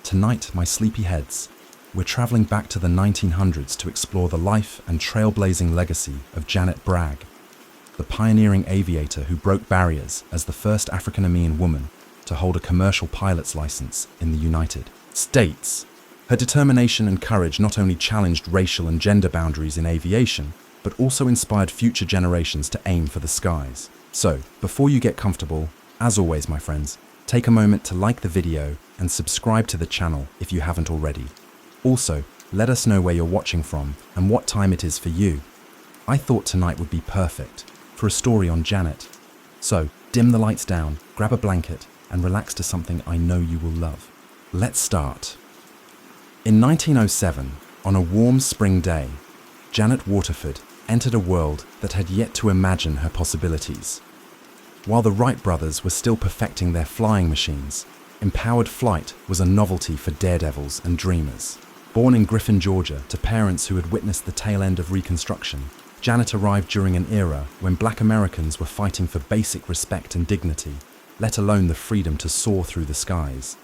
Tonight, my sleepyheads, we're traveling back to the 1900s to explore the life and trailblazing legacy of Janet Bragg, the pioneering aviator who broke barriers as the first African-American woman to hold a commercial pilot's license in the United States. Her determination and courage not only challenged racial and gender boundaries in aviation, but also inspired future generations to aim for the skies. So, before you get comfortable, as always, my friends, take a moment to like the video and subscribe to the channel if you haven't already. Also, let us know where you're watching from and what time it is for you. I thought tonight would be perfect for a story on Janet. So, dim the lights down, grab a blanket, and relax to something I know you will love. Let's start. In 1907, on a warm spring day, Janet Waterford entered a world that had yet to imagine her possibilities. While the Wright brothers were still perfecting their flying machines, empowered flight was a novelty for daredevils and dreamers. Born in Griffin, Georgia, to parents who had witnessed the tail end of Reconstruction, Janet arrived during an era when Black Americans were fighting for basic respect and dignity, let alone the freedom to soar through the skies.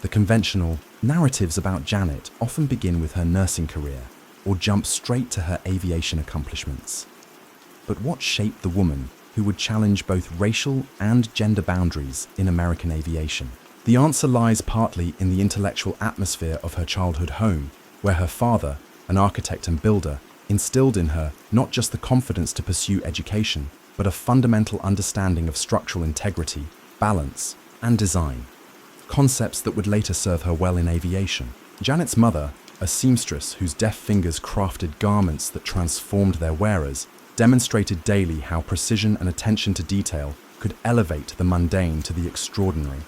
The conventional narratives about Janet often begin with her nursing career or jump straight to her aviation accomplishments. But what shaped the woman who would challenge both racial and gender boundaries in American aviation? The answer lies partly in the intellectual atmosphere of her childhood home, where her father, an architect and builder, instilled in her not just the confidence to pursue education, but a fundamental understanding of structural integrity, balance, and design. Concepts that would later serve her well in aviation. Janet's mother, a seamstress whose deft fingers crafted garments that transformed their wearers, demonstrated daily how precision and attention to detail could elevate the mundane to the extraordinary.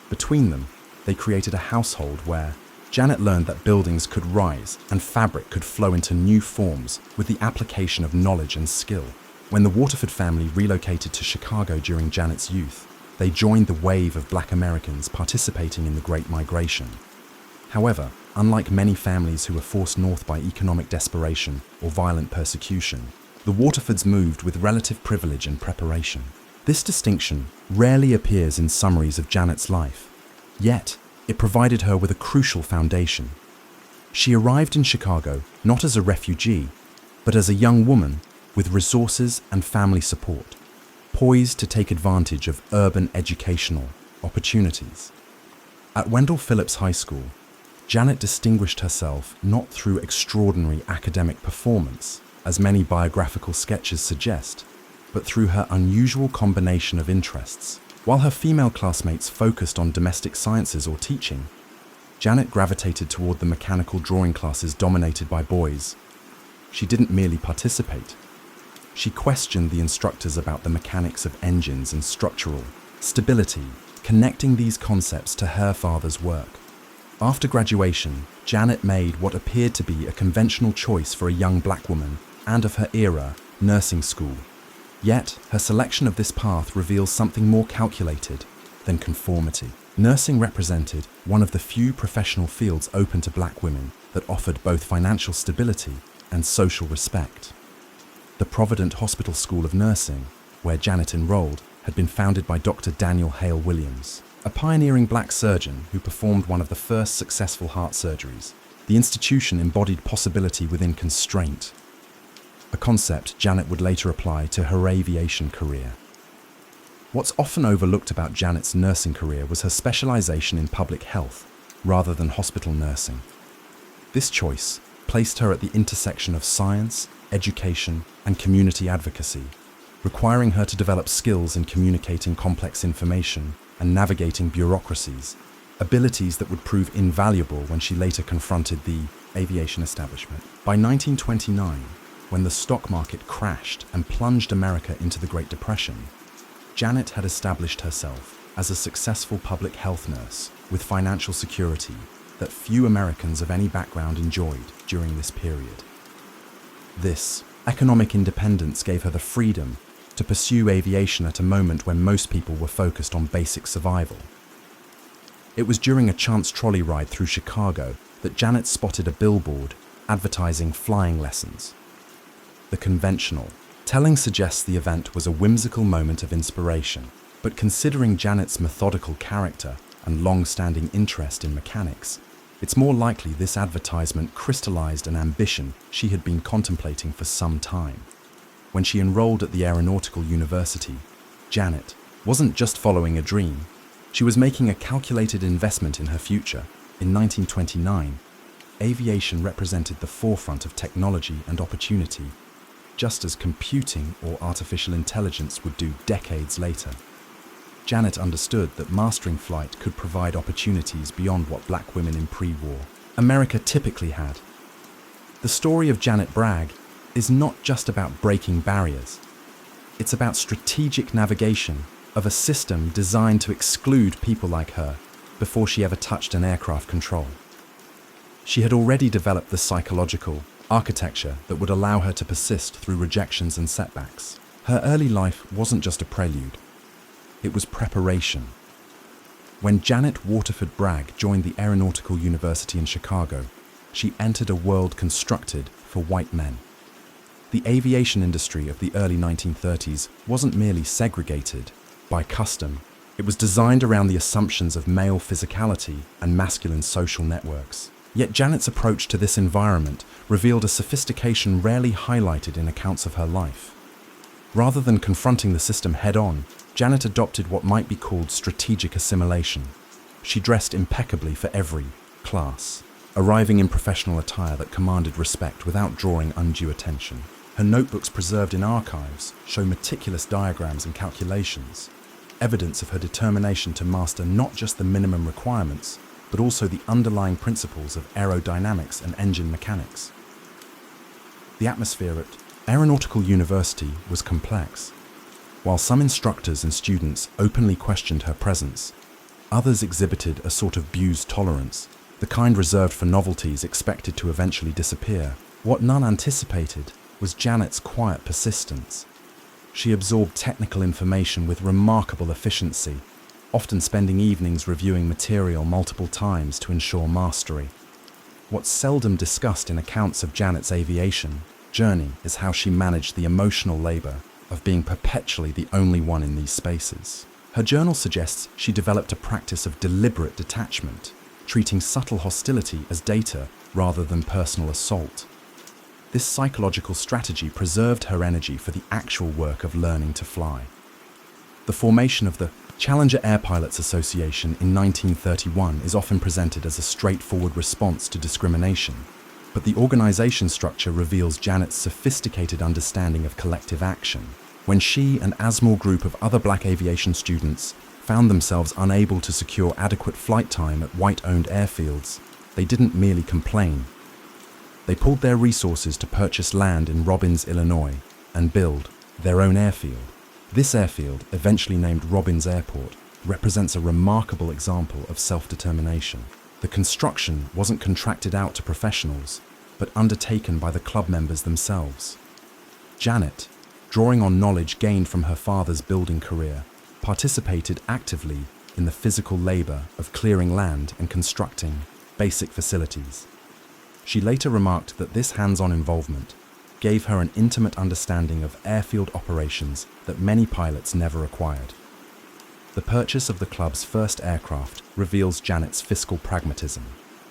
Between them, they created a household where Janet learned that buildings could rise and fabric could flow into new forms with the application of knowledge and skill. When the Waterford family relocated to Chicago during Janet's youth, they joined the wave of Black Americans participating in the Great Migration. However, unlike many families who were forced north by economic desperation or violent persecution, the Waterfords moved with relative privilege and preparation. This distinction rarely appears in summaries of Janet's life, yet it provided her with a crucial foundation. She arrived in Chicago not as a refugee, but as a young woman with resources and family support, poised to take advantage of urban educational opportunities. At Wendell Phillips High School, Janet distinguished herself not through extraordinary academic performance, as many biographical sketches suggest, but through her unusual combination of interests. While her female classmates focused on domestic sciences or teaching, Janet gravitated toward the mechanical drawing classes dominated by boys. She didn't merely participate. She questioned the instructors about the mechanics of engines and structural stability, connecting these concepts to her father's work. After graduation, Janet made what appeared to be a conventional choice for a young black woman and of her era, nursing school. Yet, her selection of this path reveals something more calculated than conformity. Nursing represented one of the few professional fields open to black women that offered both financial stability and social respect. The Provident Hospital School of Nursing, where Janet enrolled, had been founded by Dr. Daniel Hale Williams, a pioneering black surgeon who performed one of the first successful heart surgeries. The institution embodied possibility within constraint, a concept Janet would later apply to her aviation career. What's often overlooked about Janet's nursing career was her specialization in public health rather than hospital nursing. This choice placed her at the intersection of science, education, and community advocacy, requiring her to develop skills in communicating complex information and navigating bureaucracies, abilities that would prove invaluable when she later confronted the aviation establishment. By 1929, when the stock market crashed and plunged America into the Great Depression, Janet had established herself as a successful public health nurse with financial security that few Americans of any background enjoyed during this period. This economic independence gave her the freedom to pursue aviation at a moment when most people were focused on basic survival. It was during a chance trolley ride through Chicago that Janet spotted a billboard advertising flying lessons. The conventional telling suggests the event was a whimsical moment of inspiration, but considering Janet's methodical character and long-standing interest in mechanics, it's more likely this advertisement crystallized an ambition she had been contemplating for some time. When she enrolled at the Aeronautical University, Janet wasn't just following a dream, she was making a calculated investment in her future. In 1929, aviation represented the forefront of technology and opportunity, just as computing or artificial intelligence would do decades later. Janet understood that mastering flight could provide opportunities beyond what black women in pre-war America typically had. The story of Janet Bragg is not just about breaking barriers. It's about strategic navigation of a system designed to exclude people like her before she ever touched an aircraft control. She had already developed the psychological architecture that would allow her to persist through rejections and setbacks. Her early life wasn't just a prelude. It was preparation. When Janet Waterford Bragg joined the Aeronautical University in Chicago, she entered a world constructed for white men. The aviation industry of the early 1930s wasn't merely segregated by custom. It was designed around the assumptions of male physicality and masculine social networks. Yet Janet's approach to this environment revealed a sophistication rarely highlighted in accounts of her life. Rather than confronting the system head-on, Janet adopted what might be called strategic assimilation. She dressed impeccably for every class, arriving in professional attire that commanded respect without drawing undue attention. Her notebooks preserved in archives show meticulous diagrams and calculations, evidence of her determination to master not just the minimum requirements, but also the underlying principles of aerodynamics and engine mechanics. The atmosphere at Aeronautical University was complex. While some instructors and students openly questioned her presence, others exhibited a sort of booze tolerance, the kind reserved for novelties expected to eventually disappear. What none anticipated was Janet's quiet persistence. She absorbed technical information with remarkable efficiency, often spending evenings reviewing material multiple times to ensure mastery. What's seldom discussed in accounts of Janet's aviation journey is how she managed the emotional labor of being perpetually the only one in these spaces. Her journal suggests she developed a practice of deliberate detachment, treating subtle hostility as data rather than personal assault. This psychological strategy preserved her energy for the actual work of learning to fly. The formation of the Challenger Air Pilots Association in 1931 is often presented as a straightforward response to discrimination, but the organization structure reveals Janet's sophisticated understanding of collective action. When she and a small group of other black aviation students found themselves unable to secure adequate flight time at white-owned airfields, they didn't merely complain. They pulled their resources to purchase land in Robbins, Illinois, and build their own airfield. This airfield, eventually named Robbins Airport, represents a remarkable example of self-determination. The construction wasn't contracted out to professionals, but undertaken by the club members themselves. Janet, drawing on knowledge gained from her father's building career, participated actively in the physical labor of clearing land and constructing basic facilities. She later remarked that this hands-on involvement gave her an intimate understanding of airfield operations that many pilots never acquired. The purchase of the club's first aircraft reveals Janet's fiscal pragmatism.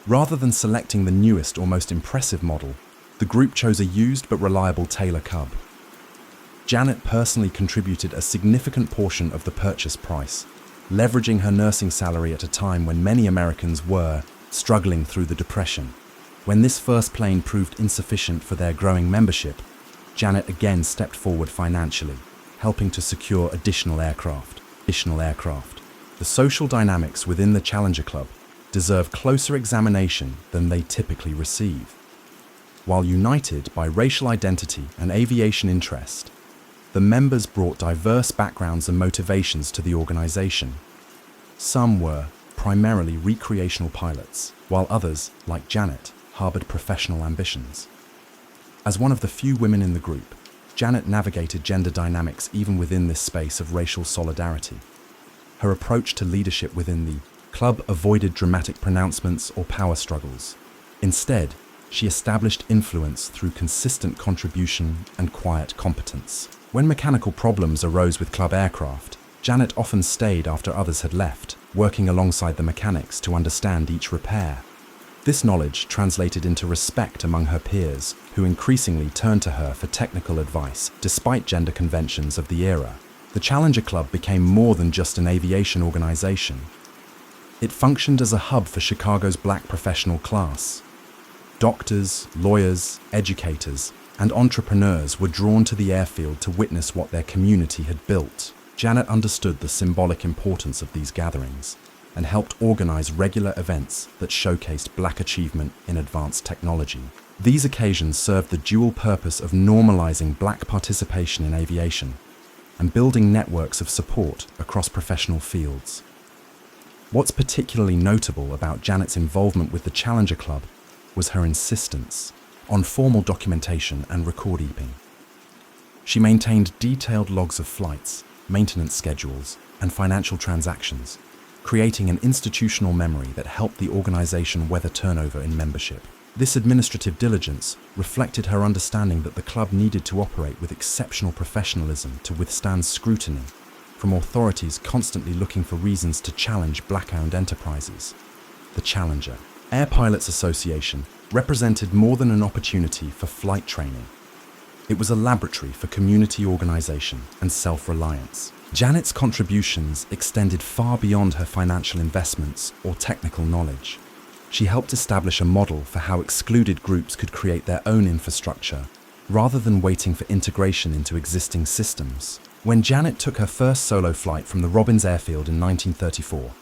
Rather than selecting the newest or most impressive model, the group chose a used but reliable Taylor Cub. Janet personally contributed a significant portion of the purchase price, leveraging her nursing salary at a time when many Americans were struggling through the Depression. When this first plane proved insufficient for their growing membership, Janet again stepped forward financially, helping to secure additional aircraft. The social dynamics within the Challenger Club deserve closer examination than they typically receive. While united by racial identity and aviation interest, the members brought diverse backgrounds and motivations to the organization. Some were primarily recreational pilots, while others, like Janet, harbored professional ambitions. As one of the few women in the group, Janet navigated gender dynamics even within this space of racial solidarity. Her approach to leadership within the club avoided dramatic pronouncements or power struggles. Instead, she established influence through consistent contribution and quiet competence. When mechanical problems arose with club aircraft, Janet often stayed after others had left, working alongside the mechanics to understand each repair. This knowledge translated into respect among her peers, who increasingly turned to her for technical advice, despite gender conventions of the era. The Challenger Club became more than just an aviation organization. It functioned as a hub for Chicago's black professional class. Doctors, lawyers, educators, and entrepreneurs were drawn to the airfield to witness what their community had built. Janet understood the symbolic importance of these gatherings and helped organize regular events that showcased black achievement in advanced technology. These occasions served the dual purpose of normalizing black participation in aviation and building networks of support across professional fields. What's particularly notable about Janet's involvement with the Challenger Club was her insistence on formal documentation and record-keeping. She maintained detailed logs of flights, maintenance schedules, and financial transactions, creating an institutional memory that helped the organization weather turnover in membership. This administrative diligence reflected her understanding that the club needed to operate with exceptional professionalism to withstand scrutiny from authorities constantly looking for reasons to challenge black-owned enterprises. The Challenger Air Pilots Association represented more than an opportunity for flight training. It was a laboratory for community organization and self-reliance. Janet's contributions extended far beyond her financial investments or technical knowledge. She helped establish a model for how excluded groups could create their own infrastructure, rather than waiting for integration into existing systems. When Janet took her first solo flight from the Robbins Airfield in 1934,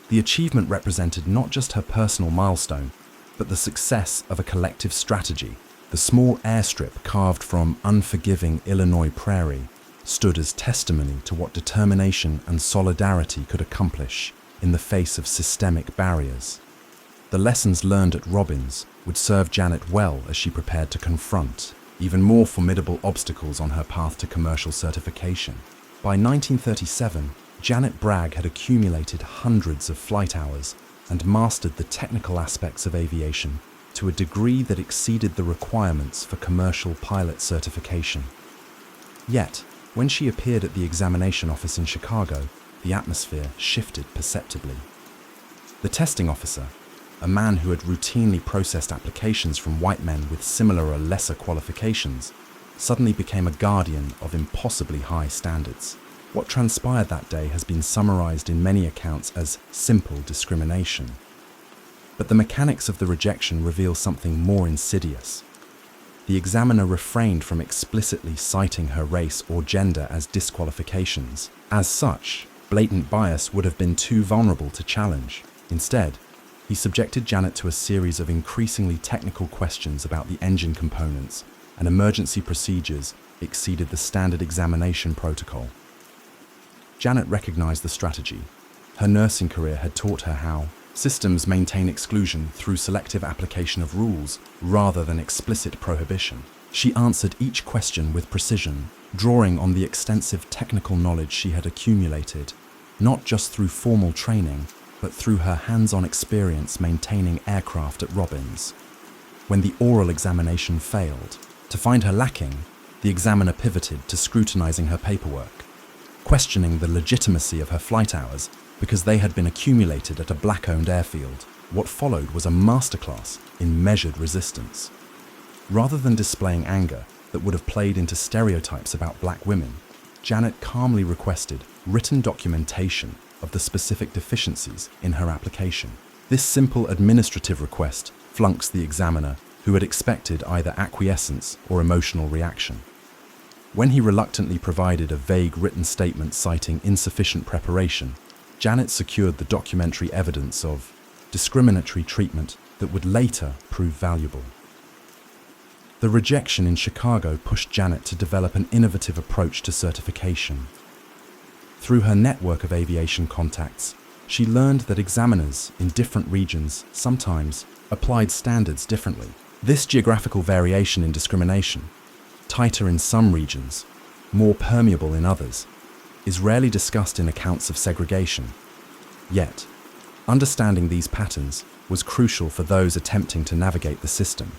the achievement represented not just her personal milestone, but the success of a collective strategy. The small airstrip carved from unforgiving Illinois prairie stood as testimony to what determination and solidarity could accomplish in the face of systemic barriers. The lessons learned at Robbins would serve Janet well as she prepared to confront even more formidable obstacles on her path to commercial certification. By 1937, Janet Bragg had accumulated hundreds of flight hours and mastered the technical aspects of aviation to a degree that exceeded the requirements for commercial pilot certification. Yet, when she appeared at the examination office in Chicago, the atmosphere shifted perceptibly. The testing officer, a man who had routinely processed applications from white men with similar or lesser qualifications, suddenly became a guardian of impossibly high standards. What transpired that day has been summarized in many accounts as simple discrimination. But the mechanics of the rejection reveal something more insidious. The examiner refrained from explicitly citing her race or gender as disqualifications. As such, blatant bias would have been too vulnerable to challenge. Instead, he subjected Janet to a series of increasingly technical questions about the engine components, and emergency procedures exceeded the standard examination protocol. Janet recognized the strategy. Her nursing career had taught her how systems maintain exclusion through selective application of rules rather than explicit prohibition. She answered each question with precision, drawing on the extensive technical knowledge she had accumulated, not just through formal training, but through her hands-on experience maintaining aircraft at Robbins. When the oral examination failed, to find her lacking, the examiner pivoted to scrutinizing her paperwork, questioning the legitimacy of her flight hours because they had been accumulated at a black-owned airfield. What followed was a masterclass in measured resistance. Rather than displaying anger that would have played into stereotypes about black women, Janet calmly requested written documentation of the specific deficiencies in her application. This simple administrative request flunks the examiner, who had expected either acquiescence or emotional reaction. When he reluctantly provided a vague written statement citing insufficient preparation, Janet secured the documentary evidence of discriminatory treatment that would later prove valuable. The rejection in Chicago pushed Janet to develop an innovative approach to certification. Through her network of aviation contacts, she learned that examiners in different regions sometimes applied standards differently. This geographical variation in discrimination, tighter in some regions, more permeable in others, is rarely discussed in accounts of segregation. Yet, understanding these patterns was crucial for those attempting to navigate the system.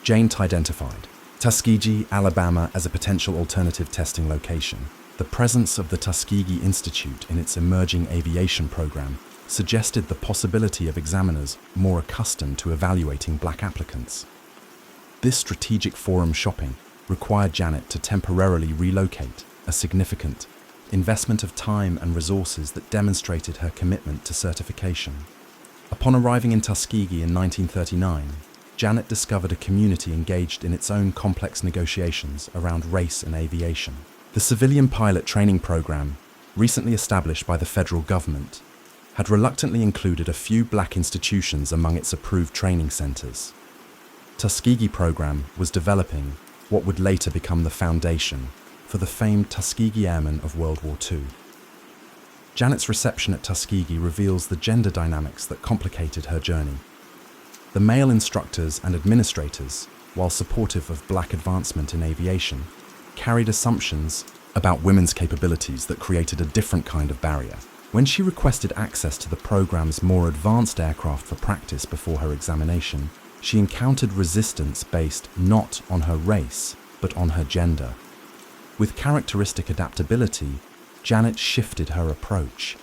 Jane identified Tuskegee, Alabama as a potential alternative testing location. The presence of the Tuskegee Institute in its emerging aviation program suggested the possibility of examiners more accustomed to evaluating black applicants. This strategic forum shopping required Janet to temporarily relocate, a significant investment of time and resources that demonstrated her commitment to certification. Upon arriving in Tuskegee in 1939, Janet discovered a community engaged in its own complex negotiations around race and aviation. The civilian pilot training program, recently established by the federal government, had reluctantly included a few black institutions among its approved training centers. Tuskegee program was developing what would later become the foundation for the famed Tuskegee Airmen of World War II. Janet's reception at Tuskegee reveals the gender dynamics that complicated her journey. The male instructors and administrators, while supportive of black advancement in aviation, carried assumptions about women's capabilities that created a different kind of barrier. When she requested access to the program's more advanced aircraft for practice before her examination, she encountered resistance based not on her race, but on her gender. With characteristic adaptability, Janet shifted her approach.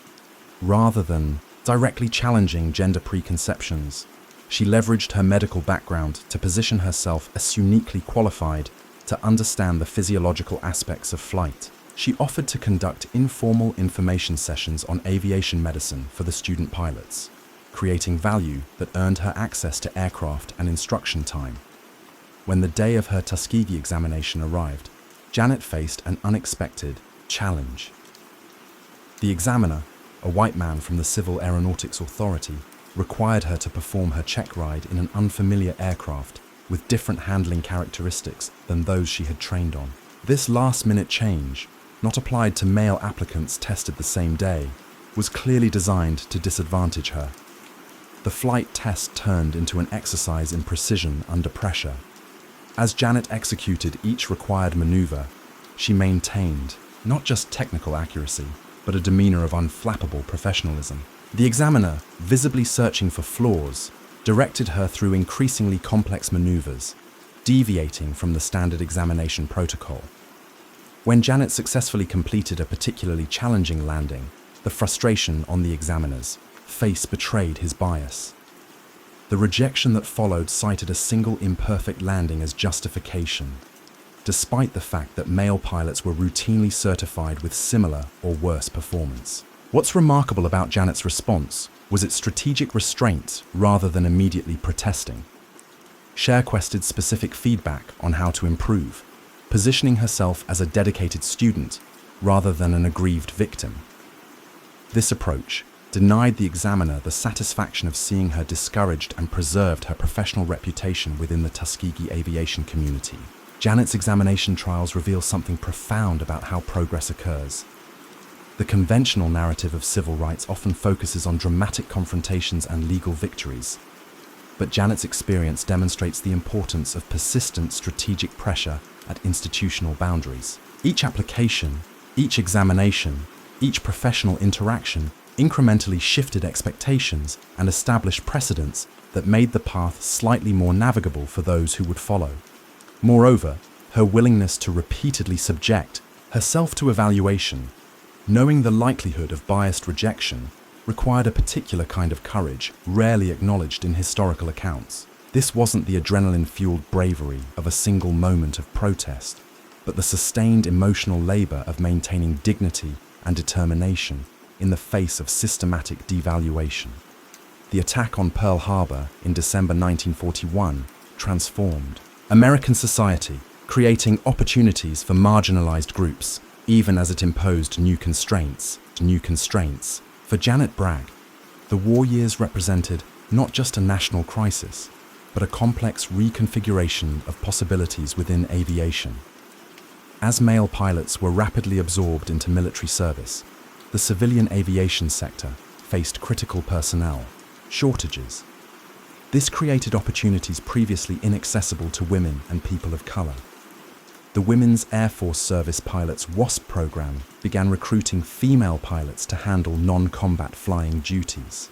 Rather than directly challenging gender preconceptions, she leveraged her medical background to position herself as uniquely qualified to understand the physiological aspects of flight. She offered to conduct informal information sessions on aviation medicine for the student pilots, creating value that earned her access to aircraft and instruction time. When the day of her Tuskegee examination arrived, Janet faced an unexpected challenge. The examiner, a white man from the Civil Aeronautics Authority, required her to perform her check ride in an unfamiliar aircraft with different handling characteristics than those she had trained on. This last-minute change, not applied to male applicants tested the same day, was clearly designed to disadvantage her. The flight test turned into an exercise in precision under pressure. As Janet executed each required maneuver, she maintained not just technical accuracy, but a demeanor of unflappable professionalism. The examiner, visibly searching for flaws, directed her through increasingly complex maneuvers, deviating from the standard examination protocol. When Janet successfully completed a particularly challenging landing, the frustration on the examiner's face betrayed his bias. The rejection that followed cited a single imperfect landing as justification, despite the fact that male pilots were routinely certified with similar or worse performance. What's remarkable about Janet's response was its strategic restraint rather than immediately protesting. She requested specific feedback on how to improve, positioning herself as a dedicated student rather than an aggrieved victim. This approach denied the examiner the satisfaction of seeing her discouraged and preserved her professional reputation within the Tuskegee aviation community. Janet's examination trials reveal something profound about how progress occurs. The conventional narrative of civil rights often focuses on dramatic confrontations and legal victories, but Janet's experience demonstrates the importance of persistent strategic pressure at institutional boundaries. Each application, each examination, each professional interaction incrementally shifted expectations and established precedents that made the path slightly more navigable for those who would follow. Moreover, her willingness to repeatedly subject herself to evaluation, knowing the likelihood of biased rejection, required a particular kind of courage rarely acknowledged in historical accounts. This wasn't the adrenaline-fueled bravery of a single moment of protest, but the sustained emotional labor of maintaining dignity and determination in the face of systematic devaluation. The attack on Pearl Harbor in December 1941 transformed American society, creating opportunities for marginalized groups, even as it imposed new constraints. For Janet Bragg, the war years represented not just a national crisis, but a complex reconfiguration of possibilities within aviation. As male pilots were rapidly absorbed into military service, the civilian aviation sector faced critical personnel shortages. This created opportunities previously inaccessible to women and people of color. The Women's Air Force Service Pilots WASP program began recruiting female pilots to handle non-combat flying duties.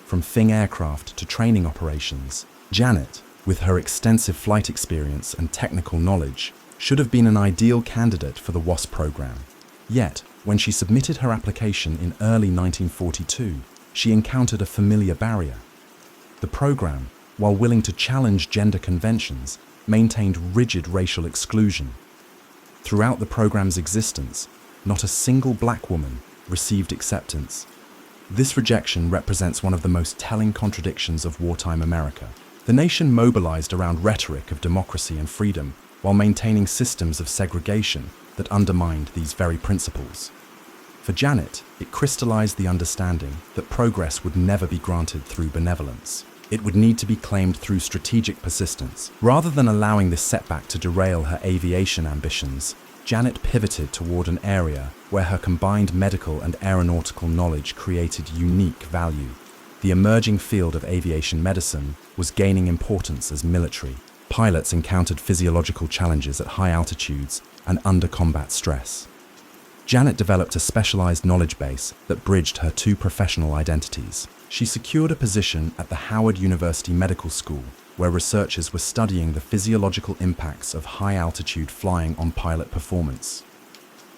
From FING aircraft to training operations, Janet, with her extensive flight experience and technical knowledge, should have been an ideal candidate for the WASP program. Yet, when she submitted her application in early 1942, she encountered a familiar barrier. The program, while willing to challenge gender conventions, maintained rigid racial exclusion. Throughout the program's existence, not a single black woman received acceptance. This rejection represents one of the most telling contradictions of wartime America. The nation mobilized around rhetoric of democracy and freedom while maintaining systems of segregation that undermined these very principles. For Janet, it crystallized the understanding that progress would never be granted through benevolence. It would need to be claimed through strategic persistence. Rather than allowing this setback to derail her aviation ambitions, Janet pivoted toward an area where her combined medical and aeronautical knowledge created unique value. The emerging field of aviation medicine was gaining importance as military pilots encountered physiological challenges at high altitudes and under combat stress. Janet developed a specialized knowledge base that bridged her two professional identities. She secured a position at the Howard University Medical School, where researchers were studying the physiological impacts of high-altitude flying on pilot performance.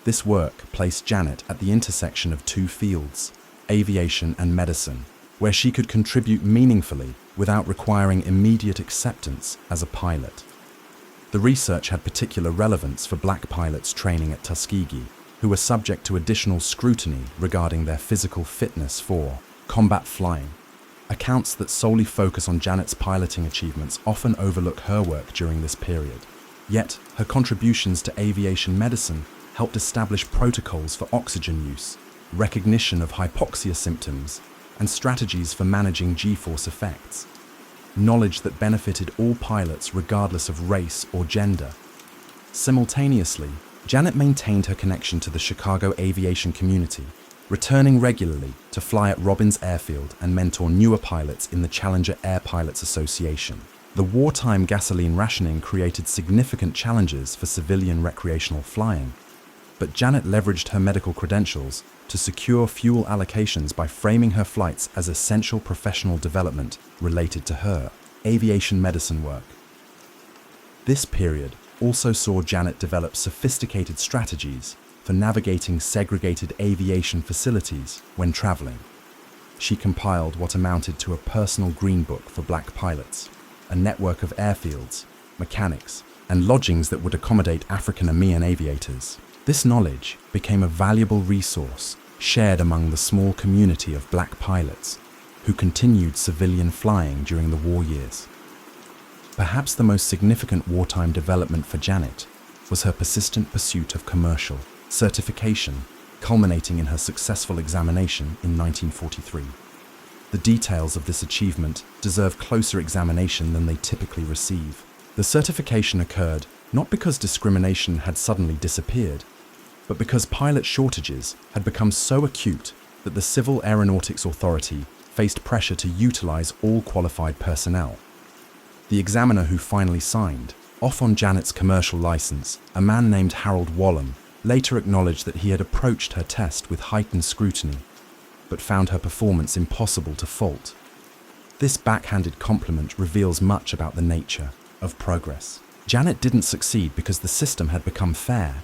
This work placed Janet at the intersection of two fields, aviation and medicine, where she could contribute meaningfully without requiring immediate acceptance as a pilot. The research had particular relevance for black pilots training at Tuskegee, who were subject to additional scrutiny regarding their physical fitness for combat flying. Accounts that solely focus on Janet's piloting achievements often overlook her work during this period. Yet, her contributions to aviation medicine helped establish protocols for oxygen use, recognition of hypoxia symptoms, and strategies for managing G-force effects. Knowledge that benefited all pilots regardless of race or gender. Simultaneously, Janet maintained her connection to the Chicago aviation community, returning regularly to fly at Robbins Airfield and mentor newer pilots in the Challenger Air Pilots Association. The wartime gasoline rationing created significant challenges for civilian recreational flying, but Janet leveraged her medical credentials to secure fuel allocations by framing her flights as essential professional development related to her aviation medicine work. This period also saw Janet develop sophisticated strategies for navigating segregated aviation facilities when traveling. She compiled what amounted to a personal green book for black pilots, a network of airfields, mechanics, and lodgings that would accommodate African-American aviators. This knowledge became a valuable resource shared among the small community of black pilots who continued civilian flying during the war years. Perhaps the most significant wartime development for Janet was her persistent pursuit of commercial certification, culminating in her successful examination in 1943. The details of this achievement deserve closer examination than they typically receive. The certification occurred not because discrimination had suddenly disappeared, but because pilot shortages had become so acute that the Civil Aeronautics Authority faced pressure to utilize all qualified personnel. The examiner who finally signed off on Janet's commercial license, a man named Harold Wallam, later acknowledged that he had approached her test with heightened scrutiny, but found her performance impossible to fault. This backhanded compliment reveals much about the nature of progress. Janet didn't succeed because the system had become fair,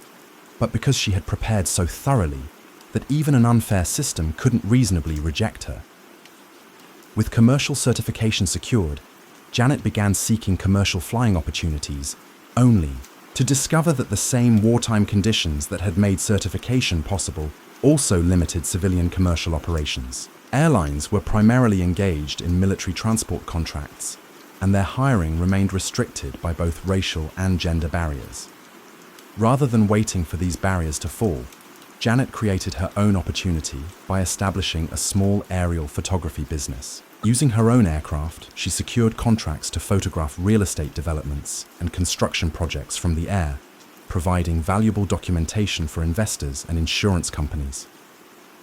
but because she had prepared so thoroughly that even an unfair system couldn't reasonably reject her. With commercial certification secured, Janet began seeking commercial flying opportunities, only to discover that the same wartime conditions that had made certification possible also limited civilian commercial operations. Airlines were primarily engaged in military transport contracts, and their hiring remained restricted by both racial and gender barriers. Rather than waiting for these barriers to fall, Janet created her own opportunity by establishing a small aerial photography business. Using her own aircraft, she secured contracts to photograph real estate developments and construction projects from the air, providing valuable documentation for investors and insurance companies.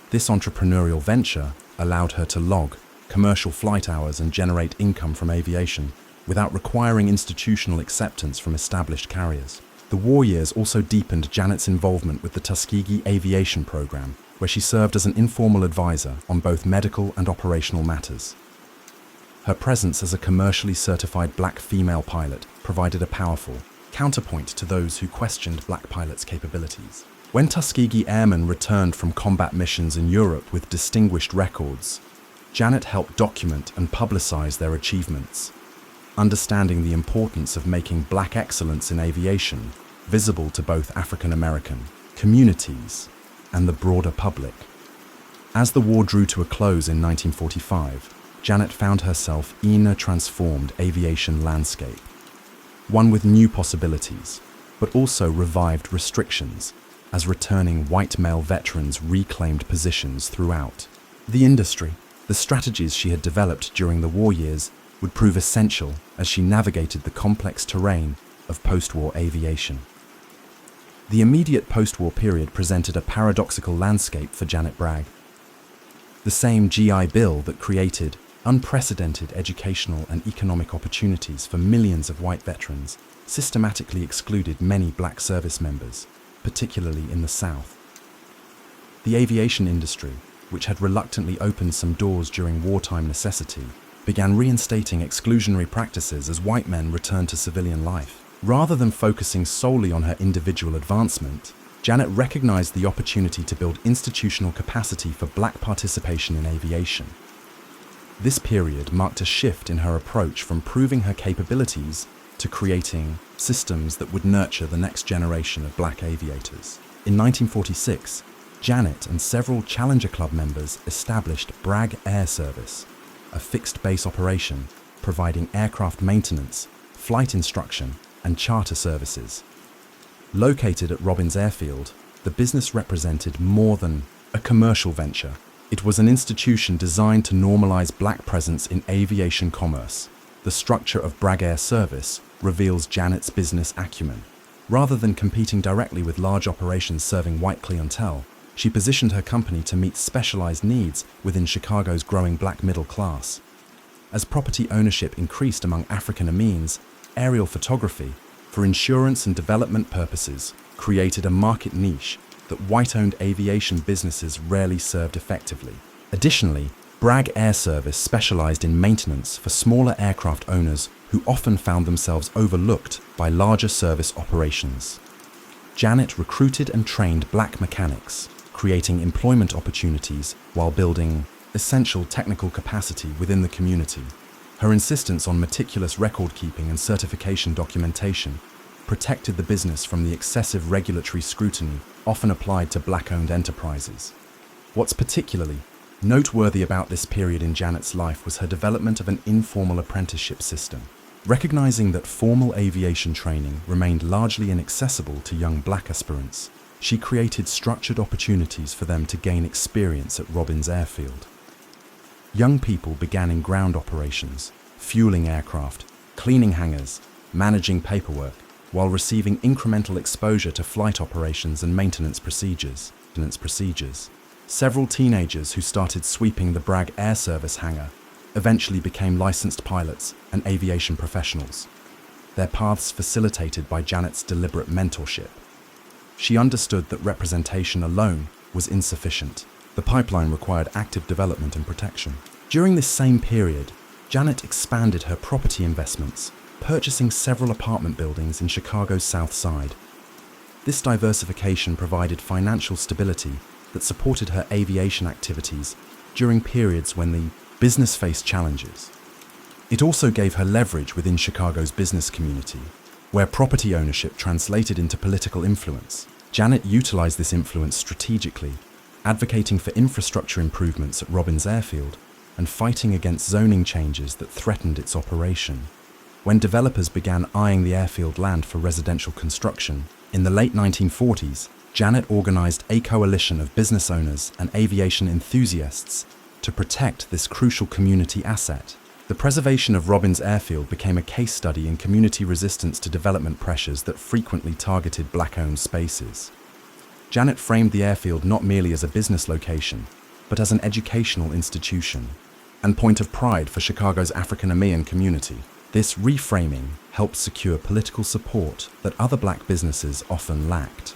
This entrepreneurial venture allowed her to log commercial flight hours and generate income from aviation without requiring institutional acceptance from established carriers. The war years also deepened Janet's involvement with the Tuskegee Aviation Program, where she served as an informal advisor on both medical and operational matters. Her presence as a commercially certified black female pilot provided a powerful counterpoint to those who questioned black pilots' capabilities. When Tuskegee Airmen returned from combat missions in Europe with distinguished records, Janet helped document and publicize their achievements, understanding the importance of making Black excellence in aviation visible to both African American communities and the broader public. As the war drew to a close in 1945, Janet found herself in a transformed aviation landscape, one with new possibilities, but also revived restrictions, as returning white male veterans reclaimed positions throughout the industry. The strategies she had developed during the war years would prove essential as she navigated the complex terrain of post-war aviation. The immediate post-war period presented a paradoxical landscape for Janet Bragg. The same GI Bill that created unprecedented educational and economic opportunities for millions of white veterans systematically excluded many Black service members, particularly in the South. The aviation industry, which had reluctantly opened some doors during wartime necessity, began reinstating exclusionary practices as white men returned to civilian life. Rather than focusing solely on her individual advancement, Janet recognized the opportunity to build institutional capacity for Black participation in aviation. This period marked a shift in her approach from proving her capabilities to creating systems that would nurture the next generation of Black aviators. In 1946, Janet and several Challenger Club members established Bragg Air Service, a fixed-base operation providing aircraft maintenance, flight instruction, and charter services. Located at Robins Airfield, the business represented more than a commercial venture. It was an institution designed to normalize Black presence in aviation commerce. The structure of Bragg Air Service reveals Janet's business acumen. Rather than competing directly with large operations serving white clientele, she positioned her company to meet specialized needs within Chicago's growing Black middle class. As property ownership increased among African Americans, aerial photography, for insurance and development purposes, created a market niche that white-owned aviation businesses rarely served effectively. Additionally, Bragg Air Service specialized in maintenance for smaller aircraft owners who often found themselves overlooked by larger service operations. Janet recruited and trained Black mechanics, creating employment opportunities while building essential technical capacity within the community. Her insistence on meticulous record-keeping and certification documentation protected the business from the excessive regulatory scrutiny often applied to Black-owned enterprises. What's particularly noteworthy about this period in Janet's life was her development of an informal apprenticeship system. Recognizing that formal aviation training remained largely inaccessible to young Black aspirants, she created structured opportunities for them to gain experience at Robins Airfield. Young people began in ground operations, fueling aircraft, cleaning hangars, managing paperwork, while receiving incremental exposure to flight operations and maintenance procedures. Several teenagers who started sweeping the Bragg Air Service hangar eventually became licensed pilots and aviation professionals, their paths facilitated by Janet's deliberate mentorship. She understood that representation alone was insufficient. The pipeline required active development and protection. During this same period, Janet expanded her property investments, purchasing several apartment buildings in Chicago's South Side. This diversification provided financial stability that supported her aviation activities during periods when the business faced challenges. It also gave her leverage within Chicago's business community, where property ownership translated into political influence. Janet utilized this influence strategically, advocating for infrastructure improvements at Robins Airfield and fighting against zoning changes that threatened its operation. When developers began eyeing the airfield land for residential construction in the late 1940s, Janet organized a coalition of business owners and aviation enthusiasts to protect this crucial community asset. The preservation of Robins Airfield became a case study in community resistance to development pressures that frequently targeted Black-owned spaces. Janet framed the airfield not merely as a business location, but as an educational institution and point of pride for Chicago's African American community. This reframing helped secure political support that other Black businesses often lacked.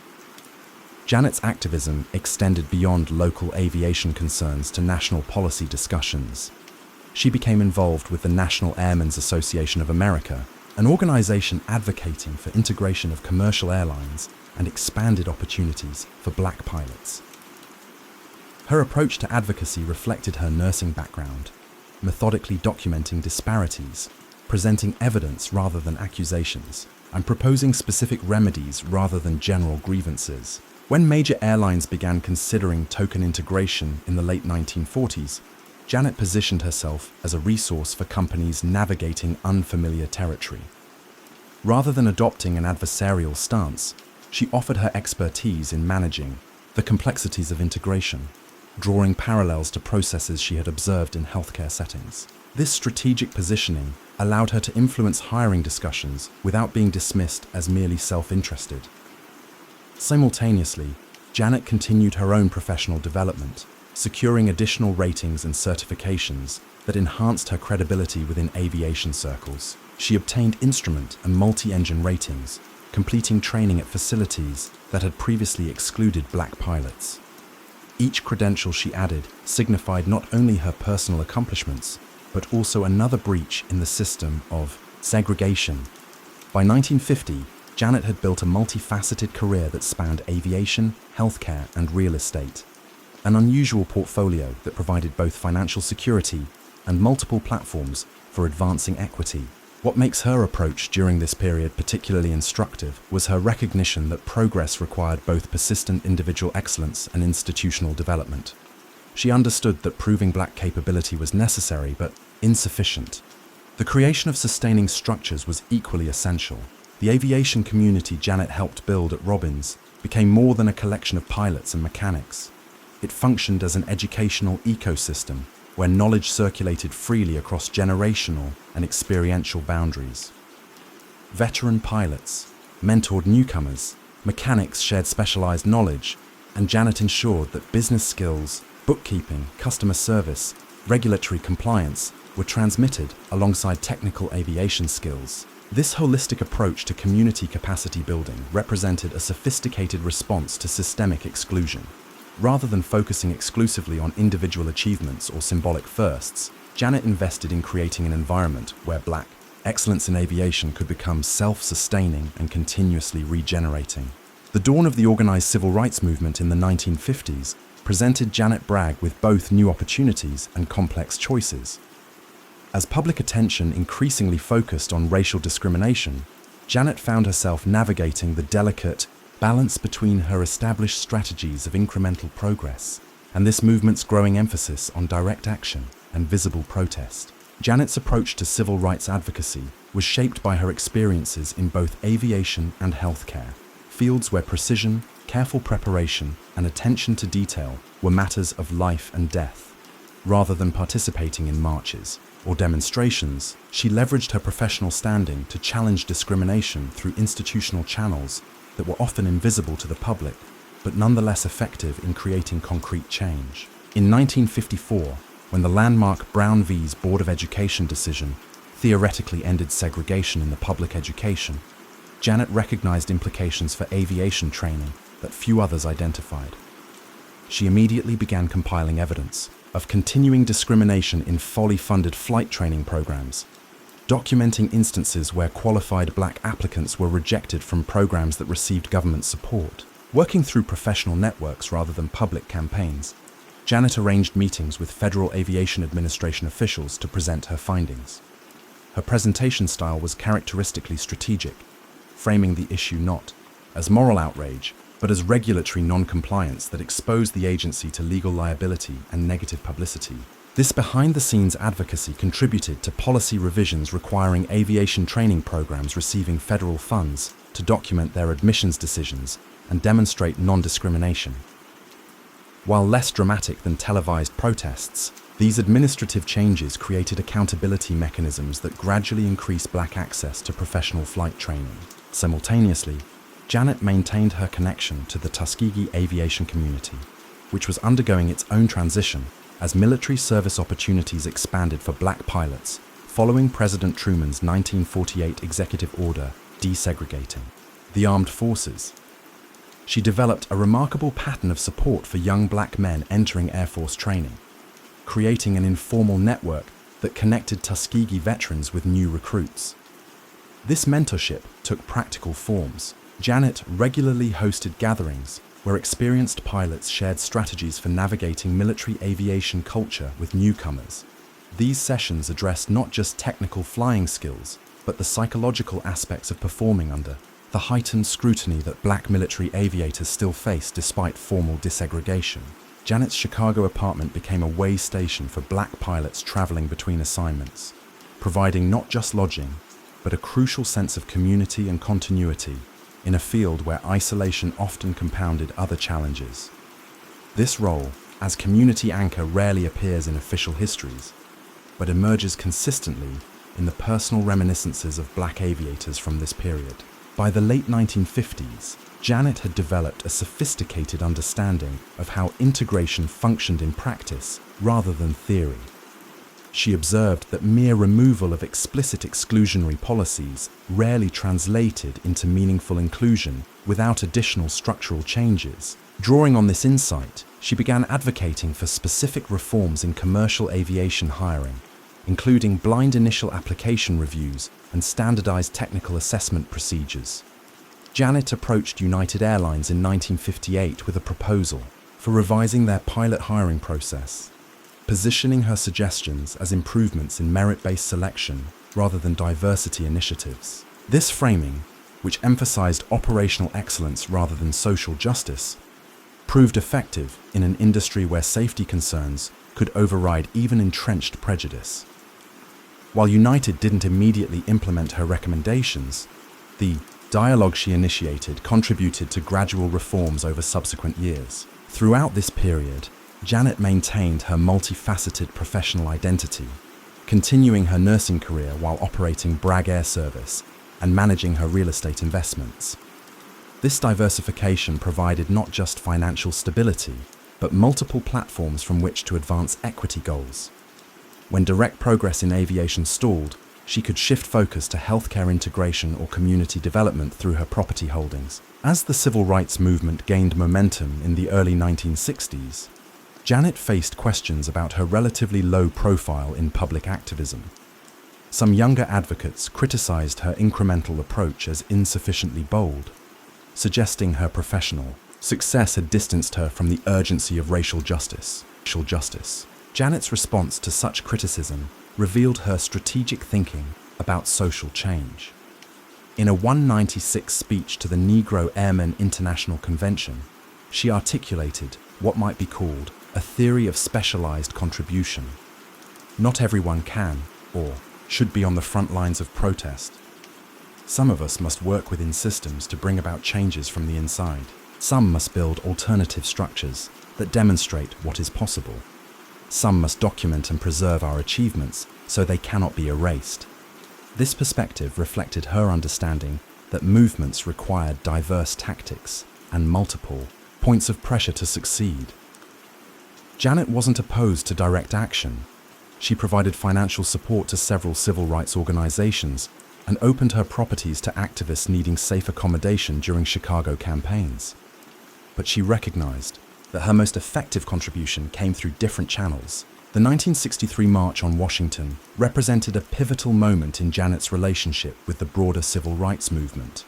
Janet's activism extended beyond local aviation concerns to national policy discussions. She became involved with the National Airmen's Association of America, an organization advocating for integration of commercial airlines and expanded opportunities for black pilots. Her approach to advocacy reflected her nursing background, methodically documenting disparities, presenting evidence rather than accusations, and proposing specific remedies rather than general grievances. When major airlines began considering token integration in the late 1940s, Janet positioned herself as a resource for companies navigating unfamiliar territory. Rather than adopting an adversarial stance, she offered her expertise in managing the complexities of integration, drawing parallels to processes she had observed in healthcare settings. This strategic positioning allowed her to influence hiring discussions without being dismissed as merely self-interested. Simultaneously, Janet continued her own professional development, securing additional ratings and certifications that enhanced her credibility within aviation circles. She obtained instrument and multi-engine ratings, completing training at facilities that had previously excluded black pilots. Each credential she added signified not only her personal accomplishments, but also another breach in the system of segregation. By 1950, Janet had built a multifaceted career that spanned aviation, healthcare, and real estate. An unusual portfolio that provided both financial security and multiple platforms for advancing equity. What makes her approach during this period particularly instructive was her recognition that progress required both persistent individual excellence and institutional development. She understood that proving black capability was necessary but insufficient. The creation of sustaining structures was equally essential. The aviation community Janet helped build at Robbins became more than a collection of pilots and mechanics. It functioned as an educational ecosystem where knowledge circulated freely across generational and experiential boundaries. Veteran pilots mentored newcomers, mechanics shared specialized knowledge, and Janet ensured that business skills, bookkeeping, customer service, regulatory compliance were transmitted alongside technical aviation skills. This holistic approach to community capacity building represented a sophisticated response to systemic exclusion. Rather than focusing exclusively on individual achievements or symbolic firsts, Janet invested in creating an environment where black excellence in aviation could become self-sustaining and continuously regenerating. The dawn of the organized civil rights movement in the 1950s presented Janet Bragg with both new opportunities and complex choices. As public attention increasingly focused on racial discrimination, Janet found herself navigating the delicate balance between her established strategies of incremental progress and this movement's growing emphasis on direct action and visible protest. Janet's approach to civil rights advocacy was shaped by her experiences in both aviation and healthcare, fields where precision, careful preparation, and attention to detail were matters of life and death. Rather than participating in marches or demonstrations, she leveraged her professional standing to challenge discrimination through institutional channels that were often invisible to the public, but nonetheless effective in creating concrete change. In 1954, when the landmark Brown v's Board of Education decision theoretically ended segregation in the public education, Janet recognized implications for aviation training that few others identified. She immediately began compiling evidence of continuing discrimination in fully funded flight training programs, documenting instances where qualified black applicants were rejected from programs that received government support. Working through professional networks rather than public campaigns, Janet arranged meetings with Federal Aviation Administration officials to present her findings. Her presentation style was characteristically strategic, framing the issue not as moral outrage, but as regulatory non-compliance that exposed the agency to legal liability and negative publicity. This behind-the-scenes advocacy contributed to policy revisions requiring aviation training programs receiving federal funds to document their admissions decisions and demonstrate non-discrimination. While less dramatic than televised protests, these administrative changes created accountability mechanisms that gradually increased black access to professional flight training. Simultaneously, Janet maintained her connection to the Tuskegee aviation community, which was undergoing its own transition as military service opportunities expanded for black pilots following President Truman's 1948 executive order desegregating the armed forces. She developed a remarkable pattern of support for young black men entering Air Force training, creating an informal network that connected Tuskegee veterans with new recruits. This mentorship took practical forms, Janet regularly hosted gatherings where experienced pilots shared strategies for navigating military aviation culture with newcomers. These sessions addressed not just technical flying skills, but the psychological aspects of performing under the heightened scrutiny that black military aviators still face despite formal desegregation. Janet's Chicago apartment became a way station for black pilots traveling between assignments, providing not just lodging, but a crucial sense of community and continuity in a field where isolation often compounded other challenges. This role, as community anchor, rarely appears in official histories, but emerges consistently in the personal reminiscences of black aviators from this period. By the late 1950s, Janet had developed a sophisticated understanding of how integration functioned in practice rather than theory. She observed that mere removal of explicit exclusionary policies rarely translated into meaningful inclusion without additional structural changes. Drawing on this insight, she began advocating for specific reforms in commercial aviation hiring, including blind initial application reviews and standardized technical assessment procedures. Janet approached United Airlines in 1958 with a proposal for revising their pilot hiring process, positioning her suggestions as improvements in merit-based selection rather than diversity initiatives. This framing, which emphasized operational excellence rather than social justice, proved effective in an industry where safety concerns could override even entrenched prejudice. While United didn't immediately implement her recommendations, the dialogue she initiated contributed to gradual reforms over subsequent years. Throughout this period, Janet maintained her multifaceted professional identity, continuing her nursing career while operating Bragg Air Service and managing her real estate investments. This diversification provided not just financial stability, but multiple platforms from which to advance equity goals. When direct progress in aviation stalled, she could shift focus to healthcare integration or community development through her property holdings. As the civil rights movement gained momentum in the early 1960s, Janet faced questions about her relatively low profile in public activism. Some younger advocates criticized her incremental approach as insufficiently bold, suggesting her professional success had distanced her from the urgency of racial justice. Janet's response to such criticism revealed her strategic thinking about social change. In a 196 speech to the Negro Airmen International Convention, she articulated what might be called a theory of specialized contribution. Not everyone can or should be on the front lines of protest. Some of us must work within systems to bring about changes from the inside. Some must build alternative structures that demonstrate what is possible. Some must document and preserve our achievements so they cannot be erased. This perspective reflected her understanding that movements required diverse tactics and multiple points of pressure to succeed. Janet wasn't opposed to direct action. She provided financial support to several civil rights organizations and opened her properties to activists needing safe accommodation during Chicago campaigns. But she recognized that her most effective contribution came through different channels. The 1963 March on Washington represented a pivotal moment in Janet's relationship with the broader civil rights movement.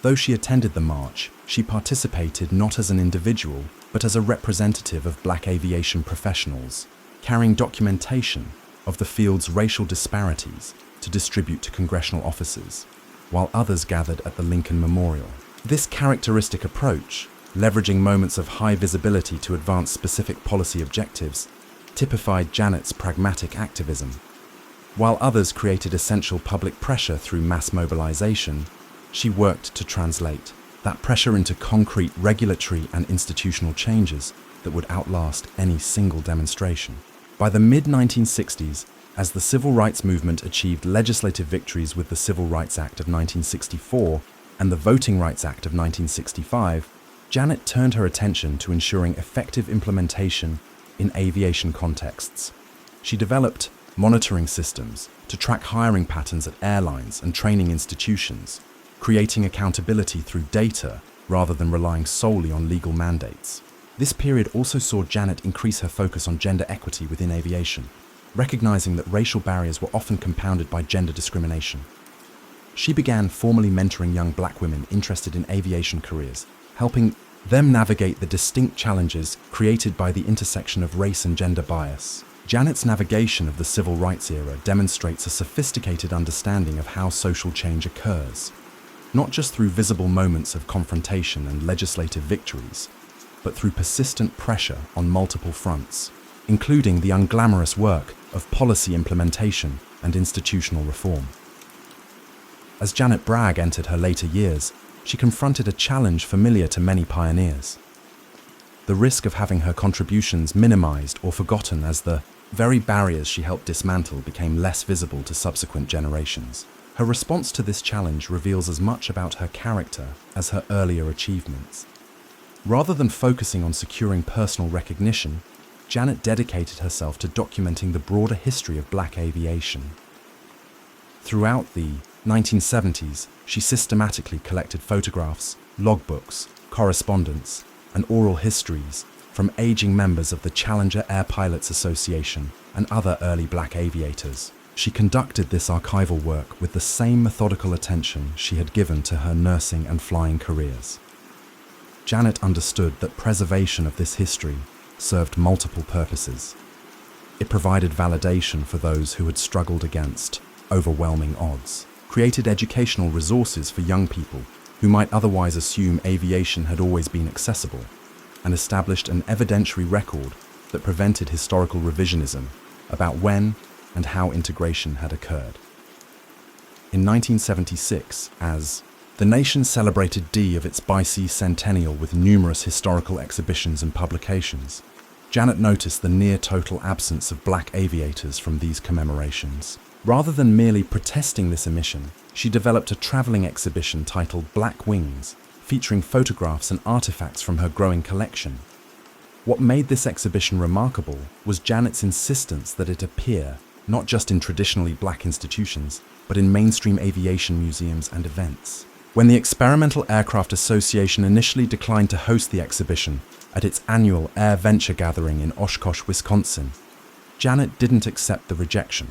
Though she attended the march, she participated not as an individual, but as a representative of black aviation professionals, carrying documentation of the field's racial disparities to distribute to congressional offices, while others gathered at the Lincoln Memorial. This characteristic approach, leveraging moments of high visibility to advance specific policy objectives, typified Janet's pragmatic activism. While others created essential public pressure through mass mobilization, she worked to translate that pressure into concrete regulatory and institutional changes that would outlast any single demonstration. By the mid-1960s, as the civil rights movement achieved legislative victories with the Civil Rights Act of 1964 and the Voting Rights Act of 1965, Janet turned her attention to ensuring effective implementation in aviation contexts. She developed monitoring systems to track hiring patterns at airlines and training institutions, creating accountability through data rather than relying solely on legal mandates. This period also saw Janet increase her focus on gender equity within aviation, recognizing that racial barriers were often compounded by gender discrimination. She began formally mentoring young black women interested in aviation careers, helping them navigate the distinct challenges created by the intersection of race and gender bias. Janet's navigation of the civil rights era demonstrates a sophisticated understanding of how social change occurs, not just through visible moments of confrontation and legislative victories, but through persistent pressure on multiple fronts, including the unglamorous work of policy implementation and institutional reform. As Janet Bragg entered her later years, she confronted a challenge familiar to many pioneers: the risk of having her contributions minimized or forgotten as the very barriers she helped dismantle became less visible to subsequent generations. Her response to this challenge reveals as much about her character as her earlier achievements. Rather than focusing on securing personal recognition, Janet dedicated herself to documenting the broader history of black aviation. Throughout the 1970s, she systematically collected photographs, logbooks, correspondence, and oral histories from aging members of the Challenger Air Pilots Association and other early black aviators. She conducted this archival work with the same methodical attention she had given to her nursing and flying careers. Janet understood that preservation of this history served multiple purposes. It provided validation for those who had struggled against overwhelming odds, created educational resources for young people who might otherwise assume aviation had always been accessible, and established an evidentiary record that prevented historical revisionism about when and how integration had occurred. In 1976, as the nation celebrated of its bicentennial with numerous historical exhibitions and publications, Janet noticed the near-total absence of black aviators from these commemorations. Rather than merely protesting this omission, she developed a traveling exhibition titled Black Wings, featuring photographs and artifacts from her growing collection. What made this exhibition remarkable was Janet's insistence that it appear not just in traditionally black institutions, but in mainstream aviation museums and events. When the Experimental Aircraft Association initially declined to host the exhibition at its annual Air Venture gathering in Oshkosh, Wisconsin, Janet didn't accept the rejection.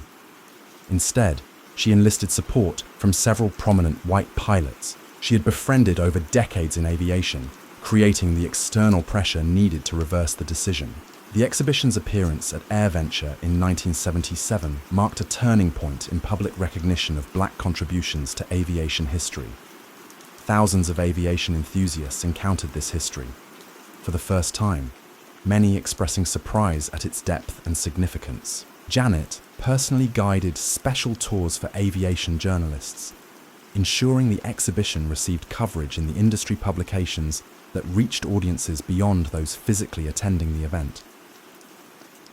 Instead, she enlisted support from several prominent white pilots she had befriended over decades in aviation, creating the external pressure needed to reverse the decision. The exhibition's appearance at AirVenture in 1977 marked a turning point in public recognition of black contributions to aviation history. Thousands of aviation enthusiasts encountered this history for the first time, many expressing surprise at its depth and significance. Janet personally guided special tours for aviation journalists, ensuring the exhibition received coverage in the industry publications that reached audiences beyond those physically attending the event.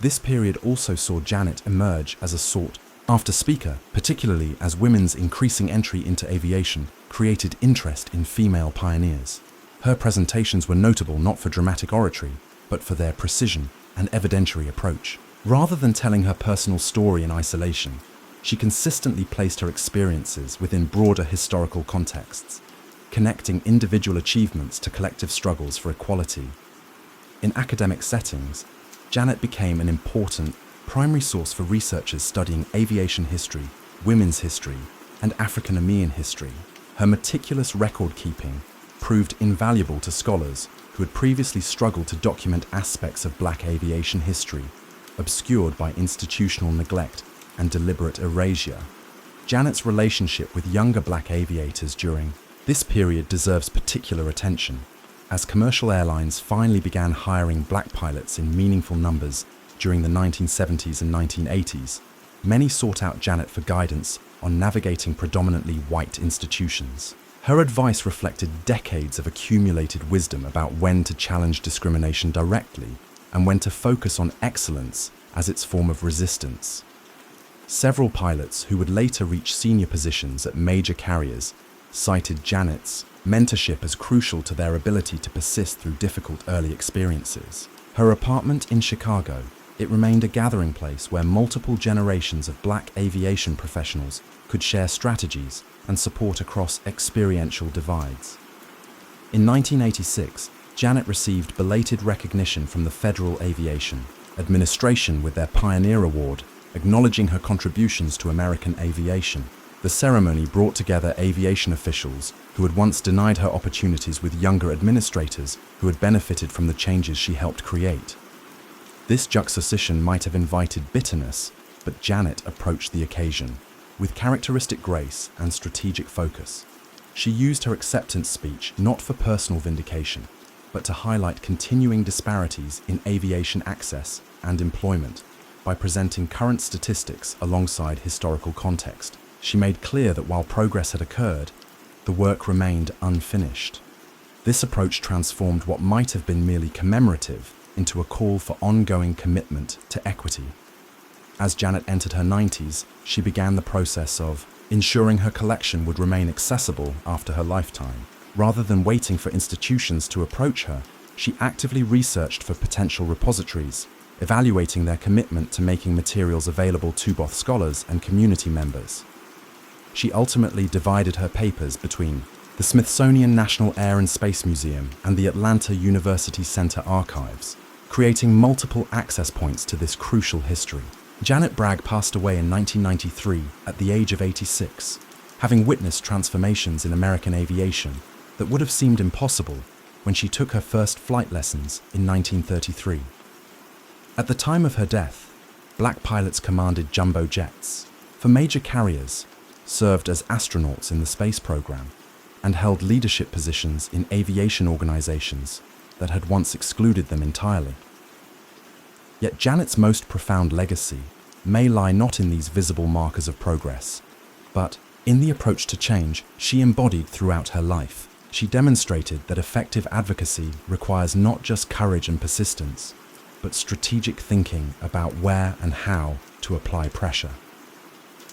This period also saw Janet emerge as a sought-after speaker, particularly as women's increasing entry into aviation created interest in female pioneers. Her presentations were notable not for dramatic oratory, but for their precision and evidentiary approach. Rather than telling her personal story in isolation, she consistently placed her experiences within broader historical contexts, connecting individual achievements to collective struggles for equality. In academic settings, Janet became an important primary source for researchers studying aviation history, women's history, and African-American history. Her meticulous record-keeping proved invaluable to scholars who had previously struggled to document aspects of black aviation history, obscured by institutional neglect and deliberate erasure. Janet's relationship with younger black aviators during this period deserves particular attention, as commercial airlines finally began hiring black pilots in meaningful numbers during the 1970s and 1980s. Many sought out Janet for guidance on navigating predominantly white institutions. Her advice reflected decades of accumulated wisdom about when to challenge discrimination directly and when to focus on excellence as its form of resistance. Several pilots who would later reach senior positions at major carriers cited Janet's mentorship as crucial to their ability to persist through difficult early experiences. Her apartment in Chicago, it remained a gathering place where multiple generations of black aviation professionals could share strategies and support across experiential divides. In 1986, Janet received belated recognition from the Federal Aviation Administration with their Pioneer Award, acknowledging her contributions to American aviation. The ceremony brought together aviation officials who had once denied her opportunities with younger administrators who had benefited from the changes she helped create. This juxtaposition might have invited bitterness, but Janet approached the occasion with characteristic grace and strategic focus. She used her acceptance speech not for personal vindication, but to highlight continuing disparities in aviation access and employment by presenting current statistics alongside historical context. She made clear that while progress had occurred, the work remained unfinished. This approach transformed what might have been merely commemorative into a call for ongoing commitment to equity. As Janet entered her 90s, she began the process of ensuring her collection would remain accessible after her lifetime. Rather than waiting for institutions to approach her, she actively researched for potential repositories, evaluating their commitment to making materials available to both scholars and community members. She ultimately divided her papers between the Smithsonian National Air and Space Museum and the Atlanta University Center archives, creating multiple access points to this crucial history. Janet Bragg passed away in 1993 at the age of 86, having witnessed transformations in American aviation that would have seemed impossible when she took her first flight lessons in 1933. At the time of her death, black pilots commanded jumbo jets for major carriers, served as astronauts in the space program, and held leadership positions in aviation organizations that had once excluded them entirely. Yet Janet's most profound legacy may lie not in these visible markers of progress, but in the approach to change she embodied throughout her life. She demonstrated that effective advocacy requires not just courage and persistence, but strategic thinking about where and how to apply pressure.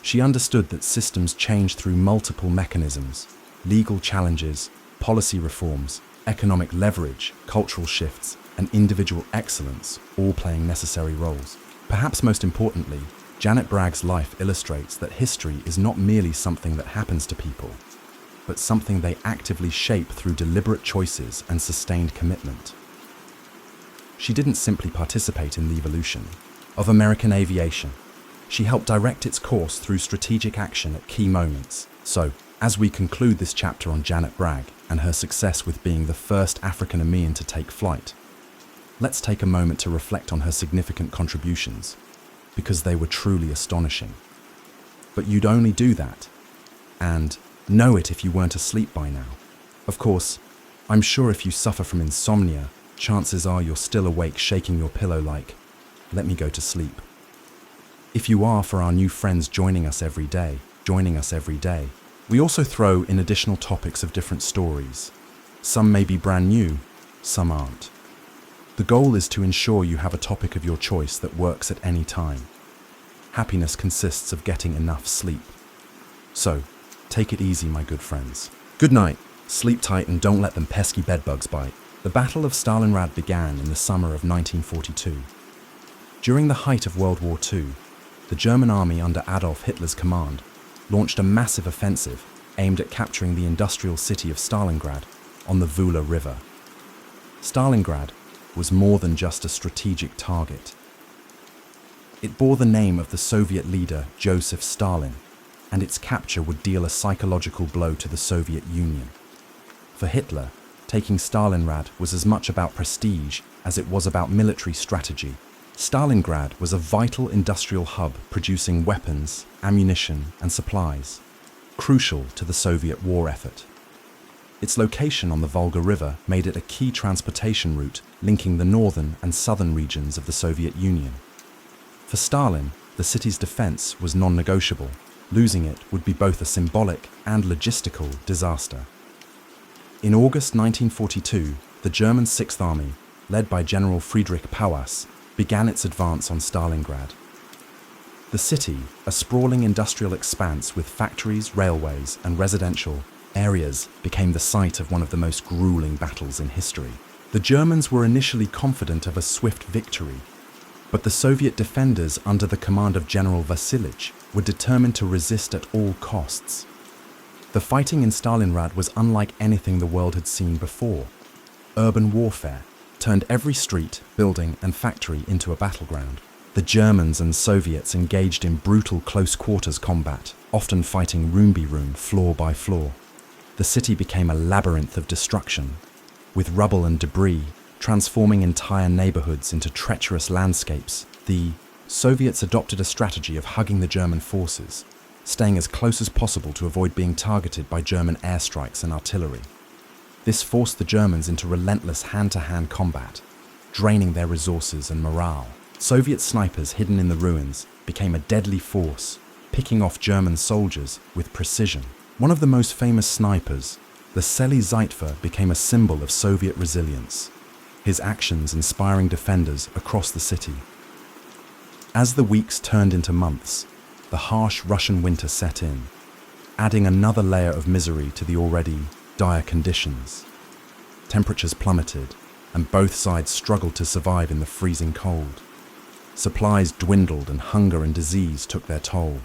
She understood that systems change through multiple mechanisms: legal challenges, policy reforms, economic leverage, cultural shifts, and individual excellence, all playing necessary roles. Perhaps most importantly, Janet Bragg's life illustrates that history is not merely something that happens to people, but something they actively shape through deliberate choices and sustained commitment. She didn't simply participate in the evolution of American aviation. She helped direct its course through strategic action at key moments. So, as we conclude this chapter on Janet Bragg and her success with being the first African-American to take flight, let's take a moment to reflect on her significant contributions, because they were truly astonishing. But you'd only do that, and know it if you weren't asleep by now. Of course, I'm sure if you suffer from insomnia, chances are you're still awake shaking your pillow like, let me go to sleep. If you are, for our new friends joining us every day, we also throw in additional topics of different stories. Some may be brand new, some aren't. The goal is to ensure you have a topic of your choice that works at any time. Happiness consists of getting enough sleep. So, take it easy, my good friends. Good night, sleep tight, and don't let them pesky bedbugs bite. The Battle of Stalingrad began in the summer of 1942. During the height of World War II, the German army under Adolf Hitler's command launched a massive offensive aimed at capturing the industrial city of Stalingrad on the Vula River. Stalingrad was more than just a strategic target. It bore the name of the Soviet leader Joseph Stalin, and its capture would deal a psychological blow to the Soviet Union. For Hitler, taking Stalingrad was as much about prestige as it was about military strategy. Stalingrad was a vital industrial hub producing weapons, ammunition, and supplies, crucial to the Soviet war effort. Its location on the Volga River made it a key transportation route linking the northern and southern regions of the Soviet Union. For Stalin, the city's defense was non-negotiable. Losing it would be both a symbolic and logistical disaster. In August 1942, the German Sixth Army, led by General Friedrich Pauwas, began its advance on Stalingrad. The city, a sprawling industrial expanse with factories, railways, and residential areas, became the site of one of the most grueling battles in history. The Germans were initially confident of a swift victory, but the Soviet defenders under the command of General Vassilich were determined to resist at all costs. The fighting in Stalingrad was unlike anything the world had seen before. Urban warfare turned every street, building, and factory into a battleground. The Germans and Soviets engaged in brutal close-quarters combat, often fighting room by room, floor by floor. The city became a labyrinth of destruction, with rubble and debris transforming entire neighborhoods into treacherous landscapes. The Soviets adopted a strategy of hugging the German forces, staying as close as possible to avoid being targeted by German airstrikes and artillery. This forced the Germans into relentless hand-to-hand combat, draining their resources and morale. Soviet snipers hidden in the ruins became a deadly force, picking off German soldiers with precision. One of the most famous snipers, the Sely Zeitver, became a symbol of Soviet resilience, his actions inspiring defenders across the city. As the weeks turned into months, the harsh Russian winter set in, adding another layer of misery to the already dire conditions. Temperatures plummeted, and both sides struggled to survive in the freezing cold. Supplies dwindled, and hunger and disease took their toll.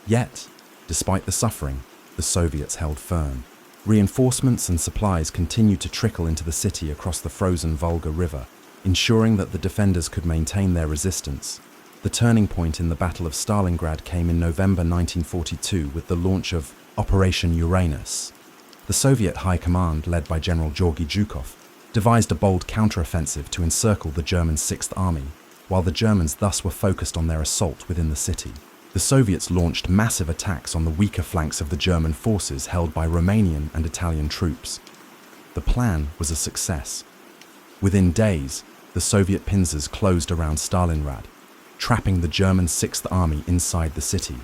Yet, despite the suffering, the Soviets held firm. Reinforcements and supplies continued to trickle into the city across the frozen Volga River, ensuring that the defenders could maintain their resistance. The turning point in the Battle of Stalingrad came in November 1942 with the launch of Operation Uranus. The Soviet High Command, led by General Georgy Zhukov, devised a bold counteroffensive to encircle the German Sixth Army, while the Germans thus were focused on their assault within the city. The Soviets launched massive attacks on the weaker flanks of the German forces held by Romanian and Italian troops. The plan was a success. Within days, the Soviet pincers closed around Stalingrad, trapping the German Sixth Army inside the city.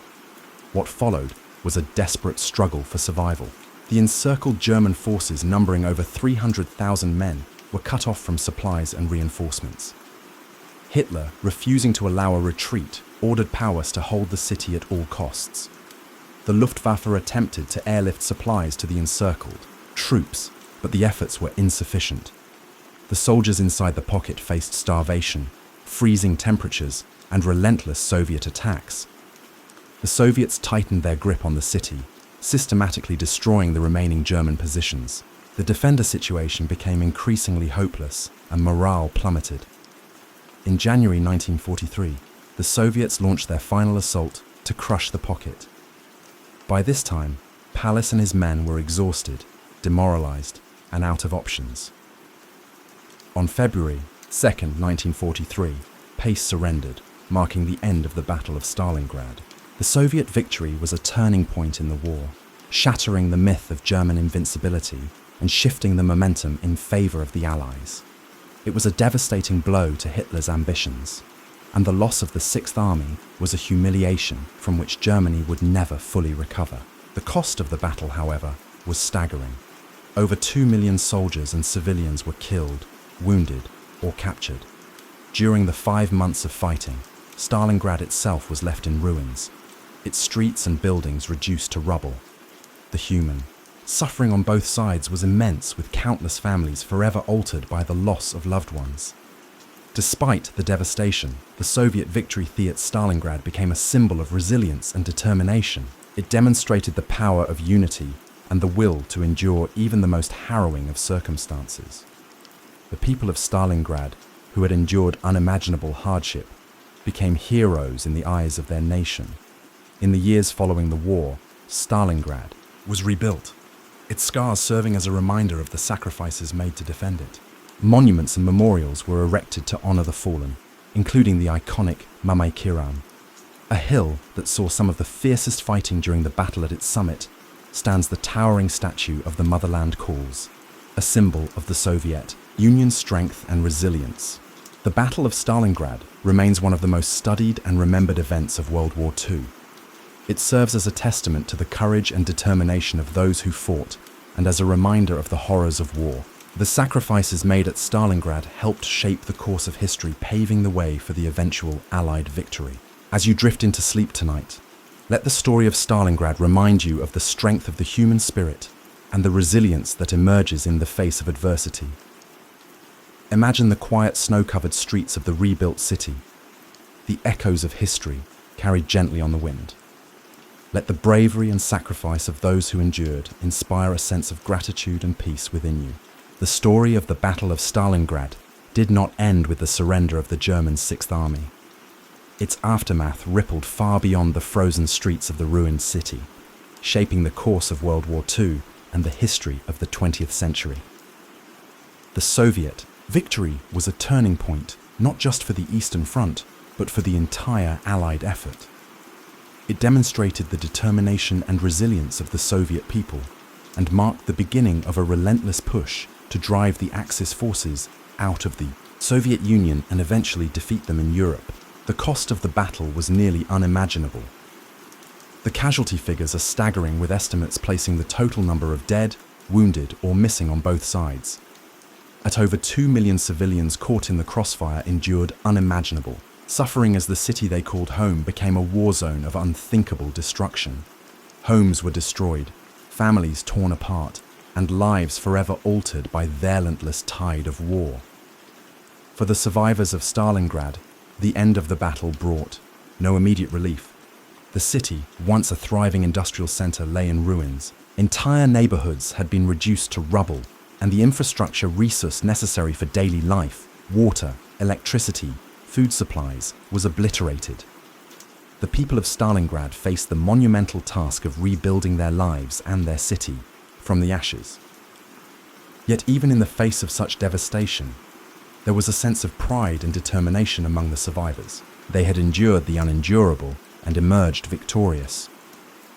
What followed was a desperate struggle for survival. The encircled German forces, numbering over 300,000 men, were cut off from supplies and reinforcements. Hitler, refusing to allow a retreat, ordered powers to hold the city at all costs. The Luftwaffe attempted to airlift supplies to the encircled troops, but the efforts were insufficient. The soldiers inside the pocket faced starvation, freezing temperatures, and relentless Soviet attacks. The Soviets tightened their grip on the city, systematically destroying the remaining German positions. The defender situation became increasingly hopeless, and morale plummeted. In January 1943, the Soviets launched their final assault to crush the pocket. By this time, Pallas and his men were exhausted, demoralized, and out of options. On February 2nd, 1943, Pace surrendered, marking the end of the Battle of Stalingrad. The Soviet victory was a turning point in the war, shattering the myth of German invincibility and shifting the momentum in favor of the Allies. It was a devastating blow to Hitler's ambitions, and the loss of the Sixth Army was a humiliation from which Germany would never fully recover. The cost of the battle, however, was staggering. Over 2 million soldiers and civilians were killed, wounded, or captured. During the 5 months of fighting, Stalingrad itself was left in ruins, its streets and buildings reduced to rubble. The human suffering on both sides was immense, with countless families forever altered by the loss of loved ones. Despite the devastation, the Soviet victory at Stalingrad became a symbol of resilience and determination. It demonstrated the power of unity and the will to endure even the most harrowing of circumstances. The people of Stalingrad, who had endured unimaginable hardship, became heroes in the eyes of their nation. In the years following the war, Stalingrad was rebuilt, its scars serving as a reminder of the sacrifices made to defend it. Monuments and memorials were erected to honor the fallen, including the iconic Mame Kiram. A hill that saw some of the fiercest fighting during the battle at its summit stands the towering statue of the Motherland Calls, a symbol of the Soviet Union's strength and resilience. The Battle of Stalingrad remains one of the most studied and remembered events of World War II. It serves as a testament to the courage and determination of those who fought, and as a reminder of the horrors of war. The sacrifices made at Stalingrad helped shape the course of history, paving the way for the eventual Allied victory. As you drift into sleep tonight, let the story of Stalingrad remind you of the strength of the human spirit and the resilience that emerges in the face of adversity. Imagine the quiet snow-covered streets of the rebuilt city, the echoes of history carried gently on the wind. Let the bravery and sacrifice of those who endured inspire a sense of gratitude and peace within you. The story of the Battle of Stalingrad did not end with the surrender of the German Sixth Army. Its aftermath rippled far beyond the frozen streets of the ruined city, shaping the course of World War II and the history of the 20th century. The Soviet victory was a turning point, not just for the Eastern Front, but for the entire Allied effort. It demonstrated the determination and resilience of the Soviet people and marked the beginning of a relentless push to drive the Axis forces out of the Soviet Union and eventually defeat them in Europe. The cost of the battle was nearly unimaginable. The casualty figures are staggering, with estimates placing the total number of dead, wounded, or missing on both sides. At over 2 million civilians caught in the crossfire endured unimaginable suffering as the city they called home became a war zone of unthinkable destruction. Homes were destroyed, families torn apart, and lives forever altered by the relentless tide of war. For the survivors of Stalingrad, the end of the battle brought no immediate relief. The city, once a thriving industrial center, lay in ruins. Entire neighborhoods had been reduced to rubble, and the infrastructure resource necessary for daily life, water, electricity, food supplies, was obliterated. The people of Stalingrad faced the monumental task of rebuilding their lives and their city from the ashes. Yet even in the face of such devastation, there was a sense of pride and determination among the survivors. They had endured the unendurable and emerged victorious.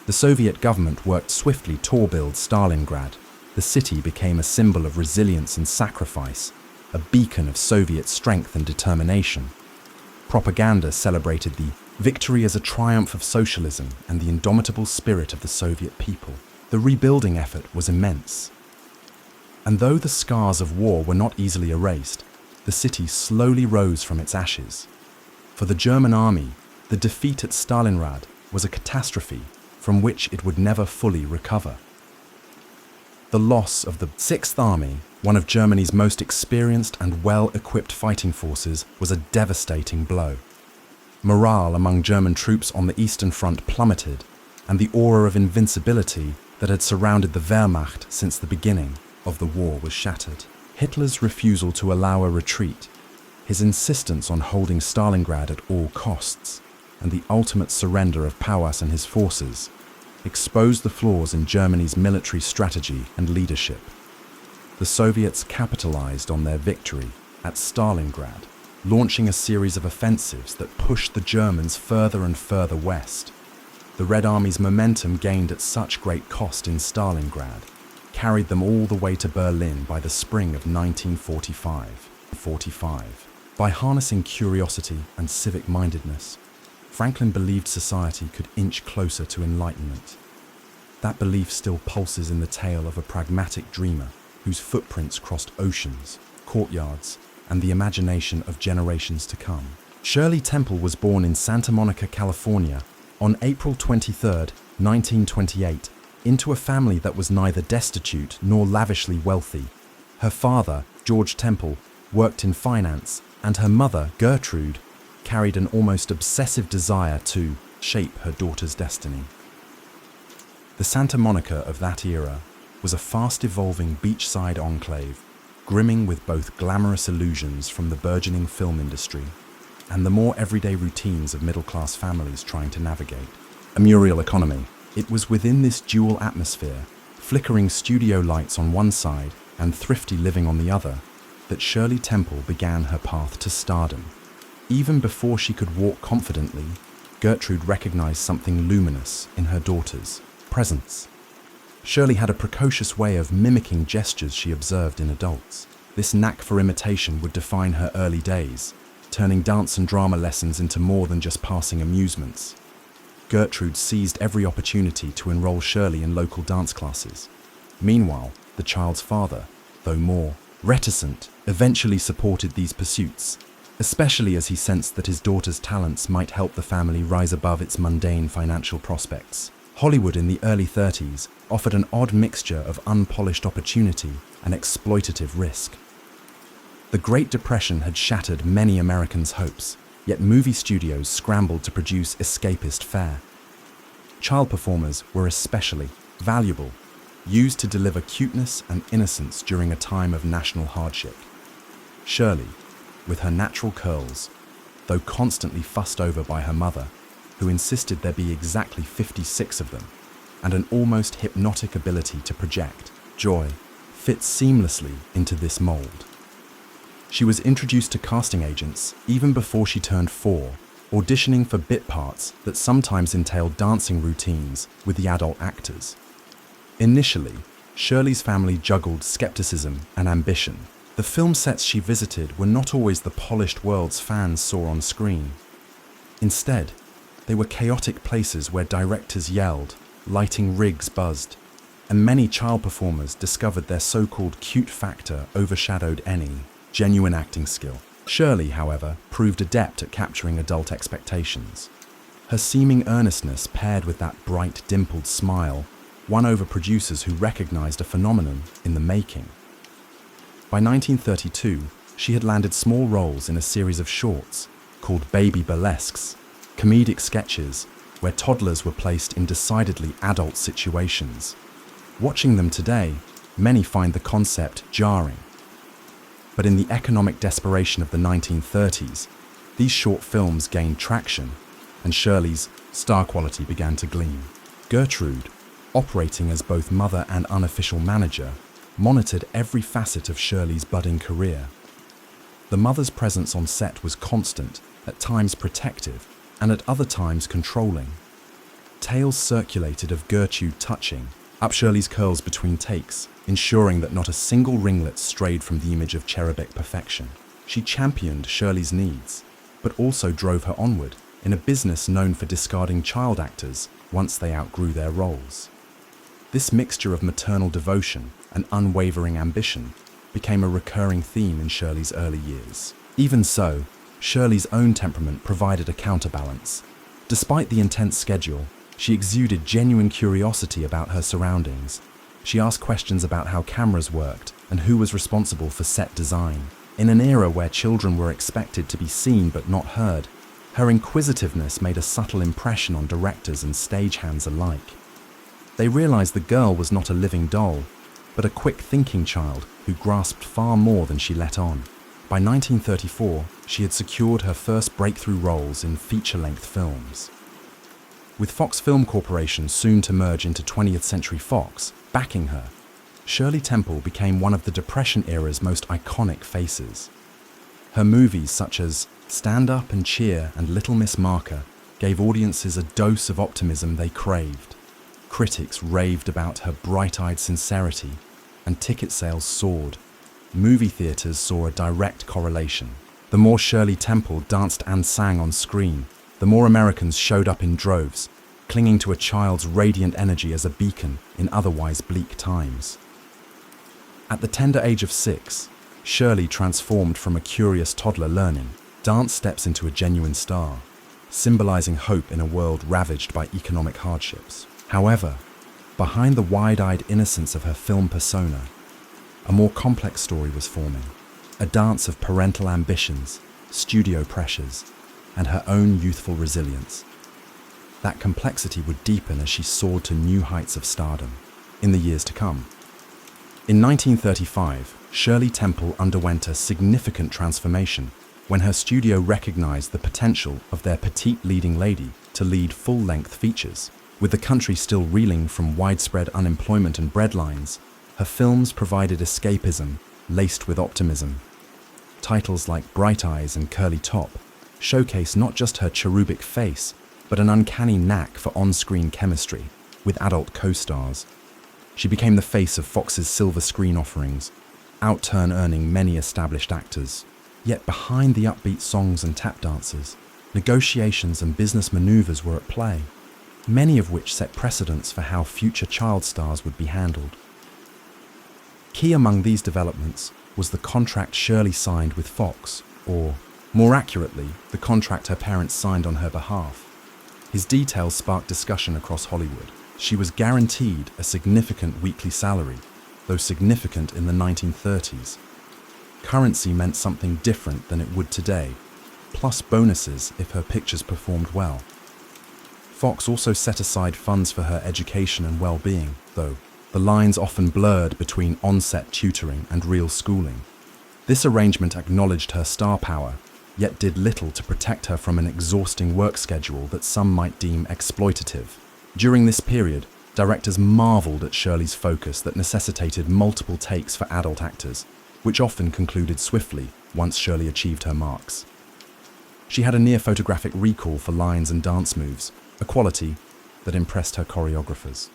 The Soviet government worked swiftly to rebuild Stalingrad. The city became a symbol of resilience and sacrifice, a beacon of Soviet strength and determination. Propaganda celebrated the victory as a triumph of socialism and the indomitable spirit of the Soviet people. The rebuilding effort was immense. And though the scars of war were not easily erased, the city slowly rose from its ashes. For the German army, the defeat at Stalingrad was a catastrophe from which it would never fully recover. The loss of the Sixth Army, one of Germany's most experienced and well-equipped fighting forces, was a devastating blow. Morale among German troops on the Eastern Front plummeted, and the aura of invincibility that had surrounded the Wehrmacht since the beginning of the war was shattered. Hitler's refusal to allow a retreat, his insistence on holding Stalingrad at all costs, and the ultimate surrender of Pauwels and his forces exposed the flaws in Germany's military strategy and leadership. The Soviets capitalized on their victory at Stalingrad, launching a series of offensives that pushed the Germans further and further west. The Red Army's momentum, gained at such great cost in Stalingrad, carried them all the way to Berlin by the spring of 1945. By harnessing curiosity and civic-mindedness, Franklin believed society could inch closer to enlightenment. That belief still pulses in the tale of a pragmatic dreamer whose footprints crossed oceans, courtyards, and the imagination of generations to come. Shirley Temple was born in Santa Monica, California, on April 23, 1928, into a family that was neither destitute nor lavishly wealthy. Her father, George Temple, worked in finance, and her mother, Gertrude, carried an almost obsessive desire to shape her daughter's destiny. The Santa Monica of that era was a fast-evolving beachside enclave, brimming with both glamorous illusions from the burgeoning film industry and the more everyday routines of middle-class families trying to navigate a mural economy. It was within this dual atmosphere, flickering studio lights on one side and thrifty living on the other, that Shirley Temple began her path to stardom. Even before she could walk confidently, Gertrude recognized something luminous in her daughter's presence. Shirley had a precocious way of mimicking gestures she observed in adults. This knack for imitation would define her early days, turning dance and drama lessons into more than just passing amusements. Gertrude seized every opportunity to enroll Shirley in local dance classes. Meanwhile, the child's father, though more reticent, eventually supported these pursuits, especially as he sensed that his daughter's talents might help the family rise above its mundane financial prospects. Hollywood in the early 30s offered an odd mixture of unpolished opportunity and exploitative risk. The Great Depression had shattered many Americans' hopes, yet movie studios scrambled to produce escapist fare. Child performers were especially valuable, used to deliver cuteness and innocence during a time of national hardship. Shirley, with her natural curls, though constantly fussed over by her mother, who insisted there be exactly 56 of them, and an almost hypnotic ability to project joy, fits seamlessly into this mold. She was introduced to casting agents even before she turned 4, auditioning for bit parts that sometimes entailed dancing routines with the adult actors. Initially, Shirley's family juggled skepticism and ambition. The film sets she visited were not always the polished worlds fans saw on screen. Instead, they were chaotic places where directors yelled, lighting rigs buzzed, and many child performers discovered their so-called cute factor overshadowed any genuine acting skill. Shirley, however, proved adept at capturing adult expectations. Her seeming earnestness paired with that bright, dimpled smile won over producers who recognized a phenomenon in the making. By 1932, she had landed small roles in a series of shorts called baby burlesques, comedic sketches where toddlers were placed in decidedly adult situations. Watching them today, many find the concept jarring. But in the economic desperation of the 1930s, these short films gained traction, and Shirley's star quality began to gleam. Gertrude, operating as both mother and unofficial manager, monitored every facet of Shirley's budding career. The mother's presence on set was constant, at times protective, and at other times controlling. Tales circulated of Gertrude touching up Shirley's curls between takes, ensuring that not a single ringlet strayed from the image of cherubic perfection. She championed Shirley's needs, but also drove her onward in a business known for discarding child actors once they outgrew their roles. This mixture of maternal devotion and unwavering ambition became a recurring theme in Shirley's early years. Even so, Shirley's own temperament provided a counterbalance. Despite the intense schedule, she exuded genuine curiosity about her surroundings. She asked questions about how cameras worked and who was responsible for set design. In an era where children were expected to be seen but not heard, her inquisitiveness made a subtle impression on directors and stagehands alike. They realized the girl was not a living doll, but a quick-thinking child who grasped far more than she let on. By 1934, she had secured her first breakthrough roles in feature-length films. With Fox Film Corporation soon to merge into 20th Century Fox, backing her, Shirley Temple became one of the Depression era's most iconic faces. Her movies such as Stand Up and Cheer and Little Miss Marker gave audiences a dose of optimism they craved. Critics raved about her bright-eyed sincerity, and ticket sales soared. Movie theaters saw a direct correlation. The more Shirley Temple danced and sang on screen, the more Americans showed up in droves, clinging to a child's radiant energy as a beacon in otherwise bleak times. At the tender age of 6, Shirley transformed from a curious toddler learning dance steps into a genuine star, symbolizing hope in a world ravaged by economic hardships. However, behind the wide-eyed innocence of her film persona, a more complex story was forming, a dance of parental ambitions, studio pressures, and her own youthful resilience. That complexity would deepen as she soared to new heights of stardom in the years to come. In 1935, Shirley Temple underwent a significant transformation when her studio recognized the potential of their petite leading lady to lead full-length features. With the country still reeling from widespread unemployment and breadlines, her films provided escapism laced with optimism. Titles like Bright Eyes and Curly Top showcase not just her cherubic face, but an uncanny knack for on-screen chemistry with adult co-stars. She became the face of Fox's silver screen offerings, out-turn-earning many established actors. Yet behind the upbeat songs and tap dances, negotiations and business maneuvers were at play, many of which set precedents for how future child stars would be handled. Key among these developments was the contract Shirley signed with Fox, or, more accurately, the contract her parents signed on her behalf. His details sparked discussion across Hollywood. She was guaranteed a significant weekly salary, though significant in the 1930s. Currency meant something different than it would today, plus bonuses if her pictures performed well. Fox also set aside funds for her education and well-being, though the lines often blurred between on-set tutoring and real schooling. This arrangement acknowledged her star power, yet did little to protect her from an exhausting work schedule that some might deem exploitative. During this period, directors marveled at Shirley's focus that necessitated multiple takes for adult actors, which often concluded swiftly once Shirley achieved her marks. She had a near-photographic recall for lines and dance moves, a quality that impressed her choreographers.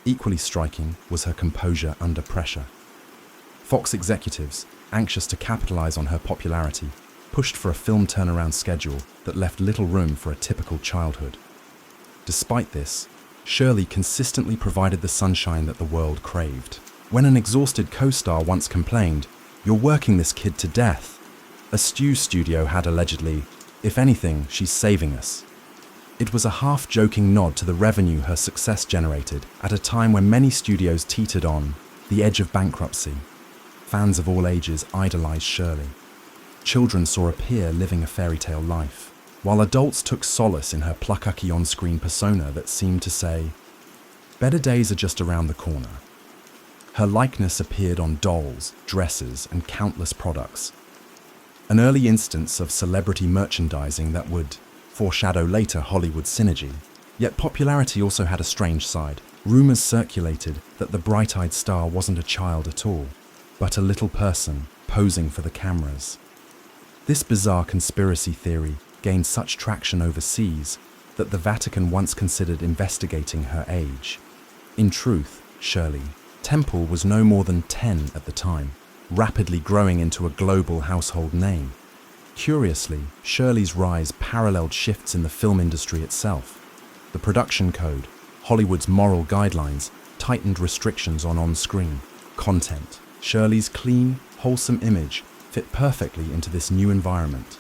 Equally striking was her composure under pressure. Fox executives, anxious to capitalize on her popularity, pushed for a film turnaround schedule that left little room for a typical childhood. Despite this, Shirley consistently provided the sunshine that the world craved. When an exhausted co-star once complained, "You're working this kid to death," a studio had allegedly, "If anything, she's saving us." It was a half-joking nod to the revenue her success generated at a time when many studios teetered on the edge of bankruptcy. Fans of all ages idolized Shirley. Children saw a peer living a fairy tale life, while adults took solace in her plucky on-screen persona that seemed to say, "Better days are just around the corner." Her likeness appeared on dolls, dresses, and countless products. An early instance of celebrity merchandising that would foreshadow later Hollywood synergy. Yet popularity also had a strange side. Rumors circulated that the bright-eyed star wasn't a child at all, but a little person posing for the cameras. This bizarre conspiracy theory gained such traction overseas that the Vatican once considered investigating her age. In truth, Shirley Temple was no more than 10 at the time, rapidly growing into a global household name. Curiously, Shirley's rise paralleled shifts in the film industry itself. The production code, Hollywood's moral guidelines, tightened restrictions on on-screen content. Shirley's clean, wholesome image fit perfectly into this new environment.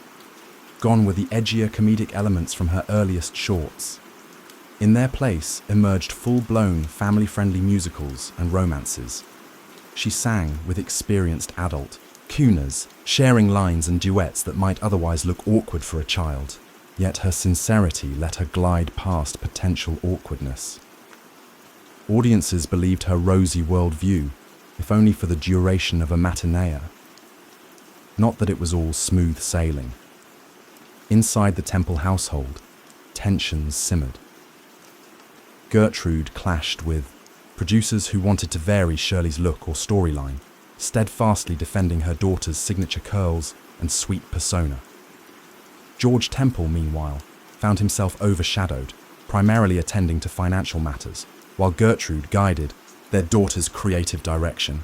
Gone were the edgier comedic elements from her earliest shorts. In their place emerged full-blown, family-friendly musicals and romances. She sang with experienced adult crooners, sharing lines and duets that might otherwise look awkward for a child, yet her sincerity let her glide past potential awkwardness. Audiences believed her rosy worldview, if only for the duration of a matinee. Not that it was all smooth sailing. Inside the Temple household, tensions simmered. Gertrude clashed with producers who wanted to vary Shirley's look or storyline, steadfastly defending her daughter's signature curls and sweet persona. George Temple, meanwhile, found himself overshadowed, primarily attending to financial matters, while Gertrude guided their daughter's creative direction.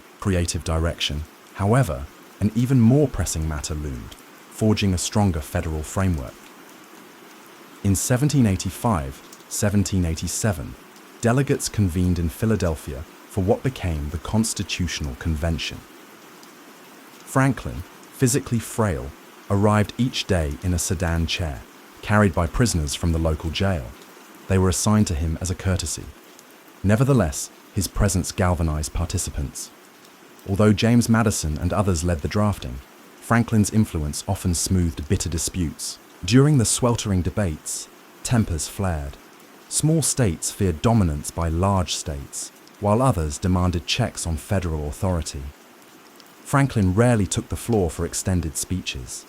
However, an even more pressing matter loomed, forging a stronger federal framework. In 1785-1787, delegates convened in Philadelphia for what became the Constitutional Convention. Franklin, physically frail, arrived each day in a sedan chair, carried by prisoners from the local jail. They were assigned to him as a courtesy. Nevertheless, his presence galvanized participants. Although James Madison and others led the drafting, Franklin's influence often smoothed bitter disputes. During the sweltering debates, tempers flared. Small states feared dominance by large states, while others demanded checks on federal authority. Franklin rarely took the floor for extended speeches.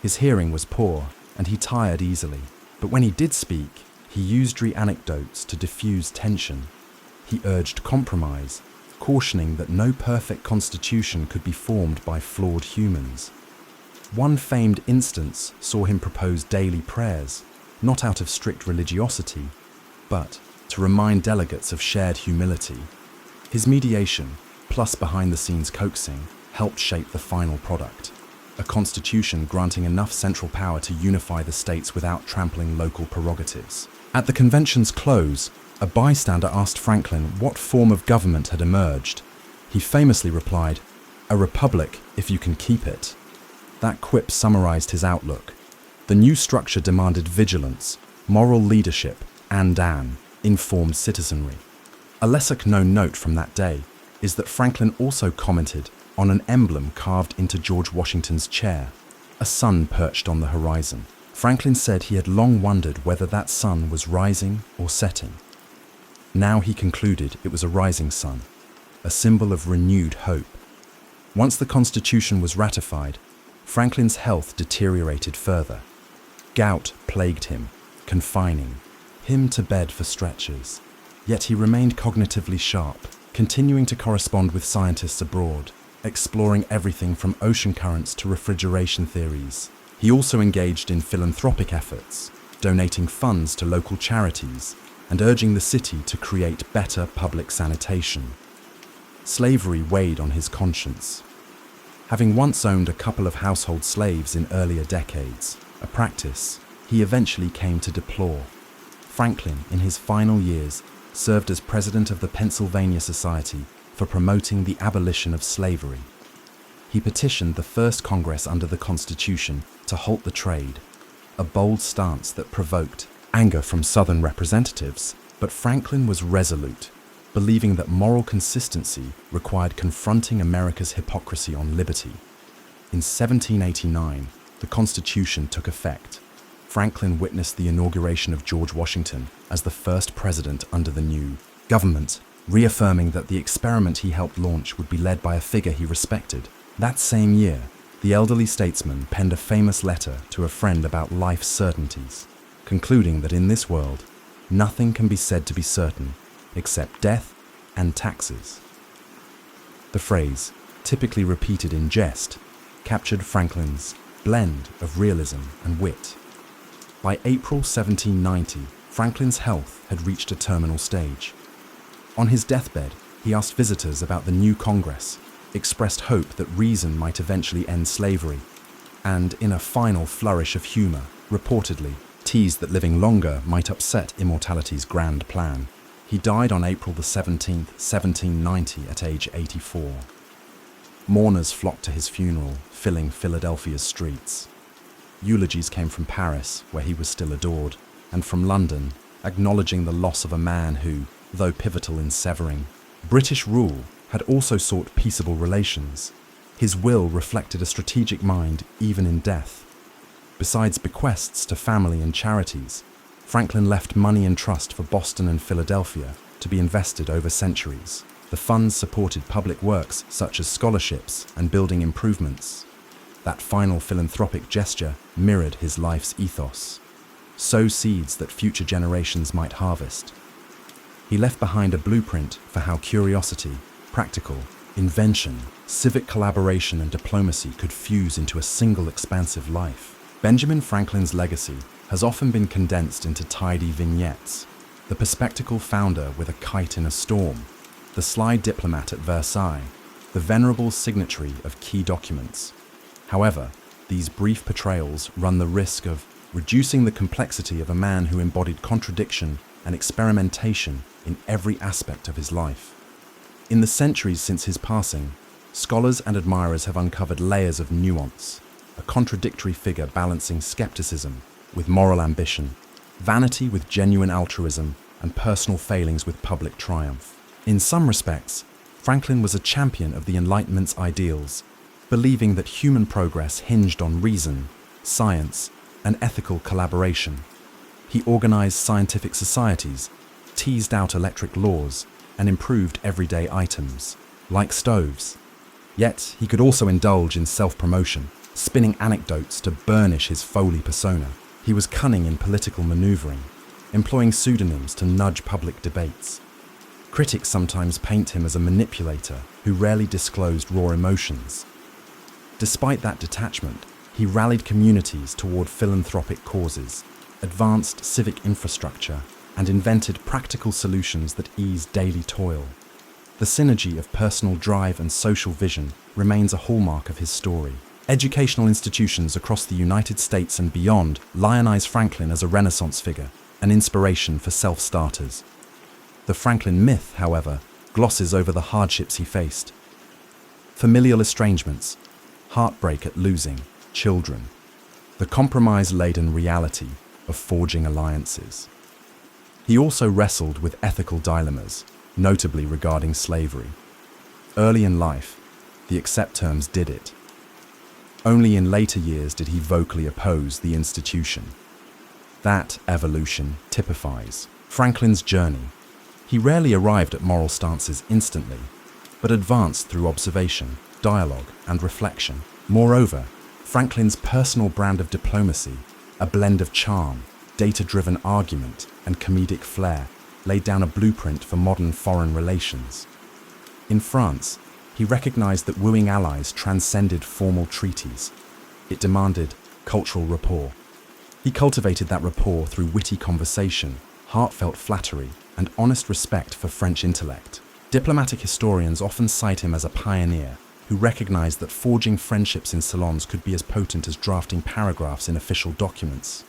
His hearing was poor, and he tired easily. But when he did speak, he used anecdotes to diffuse tension. He urged compromise, cautioning that no perfect constitution could be formed by flawed humans. One famed instance saw him propose daily prayers, not out of strict religiosity, but to remind delegates of shared humility. His mediation, plus behind-the-scenes coaxing, helped shape the final product, a constitution granting enough central power to unify the states without trampling local prerogatives. At the convention's close, a bystander asked Franklin what form of government had emerged. He famously replied, "A republic, if you can keep it." That quip summarized his outlook. The new structure demanded vigilance, moral leadership, and an informed citizenry. A lesser-known note from that day is that Franklin also commented on an emblem carved into George Washington's chair, a sun perched on the horizon. Franklin said he had long wondered whether that sun was rising or setting. Now he concluded it was a rising sun, a symbol of renewed hope. Once the Constitution was ratified, Franklin's health deteriorated further. Gout plagued him, confining him to bed for stretches. Yet he remained cognitively sharp, continuing to correspond with scientists abroad, exploring everything from ocean currents to refrigeration theories. He also engaged in philanthropic efforts, donating funds to local charities and urging the city to create better public sanitation. Slavery weighed on his conscience. Having once owned a couple of household slaves in earlier decades, a practice he eventually came to deplore, Franklin, in his final years, served as president of the Pennsylvania Society for promoting the abolition of slavery. He petitioned the first Congress under the Constitution to halt the trade, a bold stance that provoked anger from Southern representatives, but Franklin was resolute, believing that moral consistency required confronting America's hypocrisy on liberty. In 1789, the Constitution took effect. Franklin witnessed the inauguration of George Washington as the first president under the new government, reaffirming that the experiment he helped launch would be led by a figure he respected. That same year, the elderly statesman penned a famous letter to a friend about life's certainties, concluding that in this world, nothing can be said to be certain except death and taxes. The phrase, typically repeated in jest, captured Franklin's blend of realism and wit. By April 1790, Franklin's health had reached a terminal stage. On his deathbed, he asked visitors about the new Congress, expressed hope that reason might eventually end slavery, and, in a final flourish of humor, reportedly teased that living longer might upset immortality's grand plan. He died on April the 17th, 1790, at age 84. Mourners flocked to his funeral, filling Philadelphia's streets. Eulogies came from Paris, where he was still adored, and from London, acknowledging the loss of a man who, though pivotal in severing British rule, had also sought peaceable relations. His will reflected a strategic mind even in death. Besides bequests to family and charities, Franklin left money in trust for Boston and Philadelphia to be invested over centuries. The funds supported public works such as scholarships and building improvements. That final philanthropic gesture mirrored his life's ethos: sow seeds that future generations might harvest. He left behind a blueprint for how curiosity, practical invention, civic collaboration, and diplomacy could fuse into a single expansive life. Benjamin Franklin's legacy has often been condensed into tidy vignettes: the perspective founder with a kite in a storm, the sly diplomat at Versailles, the venerable signatory of key documents. However, these brief portrayals run the risk of reducing the complexity of a man who embodied contradiction and experimentation in every aspect of his life. In the centuries since his passing, scholars and admirers have uncovered layers of nuance, a contradictory figure balancing skepticism with moral ambition, vanity with genuine altruism, and personal failings with public triumph. In some respects, Franklin was a champion of the Enlightenment's ideals, believing that human progress hinged on reason, science, and ethical collaboration. He organized scientific societies, teased out electric laws, and improved everyday items, like stoves. Yet he could also indulge in self-promotion, spinning anecdotes to burnish his Foley persona. He was cunning in political maneuvering, employing pseudonyms to nudge public debates. Critics sometimes paint him as a manipulator who rarely disclosed raw emotions. Despite that detachment, he rallied communities toward philanthropic causes, advanced civic infrastructure, and invented practical solutions that eased daily toil. The synergy of personal drive and social vision remains a hallmark of his story. Educational institutions across the United States and beyond lionize Franklin as a Renaissance figure, an inspiration for self-starters. The Franklin myth, however, glosses over the hardships he faced. Familial estrangements, heartbreak at losing children, the compromise-laden reality of forging alliances. He also wrestled with ethical dilemmas, notably regarding slavery. Early in life, the accept terms did it. Only in later years did he vocally oppose the institution. That evolution typifies Franklin's journey. He rarely arrived at moral stances instantly, but advanced through observation, dialogue, and reflection. Moreover, Franklin's personal brand of diplomacy, a blend of charm, data-driven argument, and comedic flair, laid down a blueprint for modern foreign relations. In France, he recognized that wooing allies transcended formal treaties. It demanded cultural rapport. He cultivated that rapport through witty conversation, heartfelt flattery, and honest respect for French intellect. Diplomatic historians often cite him as a pioneer who recognized that forging friendships in salons could be as potent as drafting paragraphs in official documents.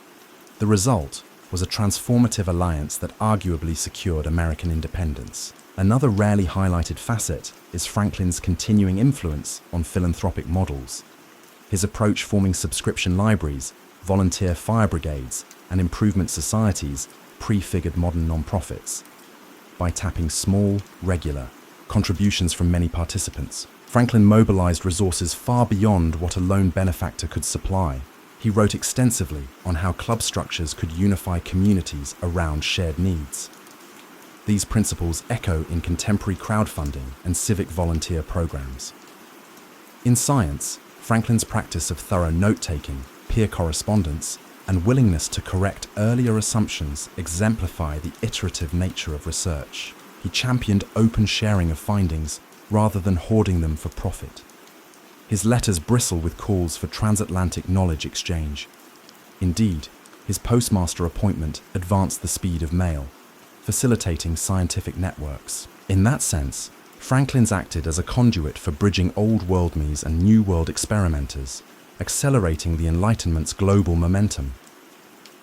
The result was a transformative alliance that arguably secured American independence. Another rarely highlighted facet is Franklin's continuing influence on philanthropic models. His approach forming subscription libraries, volunteer fire brigades, and improvement societies prefigured modern nonprofits. By tapping small, regular contributions from many participants, Franklin mobilized resources far beyond what a lone benefactor could supply. He wrote extensively on how club structures could unify communities around shared needs. These principles echo in contemporary crowdfunding and civic volunteer programs. In science, Franklin's practice of thorough note-taking, peer correspondence, and willingness to correct earlier assumptions exemplify the iterative nature of research. He championed open sharing of findings rather than hoarding them for profit. His letters bristle with calls for transatlantic knowledge exchange. Indeed, his postmaster appointment advanced the speed of mail, facilitating scientific networks. In that sense, Franklin's acted as a conduit for bridging old world me's and new world experimenters, accelerating the Enlightenment's global momentum.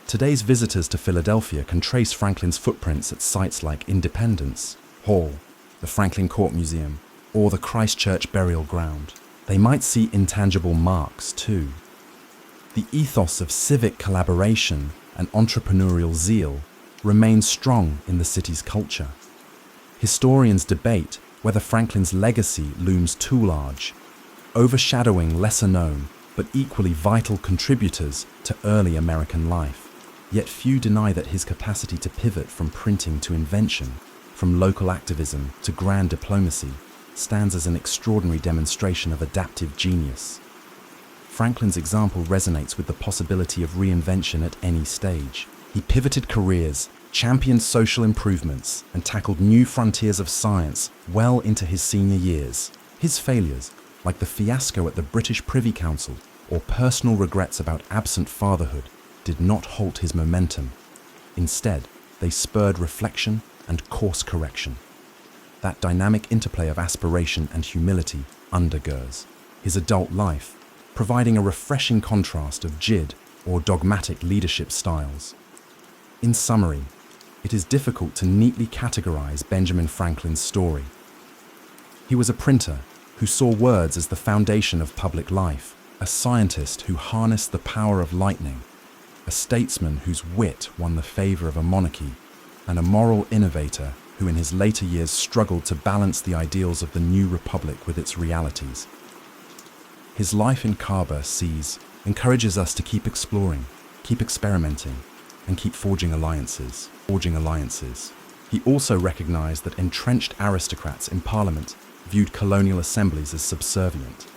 Today's visitors to Philadelphia can trace Franklin's footprints at sites like Independence Hall, the Franklin Court Museum, or the Christchurch Burial Ground. They might see intangible marks too. The ethos of civic collaboration and entrepreneurial zeal remains strong in the city's culture. Historians debate whether Franklin's legacy looms too large, overshadowing lesser-known but equally vital contributors to early American life. Yet few deny that his capacity to pivot from printing to invention, from local activism to grand diplomacy, stands as an extraordinary demonstration of adaptive genius. Franklin's example resonates with the possibility of reinvention at any stage. He pivoted careers, championed social improvements, and tackled new frontiers of science well into his senior years. His failures, like the fiasco at the British Privy Council or personal regrets about absent fatherhood, did not halt his momentum. Instead, they spurred reflection and course correction. That dynamic interplay of aspiration and humility undergirds his adult life, providing a refreshing contrast of jid or dogmatic leadership styles. In summary, it is difficult to neatly categorize Benjamin Franklin's story. He was a printer who saw words as the foundation of public life, a scientist who harnessed the power of lightning, a statesman whose wit won the favor of a monarchy, and a moral innovator who in his later years struggled to balance the ideals of the new republic with its realities. His life in Kaba seas encourages us to keep exploring, keep experimenting, and keep forging alliances. He also recognized that entrenched aristocrats in Parliament viewed colonial assemblies as subservient.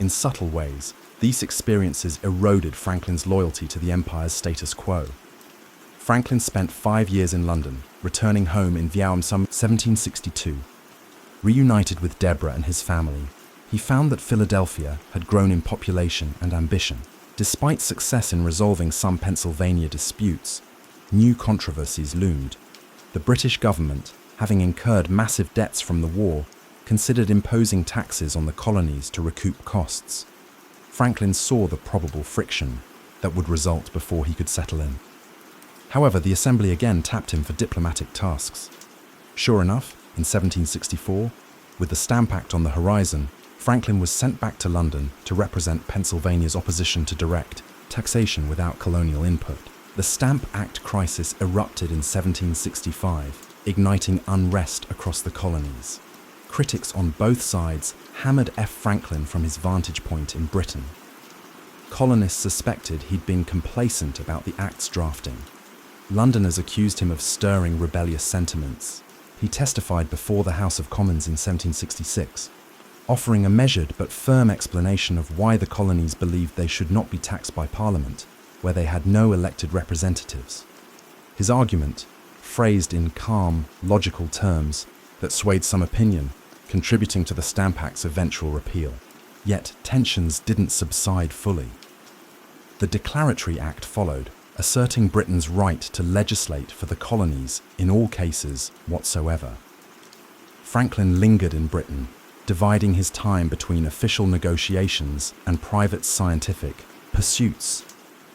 In subtle ways, these experiences eroded Franklin's loyalty to the empire's status quo. Franklin spent 5 years in London, returning home in some 1762. Reunited with Deborah and his family, he found that Philadelphia had grown in population and ambition. Despite success in resolving some Pennsylvania disputes, new controversies loomed. The British government, having incurred massive debts from the war, considered imposing taxes on the colonies to recoup costs. Franklin saw the probable friction that would result before he could settle in. However, the Assembly again tapped him for diplomatic tasks. Sure enough, in 1764, with the Stamp Act on the horizon, Franklin was sent back to London to represent Pennsylvania's opposition to direct taxation without colonial input. The Stamp Act crisis erupted in 1765, igniting unrest across the colonies. Critics on both sides hammered F. Franklin from his vantage point in Britain. Colonists suspected he'd been complacent about the Act's drafting. Londoners accused him of stirring rebellious sentiments. He testified before the House of Commons in 1766, offering a measured but firm explanation of why the colonies believed they should not be taxed by Parliament, where they had no elected representatives. His argument, phrased in calm, logical terms that swayed some opinion, contributing to the Stamp Act's eventual repeal. Yet tensions didn't subside fully. The Declaratory Act followed, asserting Britain's right to legislate for the colonies in all cases whatsoever. Franklin lingered in Britain, dividing his time between official negotiations and private scientific pursuits.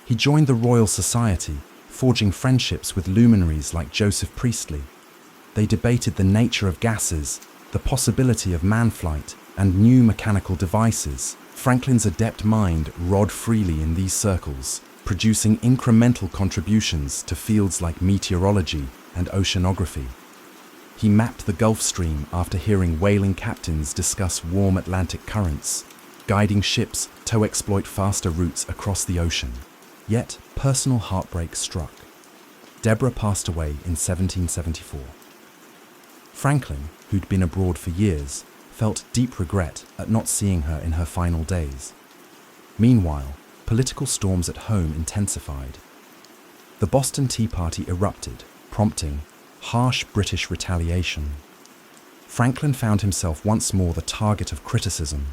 He joined the Royal Society, forging friendships with luminaries like Joseph Priestley. They debated the nature of gases, the possibility of man-flight, and new mechanical devices. Franklin's adept mind rode freely in these circles, producing incremental contributions to fields like meteorology and oceanography. He mapped the Gulf Stream after hearing whaling captains discuss warm Atlantic currents, guiding ships to exploit faster routes across the ocean. Yet, personal heartbreak struck. Deborah passed away in 1774. Franklin, who'd been abroad for years, felt deep regret at not seeing her in her final days. Meanwhile, political storms at home intensified. The Boston Tea Party erupted, prompting harsh British retaliation. Franklin found himself once more the target of criticism,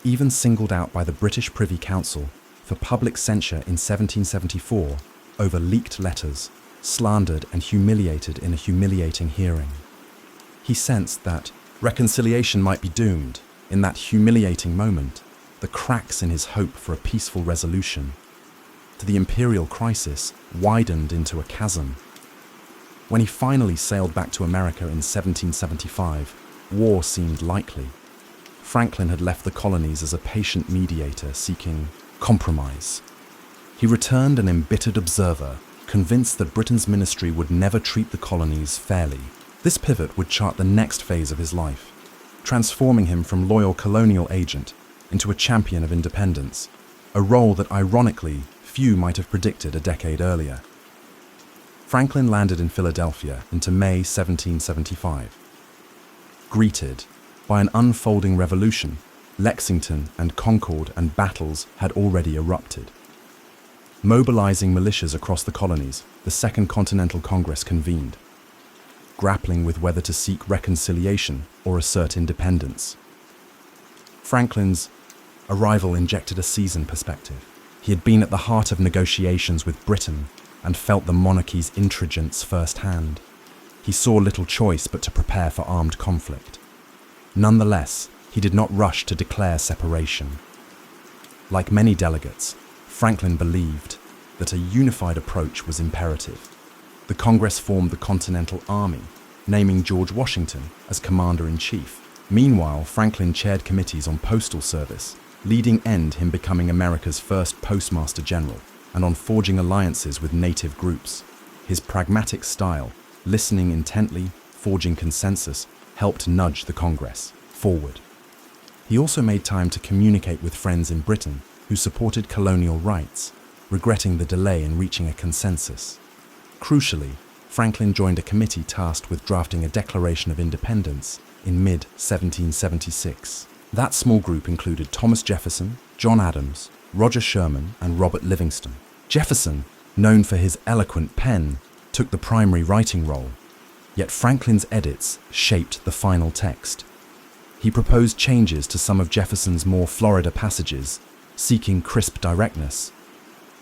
even singled out by the British Privy Council for public censure in 1774 over leaked letters, slandered and humiliated in a humiliating hearing. He sensed that reconciliation might be doomed. In that humiliating moment, the cracks in his hope for a peaceful resolution to the imperial crisis widened into a chasm. When he finally sailed back to America in 1775, war seemed likely. Franklin had left the colonies as a patient mediator seeking compromise. He returned an embittered observer, convinced that Britain's ministry would never treat the colonies fairly. This pivot would chart the next phase of his life, transforming him from loyal colonial agent into a champion of independence, a role that ironically few might have predicted a decade earlier. Franklin landed in Philadelphia into May 1775. Greeted by an unfolding revolution, Lexington and Concord and battles had already erupted. Mobilizing militias across the colonies, the Second Continental Congress convened, grappling with whether to seek reconciliation or assert independence. Franklin's arrival injected a seasoned perspective. He had been at the heart of negotiations with Britain and felt the monarchy's intransigence firsthand. He saw little choice but to prepare for armed conflict. Nonetheless, he did not rush to declare separation. Like many delegates, Franklin believed that a unified approach was imperative. The Congress formed the Continental Army, naming George Washington as commander-in-chief. Meanwhile, Franklin chaired committees on postal service, leading him becoming America's first postmaster general, and on forging alliances with native groups. His pragmatic style, listening intently, forging consensus, helped nudge the Congress forward. He also made time to communicate with friends in Britain who supported colonial rights, regretting the delay in reaching a consensus. Crucially, Franklin joined a committee tasked with drafting a Declaration of Independence in mid-1776. That small group included Thomas Jefferson, John Adams, Roger Sherman, and Robert Livingston. Jefferson, known for his eloquent pen, took the primary writing role, yet Franklin's edits shaped the final text. He proposed changes to some of Jefferson's more Florida passages, seeking crisp directness.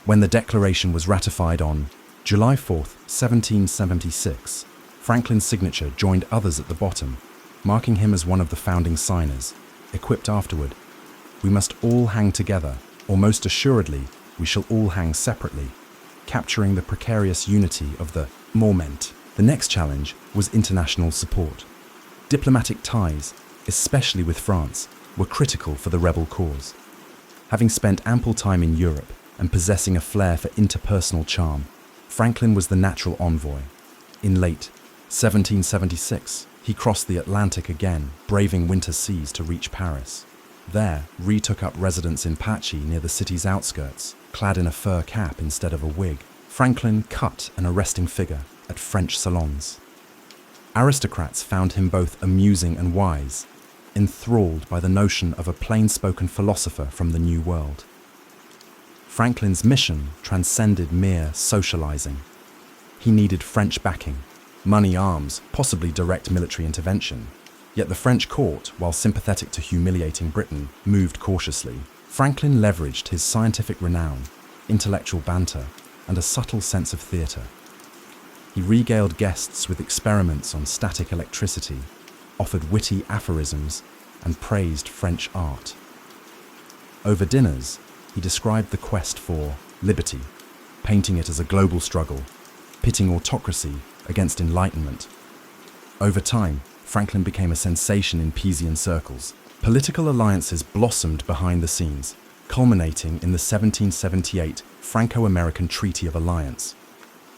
When the Declaration was ratified on July 4, 1776, Franklin's signature joined others at the bottom, marking him as one of the founding signers. Equipped afterward, "We must all hang together, or most assuredly, we shall all hang separately," capturing the precarious unity of the moment. The next challenge was international support. Diplomatic ties, especially with France, were critical for the rebel cause. Having spent ample time in Europe and possessing a flair for interpersonal charm, Franklin was the natural envoy. In late 1776, he crossed the Atlantic again, braving winter seas to reach Paris. There, Ree took up residence in Patchy near the city's outskirts, clad in a fur cap instead of a wig. Franklin cut an arresting figure at French salons. Aristocrats found him both amusing and wise, enthralled by the notion of a plain-spoken philosopher from the New World. Franklin's mission transcended mere socializing. He needed French backing, money, arms, possibly direct military intervention. Yet the French court, while sympathetic to humiliating Britain, moved cautiously. Franklin leveraged his scientific renown, intellectual banter, and a subtle sense of theatre. He regaled guests with experiments on static electricity, offered witty aphorisms, and praised French art. Over dinners, he described the quest for liberty, painting it as a global struggle, pitting autocracy against enlightenment. Over time, Franklin became a sensation in Pisan circles. Political alliances blossomed behind the scenes, culminating in the 1778 Franco-American Treaty of Alliance.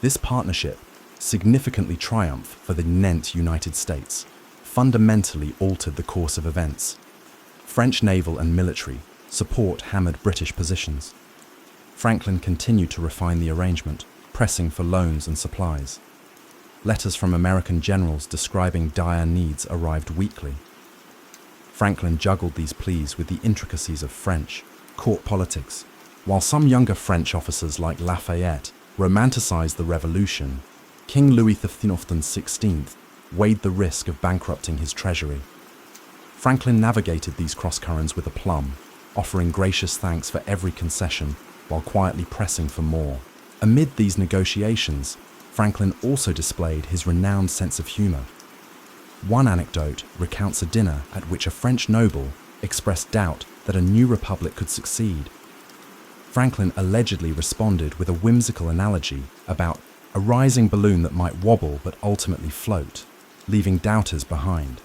This partnership significantly triumphed for the Nent United States, fundamentally altered the course of events. French naval and military support hammered British positions. Franklin continued to refine the arrangement, pressing for loans and supplies. Letters from American generals describing dire needs arrived weekly. Franklin juggled these pleas with the intricacies of French court politics. While some younger French officers like Lafayette romanticized the revolution, King Louis XVI weighed the risk of bankrupting his treasury. Franklin navigated these crosscurrents with aplomb, offering gracious thanks for every concession while quietly pressing for more. Amid these negotiations, Franklin also displayed his renowned sense of humor. One anecdote recounts a dinner at which a French noble expressed doubt that a new republic could succeed. Franklin allegedly responded with a whimsical analogy about a rising balloon that might wobble but ultimately float, leaving doubters behind.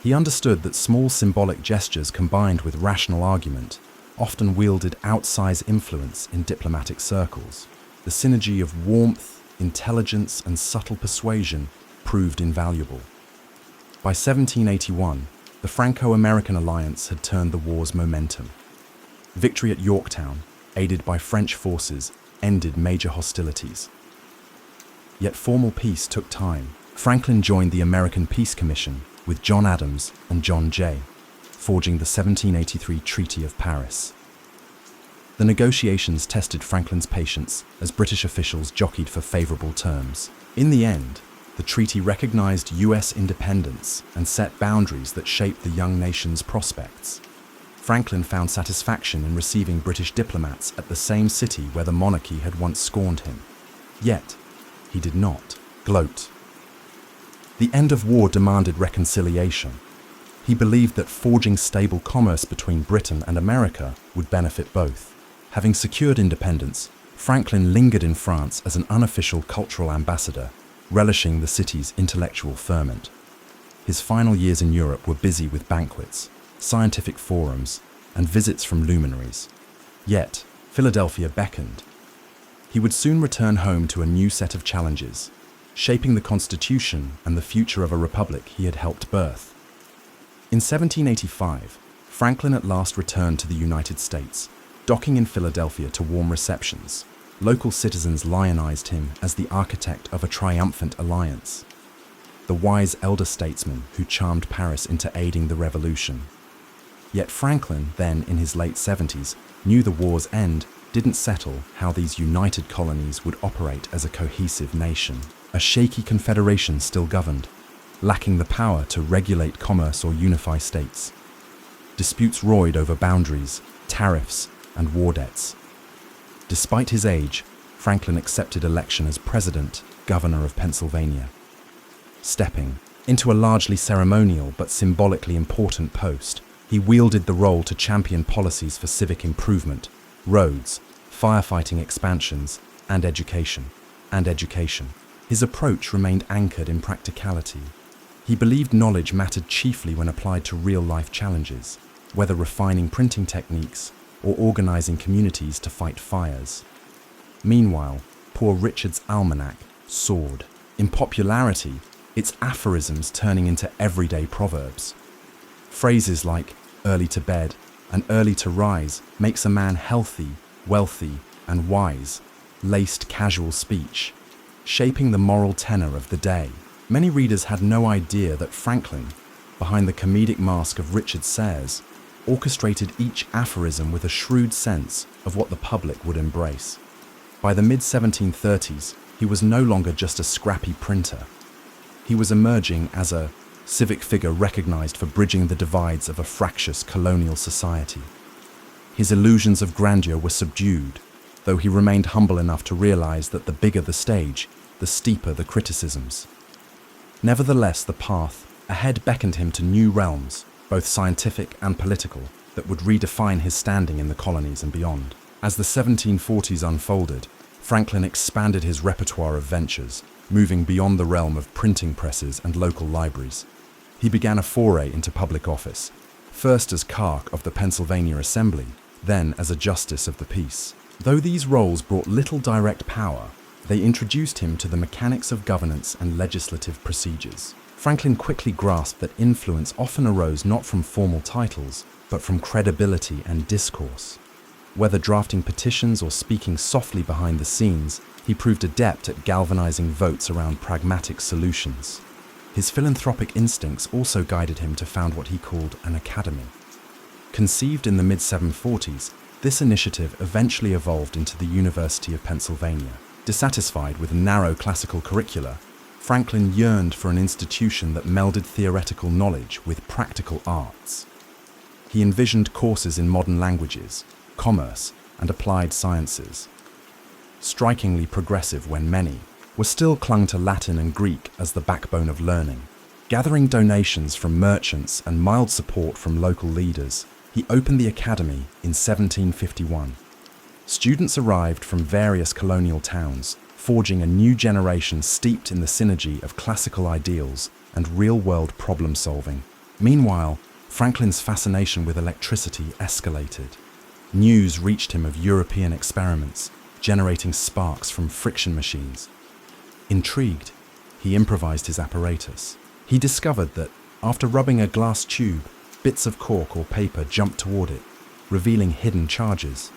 He understood that small symbolic gestures combined with rational argument often wielded outsized influence in diplomatic circles. The synergy of warmth, intelligence, and subtle persuasion proved invaluable. By 1781, the Franco-American alliance had turned the war's momentum. Victory at Yorktown, aided by French forces, ended major hostilities. Yet formal peace took time. Franklin joined the American Peace Commission with John Adams and John Jay, forging the 1783 Treaty of Paris. The negotiations tested Franklin's patience as British officials jockeyed for favorable terms. In the end, the treaty recognized U.S. independence and set boundaries that shaped the young nation's prospects. Franklin found satisfaction in receiving British diplomats at the same city where the monarchy had once scorned him. Yet, he did not gloat. The end of war demanded reconciliation. He believed that forging stable commerce between Britain and America would benefit both. Having secured independence, Franklin lingered in France as an unofficial cultural ambassador, relishing the city's intellectual ferment. His final years in Europe were busy with banquets, scientific forums, and visits from luminaries. Yet, Philadelphia beckoned. He would soon return home to a new set of challenges, shaping the Constitution and the future of a republic he had helped birth. In 1785, Franklin at last returned to the United States, docking in Philadelphia to warm receptions. Local citizens lionized him as the architect of a triumphant alliance, the wise elder statesman who charmed Paris into aiding the revolution. Yet Franklin, then in his late 70s, knew the war's end didn't settle how these united colonies would operate as a cohesive nation. A shaky confederation still governed, lacking the power to regulate commerce or unify states. Disputes roared over boundaries, tariffs, and war debts. Despite his age, Franklin accepted election as president, governor of Pennsylvania. Stepping into a largely ceremonial but symbolically important post, he wielded the role to champion policies for civic improvement, roads, firefighting expansions, and education. His approach remained anchored in practicality. He believed knowledge mattered chiefly when applied to real-life challenges, whether refining printing techniques or organizing communities to fight fires. Meanwhile, Poor Richard's almanac soared. In popularity, its aphorisms turning into everyday proverbs. Phrases like early to bed and early to rise makes a man healthy, wealthy, and wise, laced casual speech, shaping the moral tenor of the day. Many readers had no idea that Franklin behind the comedic mask of Richard Sayres, orchestrated each aphorism with a shrewd sense of what the public would embrace. By the mid-1730s, he was no longer just a scrappy printer. He was emerging as a civic figure recognized for bridging the divides of a fractious colonial society. His illusions of grandeur were subdued, though he remained humble enough to realize that the bigger the stage, the steeper the criticisms. Nevertheless, the path ahead beckoned him to new realms, both scientific and political, that would redefine his standing in the colonies and beyond. As the 1740s unfolded, Franklin expanded his repertoire of ventures, moving beyond the realm of printing presses and local libraries. He began a foray into public office, first as clerk of the Pennsylvania Assembly, then as a justice of the peace. Though these roles brought little direct power, they introduced him to the mechanics of governance and legislative procedures. Franklin quickly grasped that influence often arose not from formal titles, but from credibility and discourse. Whether drafting petitions or speaking softly behind the scenes, he proved adept at galvanizing votes around pragmatic solutions. His philanthropic instincts also guided him to found what he called an academy. Conceived in the mid-1740s, this initiative eventually evolved into the University of Pennsylvania. Dissatisfied with narrow classical curricula, Franklin yearned for an institution that melded theoretical knowledge with practical arts. He envisioned courses in modern languages, commerce, and applied sciences. Strikingly progressive when many were still clung to Latin and Greek as the backbone of learning. Gathering donations from merchants and mild support from local leaders, he opened the academy in 1751. Students arrived from various colonial towns, forging a new generation steeped in the synergy of classical ideals and real-world problem-solving. Meanwhile, Franklin's fascination with electricity escalated. News reached him of European experiments, generating sparks from friction machines. Intrigued, he improvised his apparatus. He discovered that, after rubbing a glass tube, bits of cork or paper jumped toward it, revealing hidden charges.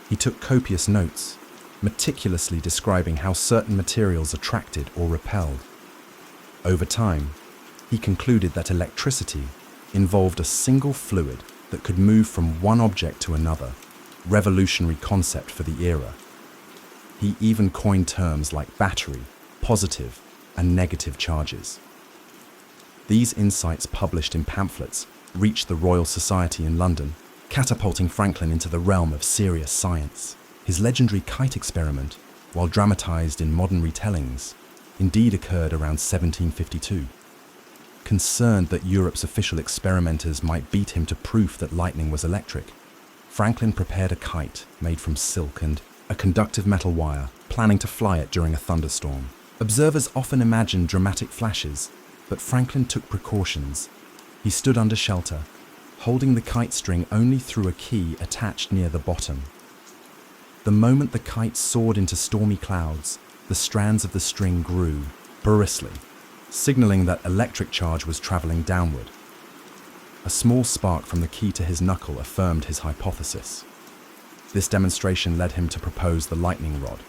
He took copious notes, meticulously describing how certain materials attracted or repelled. Over time, he concluded that electricity involved a single fluid that could move from one object to another, revolutionary concept for the era. He even coined terms like battery, positive, and negative charges. These insights, published in pamphlets, reached the Royal Society in London, catapulting Franklin into the realm of serious science. His legendary kite experiment, while dramatized in modern retellings, indeed occurred around 1752. Concerned that Europe's official experimenters might beat him to proof that lightning was electric, Franklin prepared a kite made from silk and a conductive metal wire, planning to fly it during a thunderstorm. Observers often imagined dramatic flashes, but Franklin took precautions. He stood under shelter, holding the kite string only through a key attached near the bottom. The moment the kite soared into stormy clouds, the strands of the string grew, briskly, signaling that electric charge was traveling downward. A small spark from the key to his knuckle affirmed his hypothesis. This demonstration led him to propose the lightning rod,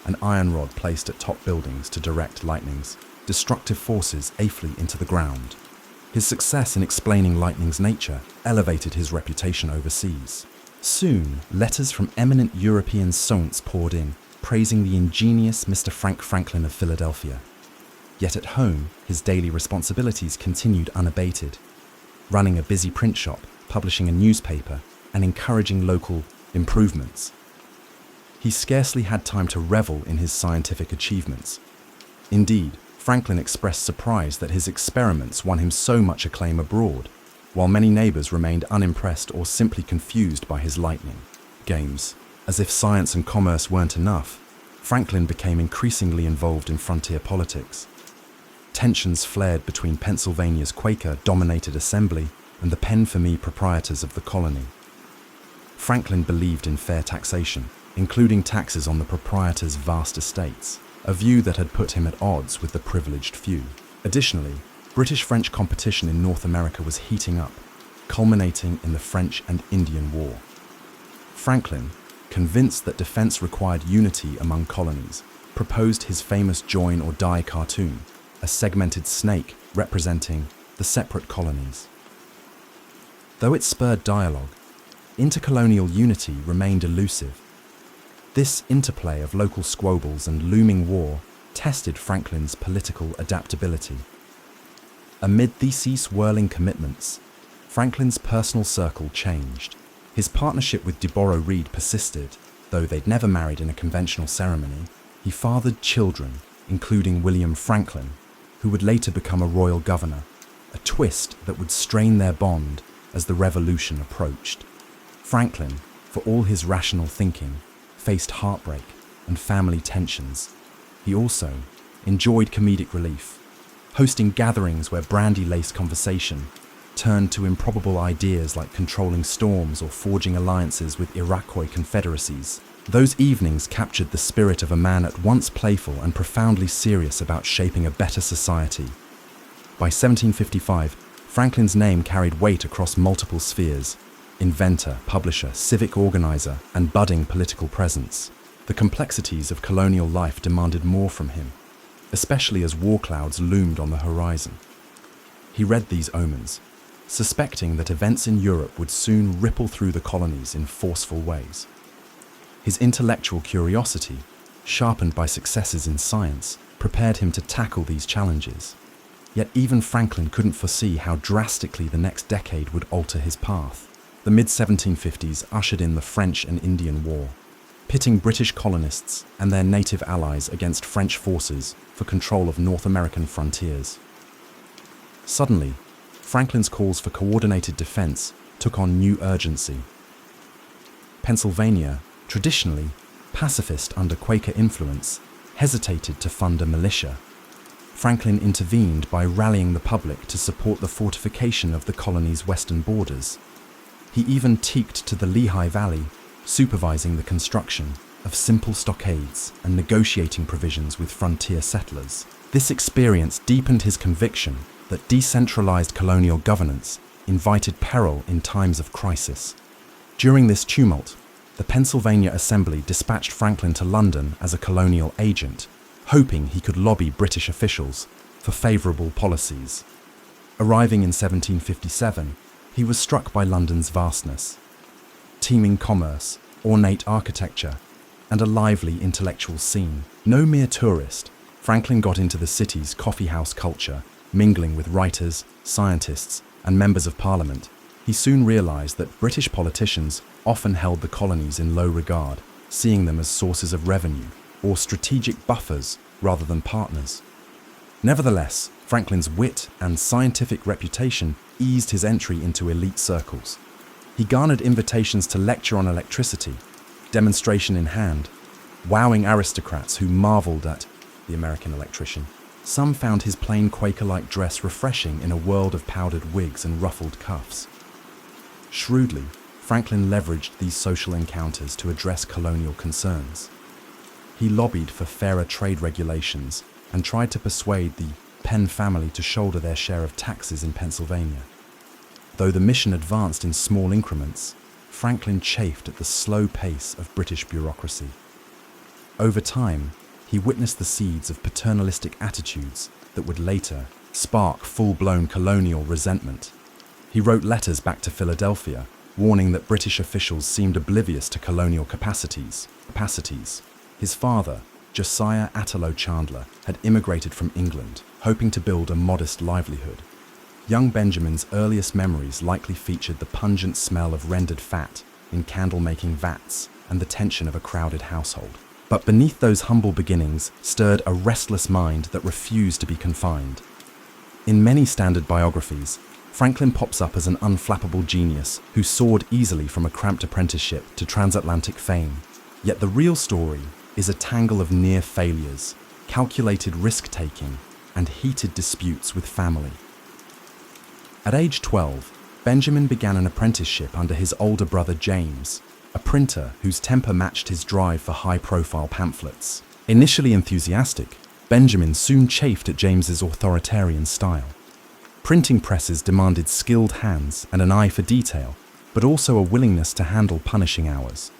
an iron rod placed at top buildings to direct lightning's destructive forces safely into the ground. His success in explaining lightning's nature elevated his reputation overseas. Soon, letters from eminent European savants poured in, praising the ingenious Mr. Frank Franklin of Philadelphia. Yet at home, his daily responsibilities continued unabated, running a busy print shop, publishing a newspaper, and encouraging local improvements. He scarcely had time to revel in his scientific achievements. Indeed, Franklin expressed surprise that his experiments won him so much acclaim abroad, while many neighbors remained unimpressed or simply confused by his lightning games. As if science and commerce weren't enough, Franklin became increasingly involved in frontier politics. Tensions flared between Pennsylvania's Quaker-dominated assembly and the pen-for-me proprietors of the colony. Franklin believed in fair taxation, including taxes on the proprietors' vast estates, a view that had put him at odds with the privileged few. Additionally, British-French competition in North America was heating up, culminating in the French and Indian War. Franklin, convinced that defense required unity among colonies, proposed his famous join or die cartoon, a segmented snake representing the separate colonies. Though it spurred dialogue, intercolonial unity remained elusive. This interplay of local squabbles and looming war tested Franklin's political adaptability. Amid these swirling commitments, Franklin's personal circle changed. His partnership with Deborah Reed persisted, though they'd never married in a conventional ceremony. He fathered children, including William Franklin, who would later become a royal governor, a twist that would strain their bond as the Revolution approached. Franklin, for all his rational thinking, faced heartbreak and family tensions. He also enjoyed comedic relief, hosting gatherings where brandy-laced conversation turned to improbable ideas like controlling storms or forging alliances with Iroquois confederacies. Those evenings captured the spirit of a man at once playful and profoundly serious about shaping a better society. By 1755, Franklin's name carried weight across multiple spheres: inventor, publisher, civic organizer, and budding political presence. The complexities of colonial life demanded more from him, especially as war clouds loomed on the horizon. He read these omens, suspecting that events in Europe would soon ripple through the colonies in forceful ways. His intellectual curiosity, sharpened by successes in science, prepared him to tackle these challenges. Yet even Franklin couldn't foresee how drastically the next decade would alter his path. The mid-1750s ushered in the French and Indian War, pitting British colonists and their native allies against French forces for control of North American frontiers. Suddenly, Franklin's calls for coordinated defense took on new urgency. Pennsylvania, traditionally pacifist under Quaker influence, hesitated to fund a militia. Franklin intervened by rallying the public to support the fortification of the colony's western borders. He even teaked to the Lehigh Valley, supervising the construction of simple stockades and negotiating provisions with frontier settlers. This experience deepened his conviction that decentralized colonial governance invited peril in times of crisis. During this tumult, the Pennsylvania Assembly dispatched Franklin to London as a colonial agent, hoping he could lobby British officials for favorable policies. Arriving in 1757, he was struck by London's vastness. Teeming commerce, ornate architecture, and a lively intellectual scene. No mere tourist, Franklin got into the city's coffeehouse culture, mingling with writers, scientists, and members of parliament. He soon realized that British politicians often held the colonies in low regard, seeing them as sources of revenue or strategic buffers rather than partners. Nevertheless, Franklin's wit and scientific reputation eased his entry into elite circles. He garnered invitations to lecture on electricity, demonstration in hand, wowing aristocrats who marveled at the American electrician. Some found his plain Quaker-like dress refreshing in a world of powdered wigs and ruffled cuffs. Shrewdly, Franklin leveraged these social encounters to address colonial concerns. He lobbied for fairer trade regulations and tried to persuade the Penn family to shoulder their share of taxes in Pennsylvania. Though the mission advanced in small increments, Franklin chafed at the slow pace of British bureaucracy. Over time, he witnessed the seeds of paternalistic attitudes that would later spark full-blown colonial resentment. He wrote letters back to Philadelphia, warning that British officials seemed oblivious to colonial capacities. His father, Josiah Atterlow Chandler, had immigrated from England, hoping to build a modest livelihood. Young Benjamin's earliest memories likely featured the pungent smell of rendered fat in candle-making vats and the tension of a crowded household. But beneath those humble beginnings stirred a restless mind that refused to be confined. In many standard biographies, Franklin pops up as an unflappable genius who soared easily from a cramped apprenticeship to transatlantic fame. Yet the real story is a tangle of near failures, calculated risk-taking, and heated disputes with family. At age 12, Benjamin began an apprenticeship under his older brother James, a printer whose temper matched his drive for high-profile pamphlets. Initially enthusiastic, Benjamin soon chafed at James's authoritarian style. Printing presses demanded skilled hands and an eye for detail, but also a willingness to handle punishing hours.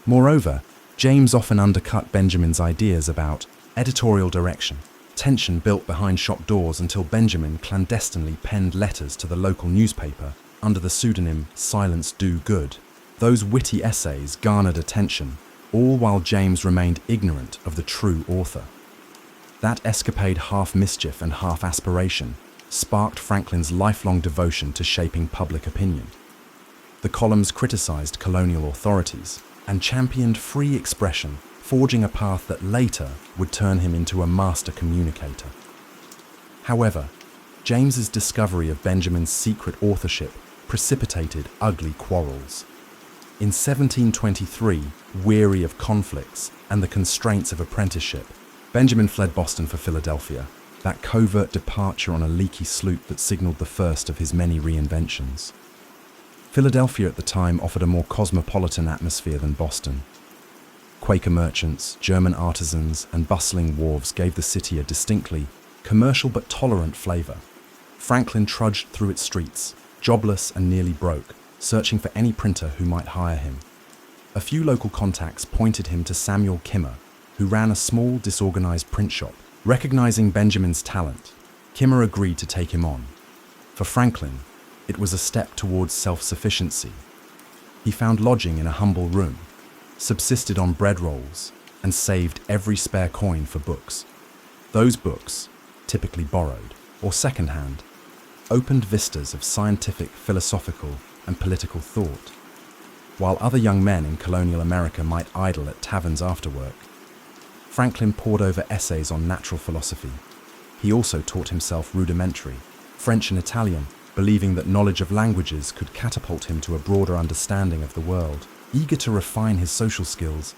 Moreover, James often undercut Benjamin's ideas about editorial direction, Tension built behind shop doors until Benjamin clandestinely penned letters to the local newspaper under the pseudonym Silence Do Good. Those witty essays garnered attention, all while James remained ignorant of the true author. That escapade, half mischief and half aspiration, sparked Franklin's lifelong devotion to shaping public opinion. The columns criticized colonial authorities and championed free expression, forging a path that later would turn him into a master communicator. However, James's discovery of Benjamin's secret authorship precipitated ugly quarrels. In 1723, weary of conflicts and the constraints of apprenticeship, Benjamin fled Boston for Philadelphia, that covert departure on a leaky sloop that signaled the first of his many reinventions. Philadelphia at the time offered a more cosmopolitan atmosphere than Boston. Quaker merchants, German artisans, and bustling wharves gave the city a distinctly commercial but tolerant flavor. Franklin trudged through its streets, jobless and nearly broke, searching for any printer who might hire him. A few local contacts pointed him to Samuel Kimmer, who ran a small, disorganized print shop. Recognizing Benjamin's talent, Kimmer agreed to take him on. For Franklin, it was a step towards self-sufficiency. He found lodging in a humble room, subsisted on bread rolls, and saved every spare coin for books. Those books, typically borrowed or second-hand, opened vistas of scientific, philosophical, and political thought. While other young men in colonial America might idle at taverns after work, Franklin pored over essays on natural philosophy. He also taught himself rudimentary French and Italian, believing that knowledge of languages could catapult him to a broader understanding of the world. Eager to refine his social skills,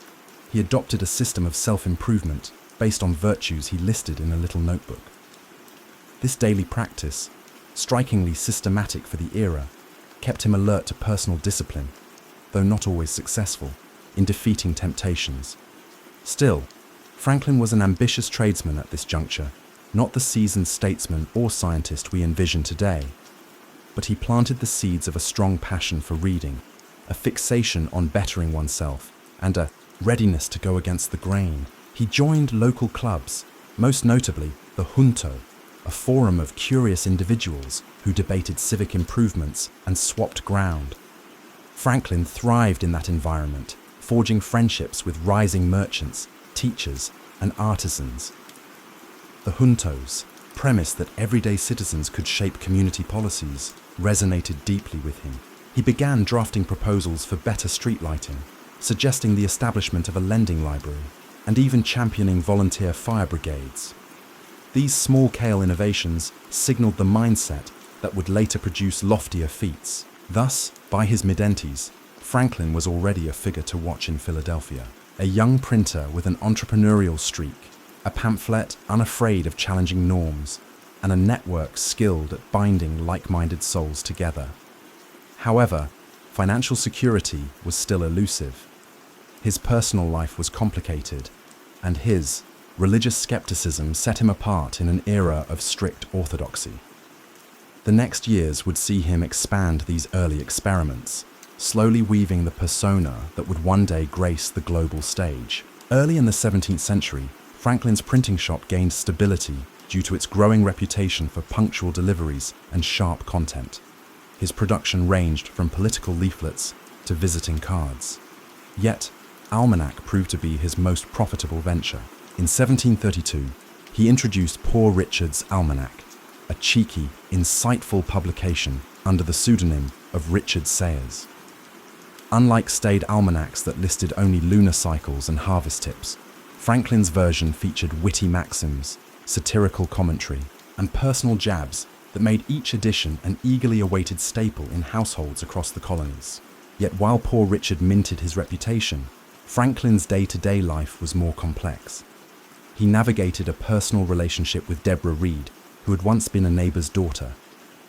he adopted a system of self-improvement based on virtues he listed in a little notebook. This daily practice, strikingly systematic for the era, kept him alert to personal discipline, though not always successful, in defeating temptations. Still, Franklin was an ambitious tradesman at this juncture, not the seasoned statesman or scientist we envision today. But he planted the seeds of a strong passion for reading, a fixation on bettering oneself, and a readiness to go against the grain. He joined local clubs, most notably the Junto, a forum of curious individuals who debated civic improvements and swapped ground. Franklin thrived in that environment, forging friendships with rising merchants, teachers, and artisans. The Junto's premise that everyday citizens could shape community policies resonated deeply with him. He began drafting proposals for better street lighting, suggesting the establishment of a lending library, and even championing volunteer fire brigades. These small-scale innovations signaled the mindset that would later produce loftier feats. Thus, by his mid-20s, Franklin was already a figure to watch in Philadelphia. A young printer with an entrepreneurial streak, a pamphlet unafraid of challenging norms, and a network skilled at binding like-minded souls together. However, financial security was still elusive. His personal life was complicated, and his religious skepticism set him apart in an era of strict orthodoxy. The next years would see him expand these early experiments, slowly weaving the persona that would one day grace the global stage. Early in the 17th century, Franklin's printing shop gained stability due to its growing reputation for punctual deliveries and sharp content. His production ranged from political leaflets to visiting cards. Yet, almanac proved to be his most profitable venture. In 1732, he introduced Poor Richard's Almanac, a cheeky, insightful publication under the pseudonym of Richard Sayers. Unlike staid almanacs that listed only lunar cycles and harvest tips, Franklin's version featured witty maxims, satirical commentary, and personal jabs that made each edition an eagerly awaited staple in households across the colonies. Yet while Poor Richard minted his reputation, Franklin's day-to-day life was more complex. He navigated a personal relationship with Deborah Reed, who had once been a neighbor's daughter.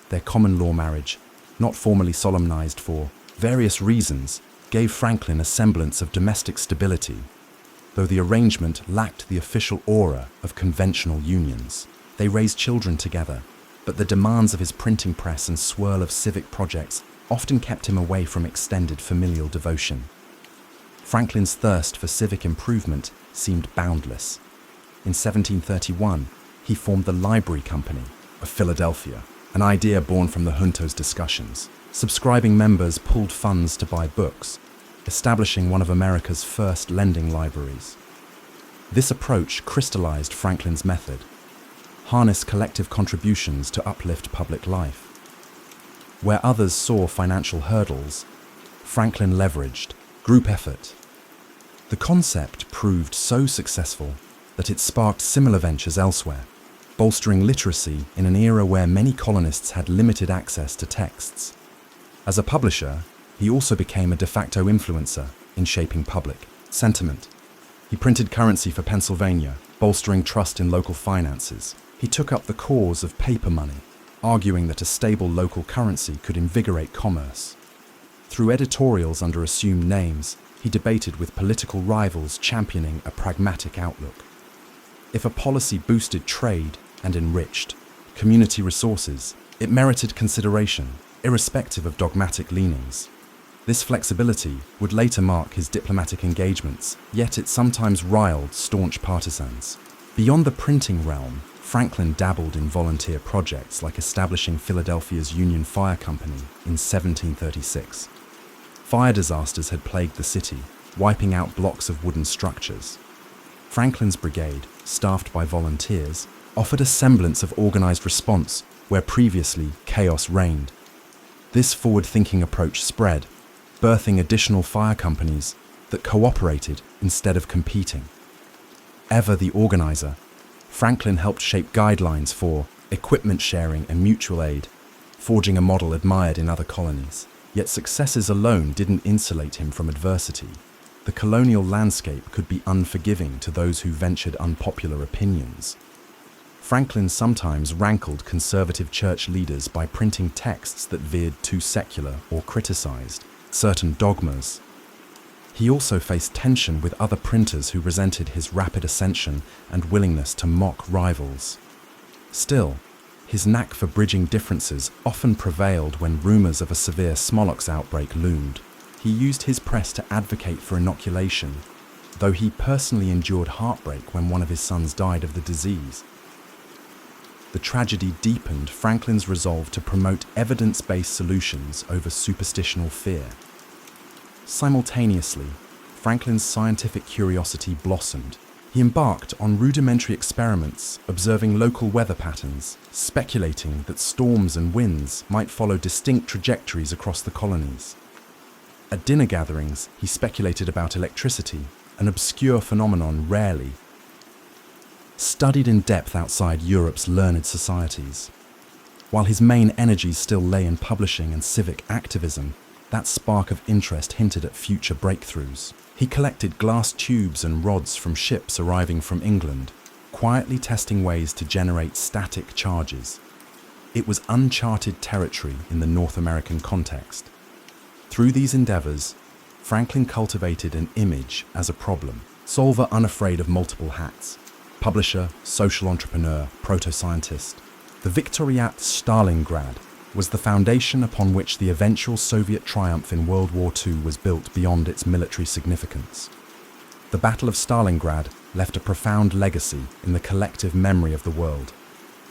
Their common-law marriage, not formally solemnized for various reasons, gave Franklin a semblance of domestic stability, though the arrangement lacked the official aura of conventional unions. They raised children together, but the demands of his printing press and swirl of civic projects often kept him away from extended familial devotion. Franklin's thirst for civic improvement seemed boundless. In 1731, he formed the Library Company of Philadelphia, an idea born from the junto's discussions. Subscribing members pooled funds to buy books, establishing one of America's first lending libraries. This approach crystallized Franklin's method: harness collective contributions to uplift public life. Where others saw financial hurdles, Franklin leveraged group effort. The concept proved so successful that it sparked similar ventures elsewhere, bolstering literacy in an era where many colonists had limited access to texts. As a publisher, he also became a de facto influencer in shaping public sentiment. He printed currency for Pennsylvania, bolstering trust in local finances. He took up the cause of paper money, arguing that a stable local currency could invigorate commerce. Through editorials under assumed names, he debated with political rivals championing a pragmatic outlook. If a policy boosted trade and enriched community resources, it merited consideration, irrespective of dogmatic leanings. This flexibility would later mark his diplomatic engagements, yet it sometimes riled staunch partisans. Beyond the printing realm, Franklin dabbled in volunteer projects like establishing Philadelphia's Union Fire Company in 1736. Fire disasters had plagued the city, wiping out blocks of wooden structures. Franklin's brigade, staffed by volunteers, offered a semblance of organized response where previously chaos reigned. This forward-thinking approach spread, birthing additional fire companies that cooperated instead of competing. Ever the organizer, Franklin helped shape guidelines for equipment sharing and mutual aid, forging a model admired in other colonies. Yet successes alone didn't insulate him from adversity. The colonial landscape could be unforgiving to those who ventured unpopular opinions. Franklin sometimes rankled conservative church leaders by printing texts that veered too secular or criticized certain dogmas. He also faced tension with other printers who resented his rapid ascension and willingness to mock rivals. Still, his knack for bridging differences often prevailed when rumors of a severe smallpox outbreak loomed. He used his press to advocate for inoculation, though he personally endured heartbreak when one of his sons died of the disease. The tragedy deepened Franklin's resolve to promote evidence-based solutions over superstitional fear. Simultaneously, Franklin's scientific curiosity blossomed. He embarked on rudimentary experiments, observing local weather patterns, speculating that storms and winds might follow distinct trajectories across the colonies. At dinner gatherings, he speculated about electricity, an obscure phenomenon rarely studied in depth outside Europe's learned societies. While his main energies still lay in publishing and civic activism, that spark of interest hinted at future breakthroughs. He collected glass tubes and rods from ships arriving from England, quietly testing ways to generate static charges. It was uncharted territory in the North American context. Through these endeavors, Franklin cultivated an image as a problem solver unafraid of multiple hats: publisher, social entrepreneur, proto-scientist. The victory at Stalingrad was the foundation upon which the eventual Soviet triumph in World War II was built beyond its military significance. The Battle of Stalingrad left a profound legacy in the collective memory of the world.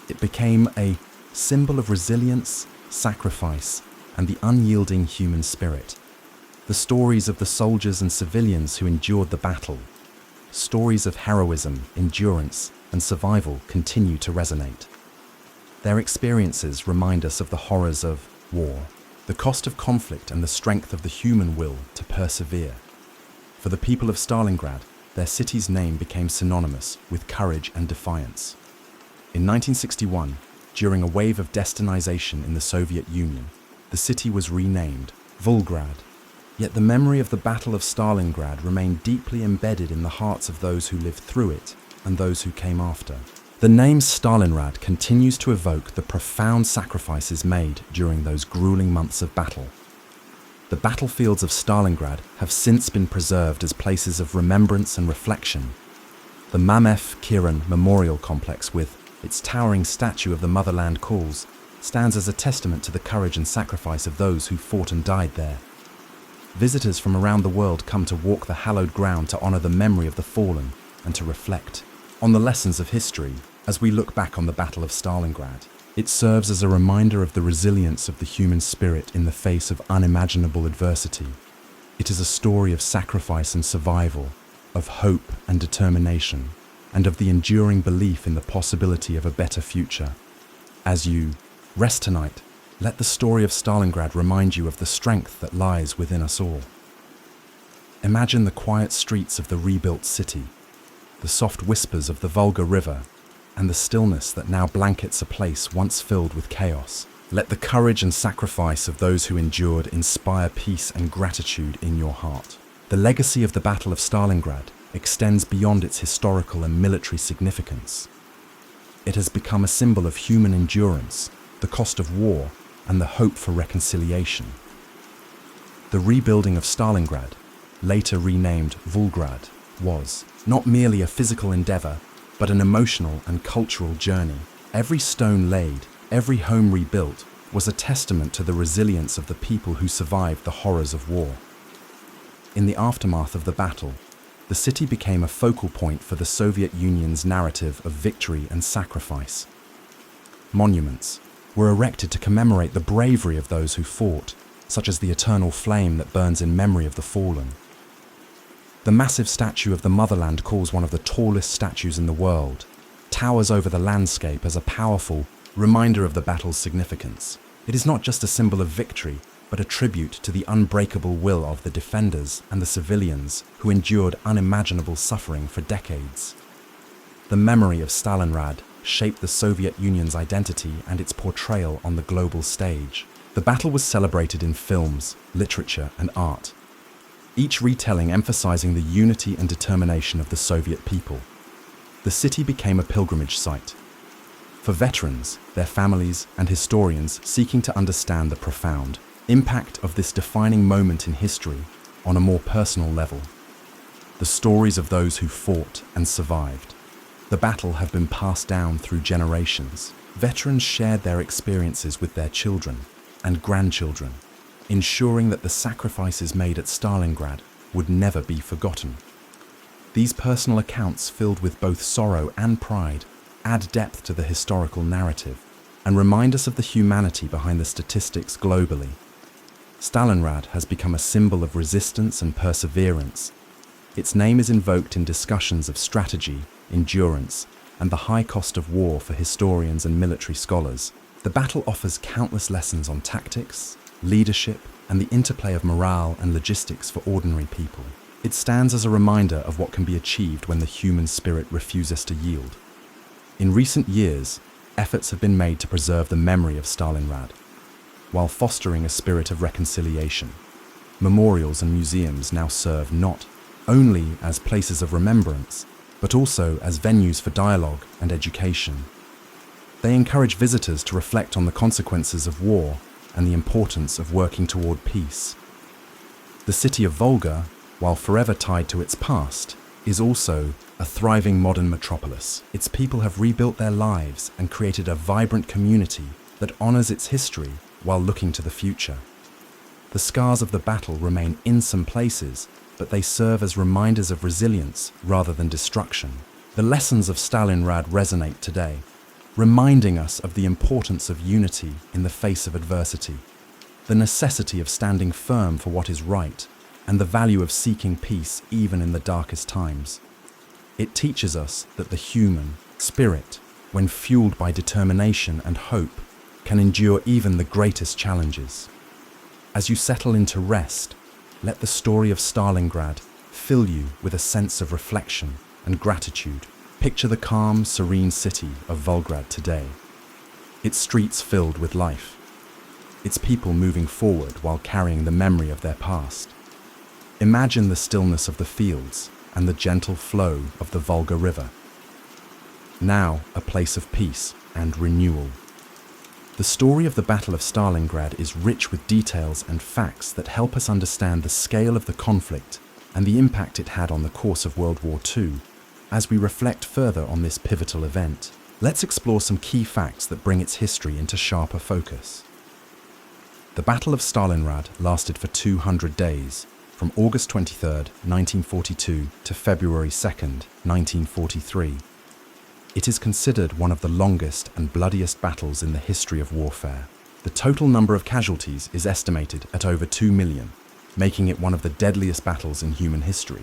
It became a symbol of resilience, sacrifice, and the unyielding human spirit. The stories of the soldiers and civilians who endured the battle, stories of heroism, endurance, and survival continue to resonate. Their experiences remind us of the horrors of war, the cost of conflict, and the strength of the human will to persevere. For the people of Stalingrad, their city's name became synonymous with courage and defiance. In 1961, during a wave of destinization in the Soviet Union, the city was renamed Volgograd. Yet the memory of the Battle of Stalingrad remained deeply embedded in the hearts of those who lived through it and those who came after. The name Stalingrad continues to evoke the profound sacrifices made during those grueling months of battle. The battlefields of Stalingrad have since been preserved as places of remembrance and reflection. The Mamef Kiran Memorial Complex, with its towering statue of the Motherland Calls, stands as a testament to the courage and sacrifice of those who fought and died there. Visitors from around the world come to walk the hallowed ground to honor the memory of the fallen and to reflect on the lessons of history. As we look back on the Battle of Stalingrad, it serves as a reminder of the resilience of the human spirit in the face of unimaginable adversity. It is a story of sacrifice and survival, of hope and determination, and of the enduring belief in the possibility of a better future. As you rest tonight, let the story of Stalingrad remind you of the strength that lies within us all. Imagine the quiet streets of the rebuilt city, the soft whispers of the Volga River, and the stillness that now blankets a place once filled with chaos. Let the courage and sacrifice of those who endured inspire peace and gratitude in your heart. The legacy of the Battle of Stalingrad extends beyond its historical and military significance. It has become a symbol of human endurance, the cost of war, and the hope for reconciliation. The rebuilding of Stalingrad, later renamed Volgrad, was not merely a physical endeavor, but an emotional and cultural journey. Every stone laid, every home rebuilt, was a testament to the resilience of the people who survived the horrors of war. In the aftermath of the battle, the city became a focal point for the Soviet Union's narrative of victory and sacrifice. Monuments were erected to commemorate the bravery of those who fought, such as the eternal flame that burns in memory of the fallen. The massive statue of the motherland calls one of the tallest statues in the world, towers over the landscape as a powerful reminder of the battle's significance. It is not just a symbol of victory, but a tribute to the unbreakable will of the defenders and the civilians who endured unimaginable suffering for decades. The memory of Stalingrad shaped the Soviet Union's identity and its portrayal on the global stage. The battle was celebrated in films, literature, and art, each retelling emphasizing the unity and determination of the Soviet people. The city became a pilgrimage site for veterans, their families, and historians seeking to understand the profound impact of this defining moment in history on a more personal level. The stories of those who fought and survived the battle have been passed down through generations. Veterans shared their experiences with their children and grandchildren, ensuring that the sacrifices made at Stalingrad would never be forgotten. These personal accounts, filled with both sorrow and pride, add depth to the historical narrative and remind us of the humanity behind the statistics globally. Stalingrad has become a symbol of resistance and perseverance. Its name is invoked in discussions of strategy, endurance, and the high cost of war for historians and military scholars. The battle offers countless lessons on tactics, leadership, and the interplay of morale and logistics for ordinary people. It stands as a reminder of what can be achieved when the human spirit refuses to yield. In recent years, efforts have been made to preserve the memory of Stalingrad, while fostering a spirit of reconciliation. Memorials and museums now serve not only as places of remembrance, but also as venues for dialogue and education. They encourage visitors to reflect on the consequences of war and the importance of working toward peace. The city of Volga, while forever tied to its past, is also a thriving modern metropolis. Its people have rebuilt their lives and created a vibrant community that honors its history while looking to the future. The scars of the battle remain in some places, but they serve as reminders of resilience rather than destruction. The lessons of Stalingrad resonate today, reminding us of the importance of unity in the face of adversity, the necessity of standing firm for what is right, and the value of seeking peace even in the darkest times. It teaches us that the human spirit, when fueled by determination and hope, can endure even the greatest challenges. As you settle into rest, let the story of Stalingrad fill you with a sense of reflection and gratitude. Picture the calm, serene city of Volgrad today, its streets filled with life, its people moving forward while carrying the memory of their past. Imagine the stillness of the fields and the gentle flow of the Volga River, now a place of peace and renewal. The story of the Battle of Stalingrad is rich with details and facts that help us understand the scale of the conflict and the impact it had on the course of World War II. As we reflect further on this pivotal event, let's explore some key facts that bring its history into sharper focus. The Battle of Stalingrad lasted for 200 days, from August 23, 1942 to February 2, 1943. It is considered one of the longest and bloodiest battles in the history of warfare. The total number of casualties is estimated at over 2 million, making it one of the deadliest battles in human history.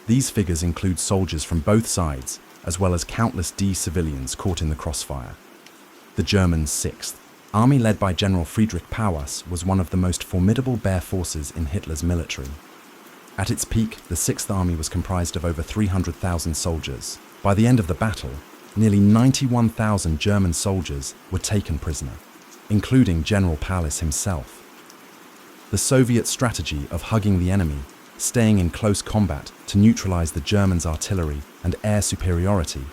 These figures include soldiers from both sides, as well as countless civilians caught in the crossfire. The German 6th Army, led by General Friedrich Pauwers, was one of the most formidable bare forces in Hitler's military. At its peak, the 6th Army was comprised of over 300,000 soldiers. By the end of the battle, nearly 91,000 German soldiers were taken prisoner, including General Pauwers himself. The Soviet strategy of hugging the enemy, staying in close combat to neutralize the Germans' artillery and air superiority,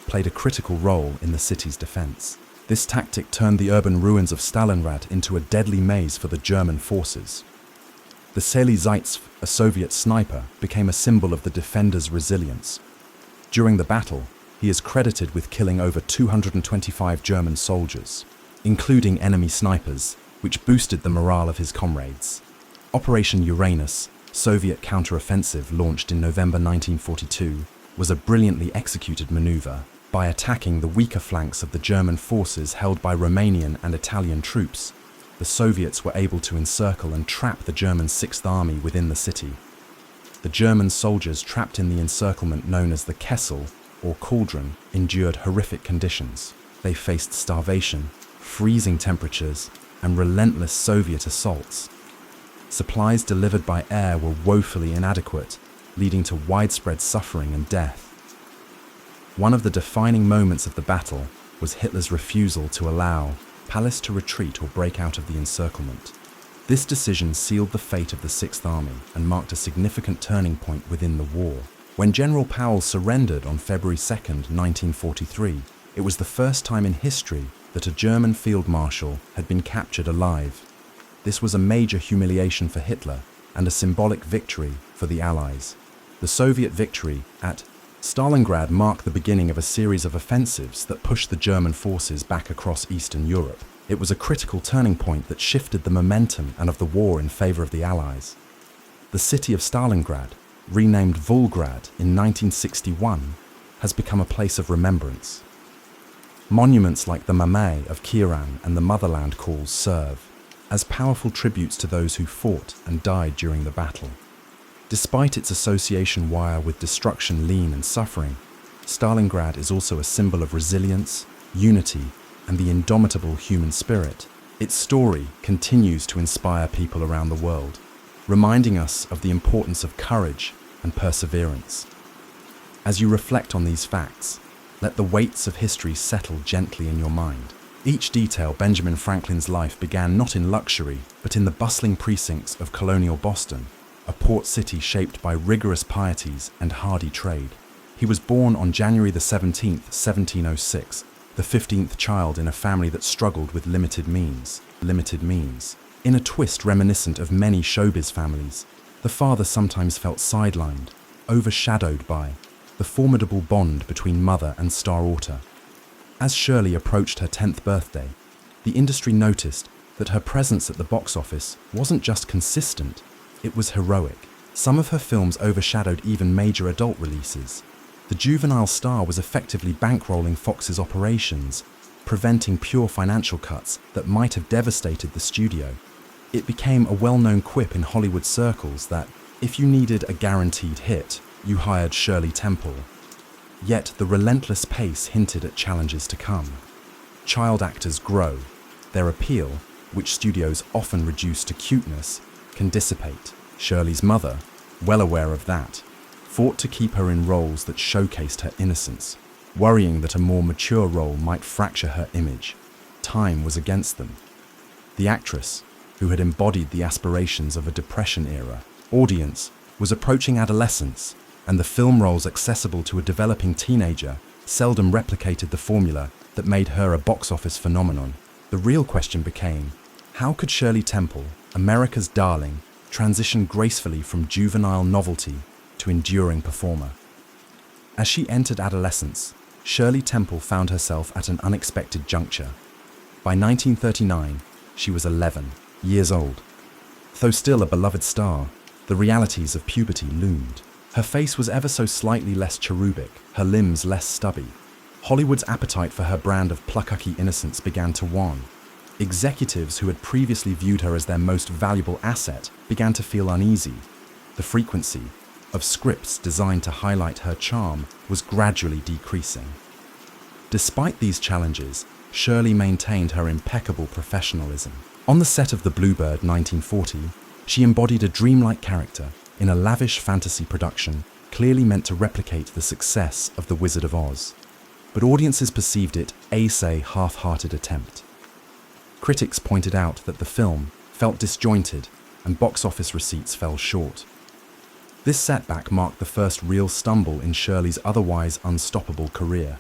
played a critical role in the city's defense. This tactic turned the urban ruins of Stalingrad into a deadly maze for the German forces. The Sely Zaitsev, a Soviet sniper, became a symbol of the defenders' resilience. During the battle, he is credited with killing over 225 German soldiers, including enemy snipers, which boosted the morale of his comrades. Operation Uranus, Soviet counter-offensive launched in November 1942, was a brilliantly executed maneuver. By attacking the weaker flanks of the German forces held by Romanian and Italian troops, the Soviets were able to encircle and trap the German 6th Army within the city. The German soldiers trapped in the encirclement known as the Kessel, or cauldron, endured horrific conditions. They faced starvation, freezing temperatures, and relentless Soviet assaults. Supplies delivered by air were woefully inadequate, leading to widespread suffering and death. One of the defining moments of the battle was Hitler's refusal to allow Pauwers to retreat or break out of the encirclement. This decision sealed the fate of the 6th Army and marked a significant turning point within the war. When General Pauwers surrendered on February 2, 1943, it was the first time in history that a German field marshal had been captured alive. This was a major humiliation for Hitler and a symbolic victory for the Allies. The Soviet victory at Stalingrad marked the beginning of a series of offensives that pushed the German forces back across Eastern Europe. It was a critical turning point that shifted the momentum and of the war in favor of the Allies. The city of Stalingrad, renamed Volgograd in 1961, has become a place of remembrance. Monuments like the Mame of Kieran and the Motherland Calls serve as powerful tributes to those who fought and died during the battle. Despite its association with destruction, lean, and suffering, Stalingrad is also a symbol of resilience, unity, and the indomitable human spirit. Its story continues to inspire people around the world, reminding us of the importance of courage and perseverance. As you reflect on these facts, let the weights of history settle gently in your mind. Each detail of Benjamin Franklin's life began not in luxury, but in the bustling precincts of colonial Boston, a port city shaped by rigorous pieties and hardy trade. He was born on January 17, 1706, the 15th child in a family that struggled with limited means. In a twist reminiscent of many showbiz families, the father sometimes felt sidelined, overshadowed by the formidable bond between mother and star author. As Shirley approached her 10th birthday, the industry noticed that her presence at the box office wasn't just consistent, it was heroic. Some of her films overshadowed even major adult releases. The juvenile star was effectively bankrolling Fox's operations, preventing pure financial cuts that might have devastated the studio. It became a well-known quip in Hollywood circles that, if you needed a guaranteed hit, you hired Shirley Temple. Yet the relentless pace hinted at challenges to come. Child actors grow. Their appeal, which studios often reduce to cuteness, can dissipate. Shirley's mother, well aware of that, fought to keep her in roles that showcased her innocence, worrying that a more mature role might fracture her image. Time was against them. The actress, who had embodied the aspirations of a Depression-era audience, was approaching adolescence, and the film roles accessible to a developing teenager seldom replicated the formula that made her a box office phenomenon. The real question became, how could Shirley Temple, America's darling, transition gracefully from juvenile novelty to enduring performer? As she entered adolescence, Shirley Temple found herself at an unexpected juncture. By 1939, she was 11 years old. Though still a beloved star, the realities of puberty loomed. Her face was ever so slightly less cherubic, her limbs less stubby. Hollywood's appetite for her brand of plucky innocence began to wane. Executives who had previously viewed her as their most valuable asset began to feel uneasy. The frequency of scripts designed to highlight her charm was gradually decreasing. Despite these challenges, Shirley maintained her impeccable professionalism. On the set of The Bluebird 1940, she embodied a dreamlike character in a lavish fantasy production clearly meant to replicate the success of The Wizard of Oz. But audiences perceived it as a half-hearted attempt. Critics pointed out that the film felt disjointed and box office receipts fell short. This setback marked the first real stumble in Shirley's otherwise unstoppable career.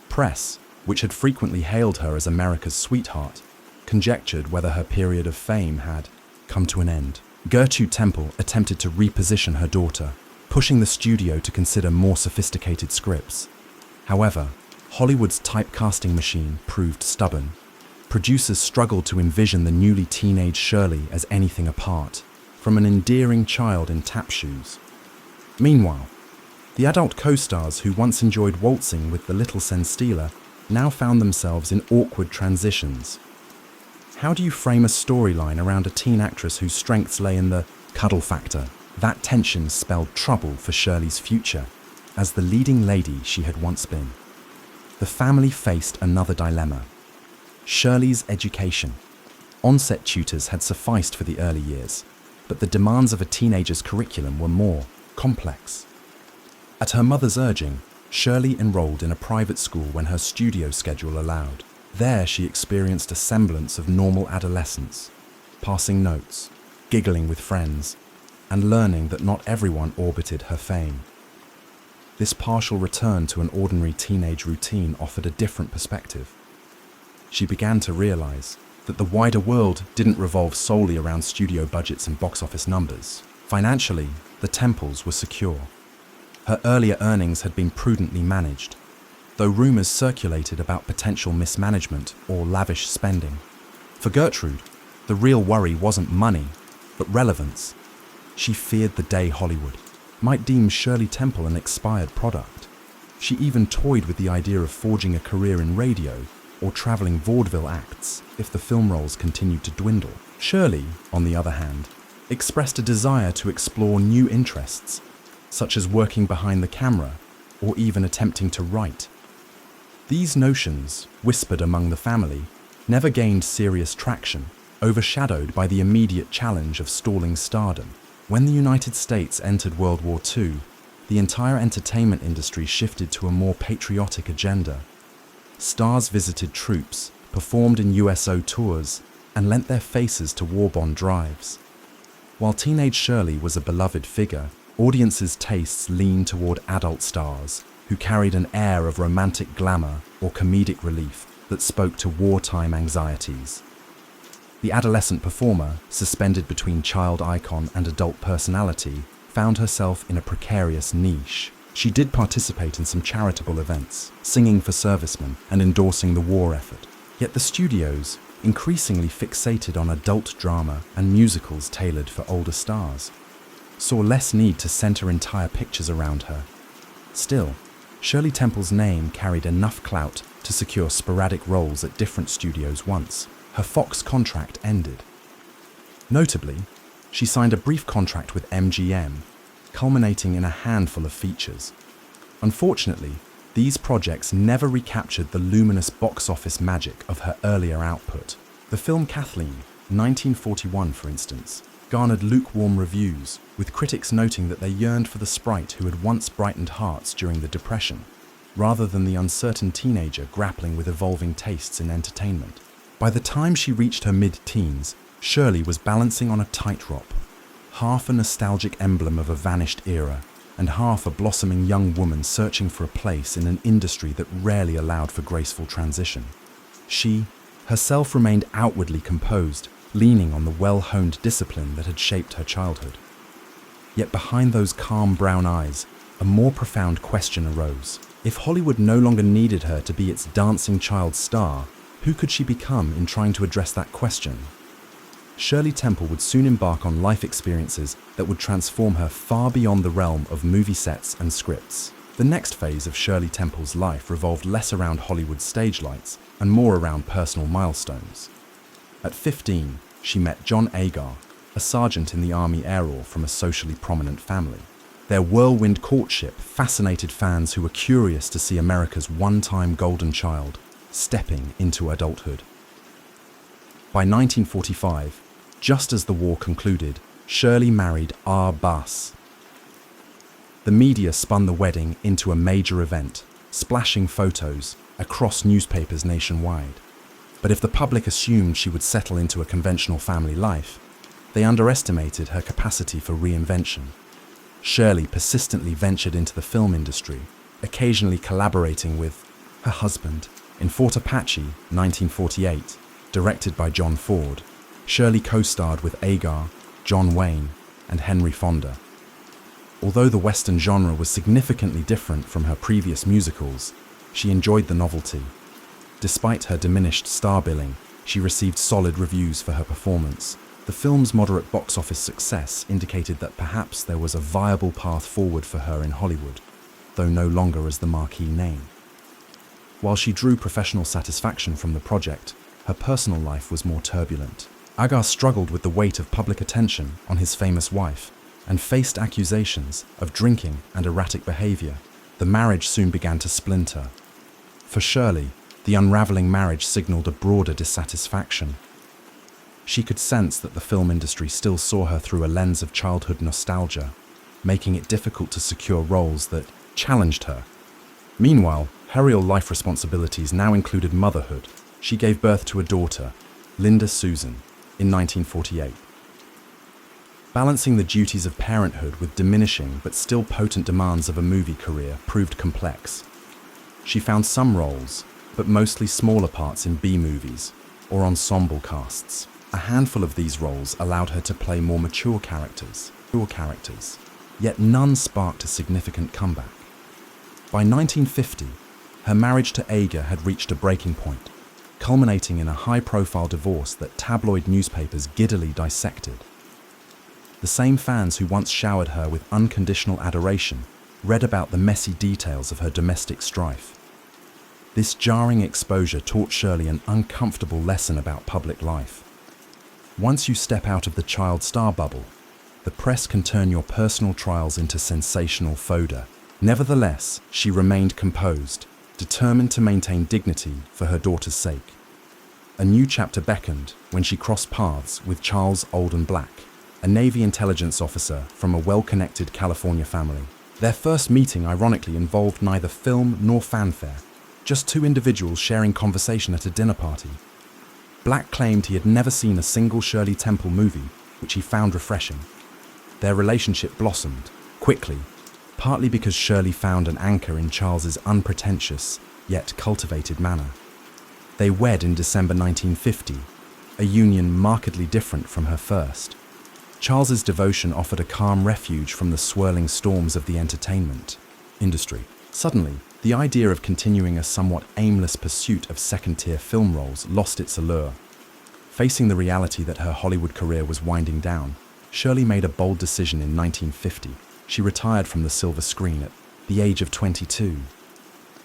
Press, which had frequently hailed her as America's sweetheart, conjectured whether her period of fame had come to an end. Shirley Temple attempted to reposition her daughter, pushing the studio to consider more sophisticated scripts. However, Hollywood's typecasting machine proved stubborn. Producers struggled to envision the newly teenage Shirley as anything apart from an endearing child in tap shoes. Meanwhile, the adult co-stars who once enjoyed waltzing with the little Sen-Stealer now found themselves in awkward transitions. How do you frame a storyline around a teen actress whose strengths lay in the cuddle factor? That tension spelled trouble for Shirley's future as the leading lady she had once been. The family faced another dilemma. Shirley's education. On-set tutors had sufficed for the early years, but the demands of a teenager's curriculum were more complex. At her mother's urging, Shirley enrolled in a private school when her studio schedule allowed. There she experienced a semblance of normal adolescence, passing notes, giggling with friends, and learning that not everyone orbited her fame. This partial return to an ordinary teenage routine offered a different perspective. She began to realize that the wider world didn't revolve solely around studio budgets and box office numbers. Financially, the Temples were secure. Her earlier earnings had been prudently managed, though rumors circulated about potential mismanagement or lavish spending. For Gertrude, the real worry wasn't money, but relevance. She feared the day Hollywood might deem Shirley Temple an expired product. She even toyed with the idea of forging a career in radio or traveling vaudeville acts if the film roles continued to dwindle. Shirley, on the other hand, expressed a desire to explore new interests, such as working behind the camera or even attempting to write. These notions, whispered among the family, never gained serious traction, overshadowed by the immediate challenge of stalling stardom. When the United States entered World War II, the entire entertainment industry shifted to a more patriotic agenda. Stars visited troops, performed in USO tours, and lent their faces to war-bond drives. While teenage Shirley was a beloved figure, audiences' tastes leaned toward adult stars who carried an air of romantic glamour or comedic relief that spoke to wartime anxieties. The adolescent performer, suspended between child icon and adult personality, found herself in a precarious niche. She did participate in some charitable events, singing for servicemen and endorsing the war effort. Yet the studios, increasingly fixated on adult drama and musicals tailored for older stars, saw less need to center entire pictures around her. Still, Shirley Temple's name carried enough clout to secure sporadic roles at different studios once her Fox contract ended. Notably, she signed a brief contract with MGM, culminating in a handful of features. Unfortunately, these projects never recaptured the luminous box office magic of her earlier output. The film Kathleen, 1941 for instance, garnered lukewarm reviews, with critics noting that they yearned for the sprite who had once brightened hearts during the Depression, rather than the uncertain teenager grappling with evolving tastes in entertainment. By the time she reached her mid-teens, Shirley was balancing on a tightrope, half a nostalgic emblem of a vanished era, and half a blossoming young woman searching for a place in an industry that rarely allowed for graceful transition. She, herself, remained outwardly composed, leaning on the well-honed discipline that had shaped her childhood. Yet behind those calm brown eyes, a more profound question arose. If Hollywood no longer needed her to be its dancing child star, who could she become in trying to address that question? Shirley Temple would soon embark on life experiences that would transform her far beyond the realm of movie sets and scripts. The next phase of Shirley Temple's life revolved less around Hollywood stage lights and more around personal milestones. At 15, she met John Agar, a sergeant in the Army Air Corps from a socially prominent family. Their whirlwind courtship fascinated fans who were curious to see America's one-time golden child stepping into adulthood. By 1945, just as the war concluded, Shirley married R. Bass. The media spun the wedding into a major event, splashing photos across newspapers nationwide. But if the public assumed she would settle into a conventional family life, they underestimated her capacity for reinvention. Shirley persistently ventured into the film industry, occasionally collaborating with her husband in Fort Apache, 1948, directed by John Ford. Shirley co-starred with Agar, John Wayne, and Henry Fonda. Although the Western genre was significantly different from her previous musicals, she enjoyed the novelty. Despite her diminished star billing, she received solid reviews for her performance. The film's moderate box office success indicated that perhaps there was a viable path forward for her in Hollywood, though no longer as the marquee name. While she drew professional satisfaction from the project, her personal life was more turbulent. Agar struggled with the weight of public attention on his famous wife and faced accusations of drinking and erratic behavior. The marriage soon began to splinter. For Shirley, the unraveling marriage signaled a broader dissatisfaction. She could sense that the film industry still saw her through a lens of childhood nostalgia, making it difficult to secure roles that challenged her. Meanwhile, her real life responsibilities now included motherhood. She gave birth to a daughter, Linda Susan, in 1948. Balancing the duties of parenthood with diminishing but still potent demands of a movie career proved complex. She found some roles, but mostly smaller parts in B-movies or ensemble casts. A handful of these roles allowed her to play more mature characters, yet none sparked a significant comeback. By 1950, her marriage to Agar had reached a breaking point, culminating in a high-profile divorce that tabloid newspapers giddily dissected. The same fans who once showered her with unconditional adoration read about the messy details of her domestic strife. This jarring exposure taught Shirley an uncomfortable lesson about public life. Once you step out of the child star bubble, the press can turn your personal trials into sensational fodder. Nevertheless, she remained composed, determined to maintain dignity for her daughter's sake. A new chapter beckoned when she crossed paths with Charles Alden Black, a Navy intelligence officer from a well-connected California family. Their first meeting ironically involved neither film nor fanfare, just two individuals sharing conversation at a dinner party. Black claimed he had never seen a single Shirley Temple movie, which he found refreshing. Their relationship blossomed quickly, partly because Shirley found an anchor in Charles's unpretentious, yet cultivated manner. They wed in December 1950, a union markedly different from her first. Charles's devotion offered a calm refuge from the swirling storms of the entertainment industry. Suddenly, the idea of continuing a somewhat aimless pursuit of second-tier film roles lost its allure. Facing the reality that her Hollywood career was winding down, Shirley made a bold decision in 1950. She retired from the silver screen at the age of 22.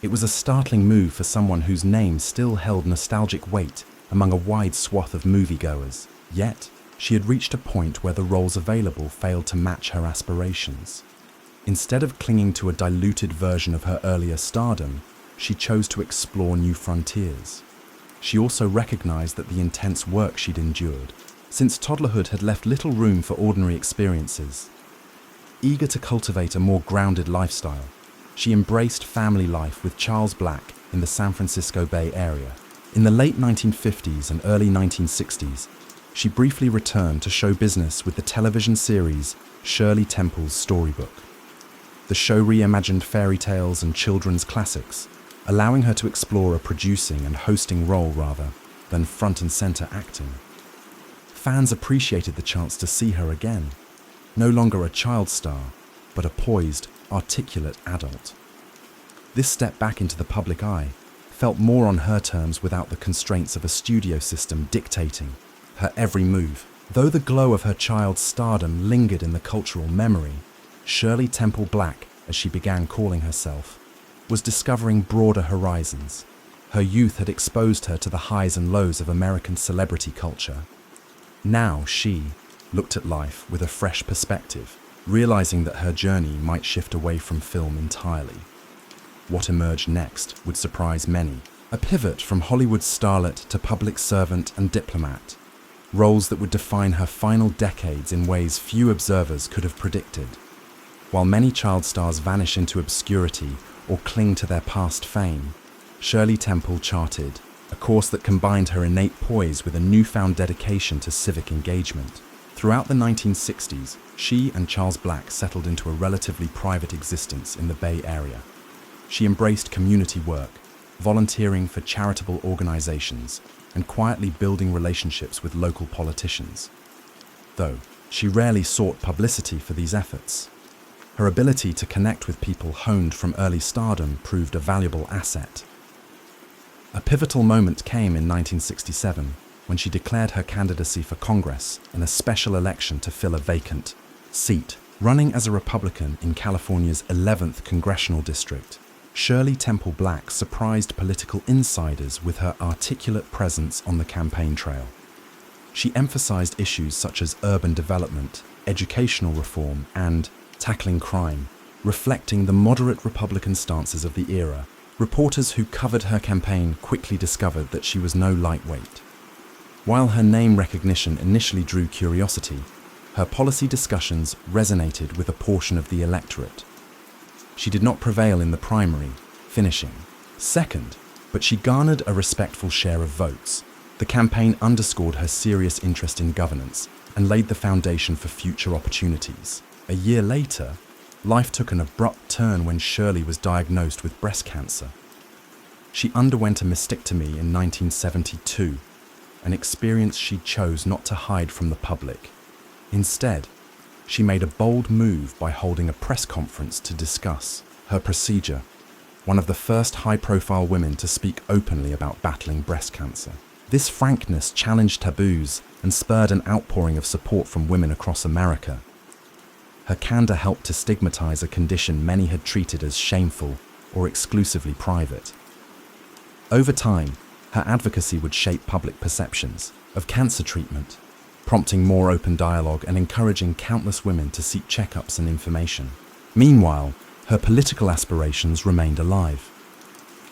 It was a startling move for someone whose name still held nostalgic weight among a wide swath of moviegoers. Yet, she had reached a point where the roles available failed to match her aspirations. Instead of clinging to a diluted version of her earlier stardom, she chose to explore new frontiers. She also recognized that the intense work she'd endured since toddlerhood had left little room for ordinary experiences. Eager to cultivate a more grounded lifestyle, she embraced family life with Charles Black in the San Francisco Bay Area. In the late 1950s and early 1960s, she briefly returned to show business with the television series Shirley Temple's Storybook. The show reimagined fairy tales and children's classics, allowing her to explore a producing and hosting role rather than front and center acting. Fans appreciated the chance to see her again, no longer a child star, but a poised, articulate adult. This step back into the public eye felt more on her terms without the constraints of a studio system dictating her every move. Though the glow of her child's stardom lingered in the cultural memory, Shirley Temple Black as she began calling herself, was discovering broader horizons. Her youth had exposed her to the highs and lows of American celebrity culture. Now she looked at life with a fresh perspective, realizing that her journey might shift away from film entirely. What emerged next would surprise many. A pivot from Hollywood starlet to public servant and diplomat, roles that would define her final decades in ways few observers could have predicted. While many child stars vanish into obscurity or cling to their past fame, Shirley Temple charted a course that combined her innate poise with a newfound dedication to civic engagement. Throughout the 1960s, she and Charles Black settled into a relatively private existence in the Bay Area. She embraced community work, volunteering for charitable organizations, and quietly building relationships with local politicians. Though she rarely sought publicity for these efforts, her ability to connect with people honed from early stardom proved a valuable asset. A pivotal moment came in 1967 when she declared her candidacy for Congress in a special election to fill a vacant seat. Running as a Republican in California's 11th congressional district, Shirley Temple Black surprised political insiders with her articulate presence on the campaign trail. She emphasized issues such as urban development, educational reform, and tackling crime, reflecting the moderate Republican stances of the era. Reporters who covered her campaign quickly discovered that she was no lightweight. While her name recognition initially drew curiosity, her policy discussions resonated with a portion of the electorate. She did not prevail in the primary, finishing second, but she garnered a respectful share of votes. The campaign underscored her serious interest in governance and laid the foundation for future opportunities. A year later, life took an abrupt turn when Shirley was diagnosed with breast cancer. She underwent a mastectomy in 1972, an experience she chose not to hide from the public. Instead, she made a bold move by holding a press conference to discuss her procedure, one of the first high-profile women to speak openly about battling breast cancer. This frankness challenged taboos and spurred an outpouring of support from women across America. Her candor helped to stigmatize a condition many had treated as shameful or exclusively private. Over time, her advocacy would shape public perceptions of cancer treatment, prompting more open dialogue and encouraging countless women to seek checkups and information. Meanwhile, her political aspirations remained alive.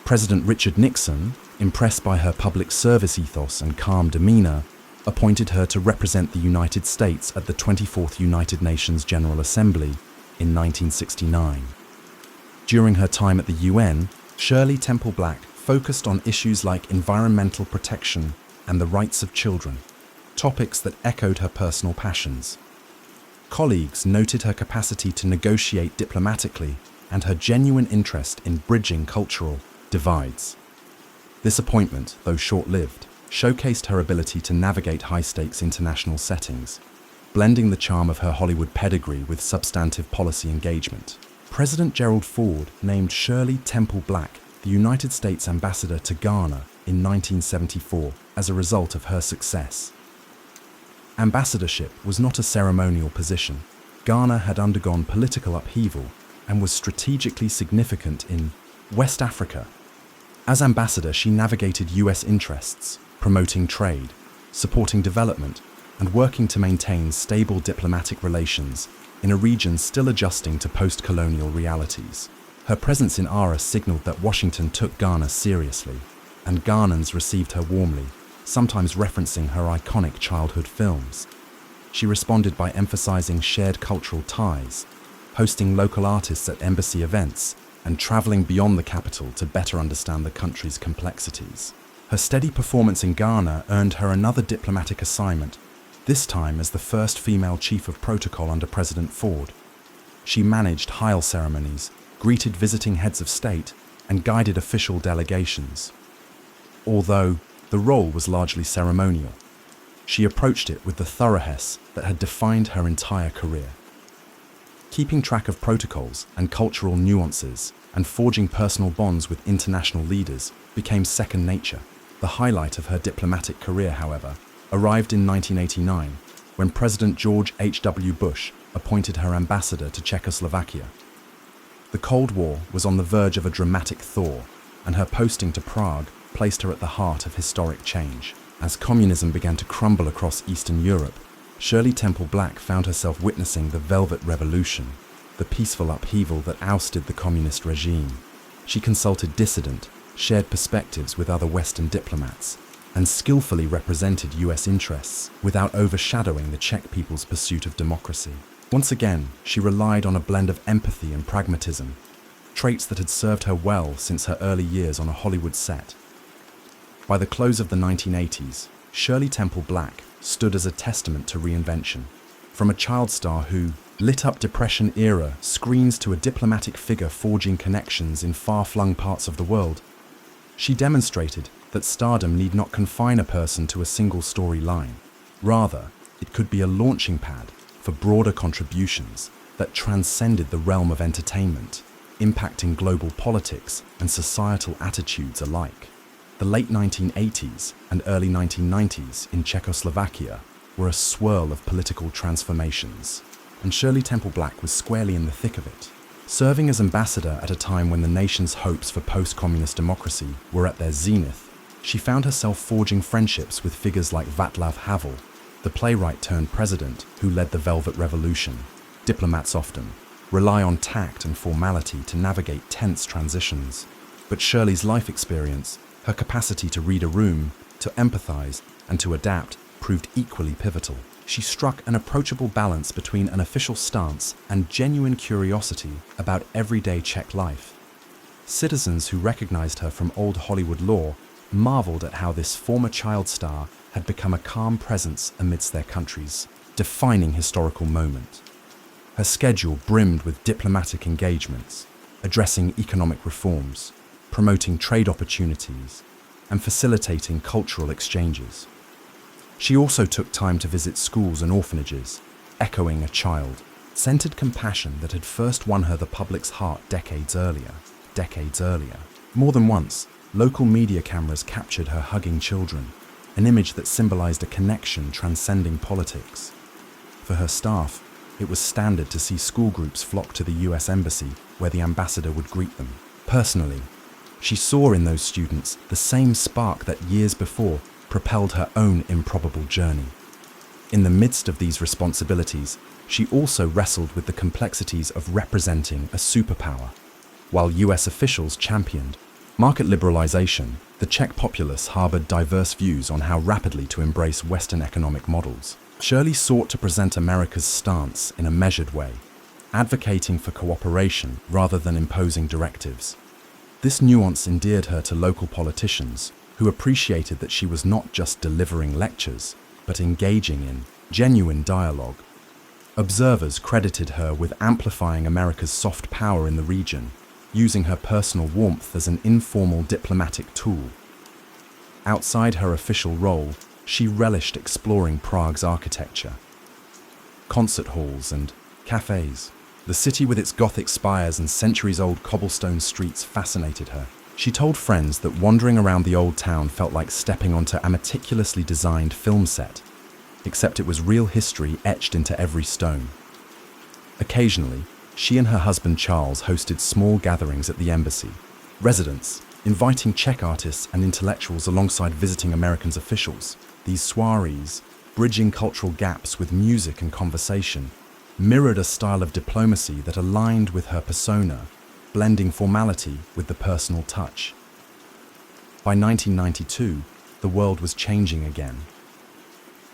President Richard Nixon, impressed by her public service ethos and calm demeanor, appointed her to represent the United States at the 24th United Nations General Assembly in 1969. During her time at the UN, Shirley Temple Black focused on issues like environmental protection and the rights of children, topics that echoed her personal passions. Colleagues noted her capacity to negotiate diplomatically and her genuine interest in bridging cultural divides. This appointment, though short-lived, showcased her ability to navigate high-stakes international settings, blending the charm of her Hollywood pedigree with substantive policy engagement. President Gerald Ford named Shirley Temple Black the United States ambassador to Ghana in 1974 as a result of her success. Ambassadorship was not a ceremonial position. Ghana had undergone political upheaval and was strategically significant in West Africa. As ambassador, she navigated US interests, promoting trade, supporting development, and working to maintain stable diplomatic relations in a region still adjusting to post-colonial realities. Her presence in Accra signaled that Washington took Ghana seriously, and Ghanans received her warmly, sometimes referencing her iconic childhood films. She responded by emphasizing shared cultural ties, hosting local artists at embassy events, and traveling beyond the capital to better understand the country's complexities. Her steady performance in Ghana earned her another diplomatic assignment, this time as the first female chief of protocol under President Ford. She managed Heil ceremonies, greeted visiting heads of state, and guided official delegations. Although the role was largely ceremonial, she approached it with the thoroughness that had defined her entire career. Keeping track of protocols and cultural nuances and forging personal bonds with international leaders became second nature. The highlight of her diplomatic career, however, arrived in 1989 when President George H.W. Bush appointed her ambassador to Czechoslovakia. The Cold War was on the verge of a dramatic thaw, and her posting to Prague placed her at the heart of historic change. As communism began to crumble across Eastern Europe, Shirley Temple Black found herself witnessing the Velvet Revolution, the peaceful upheaval that ousted the communist regime. She consulted dissident, shared perspectives with other Western diplomats, and skillfully represented US interests without overshadowing the Czech people's pursuit of democracy. Once again, she relied on a blend of empathy and pragmatism, traits that had served her well since her early years on a Hollywood set. By the close of the 1980s, Shirley Temple Black stood as a testament to reinvention. From a child star who lit up Depression-era screens to a diplomatic figure forging connections in far-flung parts of the world, she demonstrated that stardom need not confine a person to a single storyline. Rather, it could be a launching pad for broader contributions that transcended the realm of entertainment, impacting global politics and societal attitudes alike. The late 1980s and early 1990s in Czechoslovakia were a swirl of political transformations, and Shirley Temple Black was squarely in the thick of it. Serving as ambassador at a time when the nation's hopes for post-communist democracy were at their zenith, she found herself forging friendships with figures like Václav Havel, the playwright turned president who led the Velvet Revolution. Diplomats often rely on tact and formality to navigate tense transitions, but Shirley's life experience, her capacity to read a room, to empathize, and to adapt proved equally pivotal. She struck an approachable balance between an official stance and genuine curiosity about everyday Czech life. Citizens who recognized her from old Hollywood lore marveled at how this former child star had become a calm presence amidst their country's defining historical moment. Her schedule brimmed with diplomatic engagements, addressing economic reforms, promoting trade opportunities, and facilitating cultural exchanges. She also took time to visit schools and orphanages, echoing a child-centered compassion that had first won her the public's heart decades earlier. More than once, local media cameras captured her hugging children, an image that symbolized a connection transcending politics. For her staff, it was standard to see school groups flock to the US Embassy where the ambassador would greet them. Personally, she saw in those students the same spark that years before propelled her own improbable journey. In the midst of these responsibilities, she also wrestled with the complexities of representing a superpower. While US officials championed market liberalization, the Czech populace harbored diverse views on how rapidly to embrace Western economic models. Shirley sought to present America's stance in a measured way, advocating for cooperation rather than imposing directives. This nuance endeared her to local politicians, who appreciated that she was not just delivering lectures, but engaging in genuine dialogue. Observers credited her with amplifying America's soft power in the region, using her personal warmth as an informal diplomatic tool. Outside her official role, she relished exploring Prague's architecture. Concert halls and cafes. The city with its Gothic spires and centuries-old cobblestone streets fascinated her. She told friends that wandering around the old town felt like stepping onto a meticulously designed film set, except it was real history etched into every stone. Occasionally, she and her husband Charles hosted small gatherings at the embassy, residents, inviting Czech artists and intellectuals alongside visiting American officials. These soirees, bridging cultural gaps with music and conversation, mirrored a style of diplomacy that aligned with her persona, blending formality with the personal touch. By 1992, the world was changing again.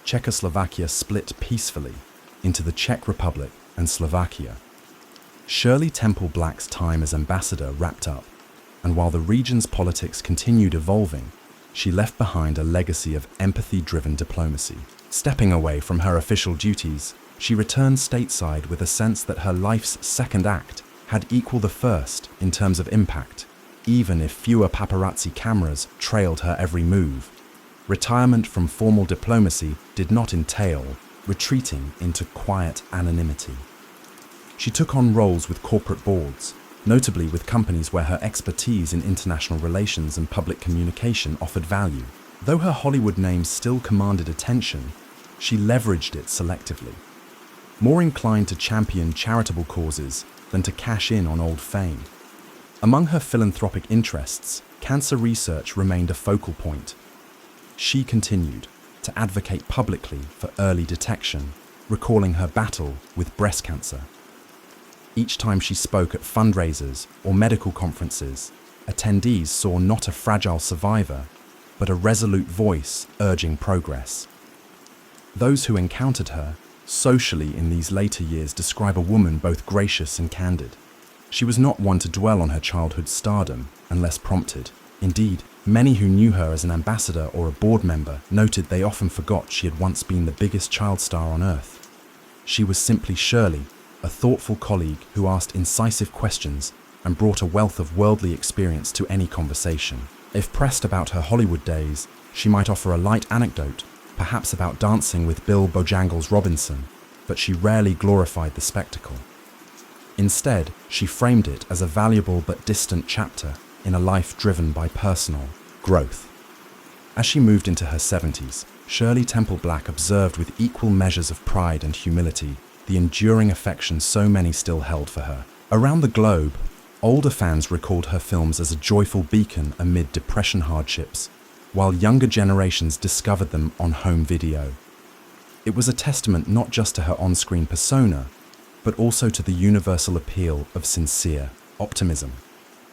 Czechoslovakia split peacefully into the Czech Republic and Slovakia. Shirley Temple Black's time as ambassador wrapped up, and while the region's politics continued evolving, she left behind a legacy of empathy-driven diplomacy. Stepping away from her official duties, she returned stateside with a sense that her life's second act had equaled the first in terms of impact, even if fewer paparazzi cameras trailed her every move. Retirement from formal diplomacy did not entail retreating into quiet anonymity. She took on roles with corporate boards, notably with companies where her expertise in international relations and public communication offered value. Though her Hollywood name still commanded attention, she leveraged it selectively. More inclined to champion charitable causes than to cash in on old fame. Among her philanthropic interests, cancer research remained a focal point. She continued to advocate publicly for early detection, recalling her battle with breast cancer. Each time she spoke at fundraisers or medical conferences, attendees saw not a fragile survivor, but a resolute voice urging progress. Those who encountered her socially in these later years describe a woman both gracious and candid. She was not one to dwell on her childhood stardom unless prompted. Indeed, many who knew her as an ambassador or a board member noted they often forgot she had once been the biggest child star on earth. She was simply Shirley, a thoughtful colleague who asked incisive questions and brought a wealth of worldly experience to any conversation. If pressed about her Hollywood days, she might offer a light anecdote, perhaps about dancing with Bill Bojangles Robinson, but she rarely glorified the spectacle. Instead, she framed it as a valuable but distant chapter in a life driven by personal growth. As she moved into her 70s, Shirley Temple Black observed with equal measures of pride and humility the enduring affection so many still held for her. Around the globe, older fans recalled her films as a joyful beacon amid Depression hardships, while younger generations discovered them on home video. It was a testament not just to her on-screen persona, but also to the universal appeal of sincere optimism.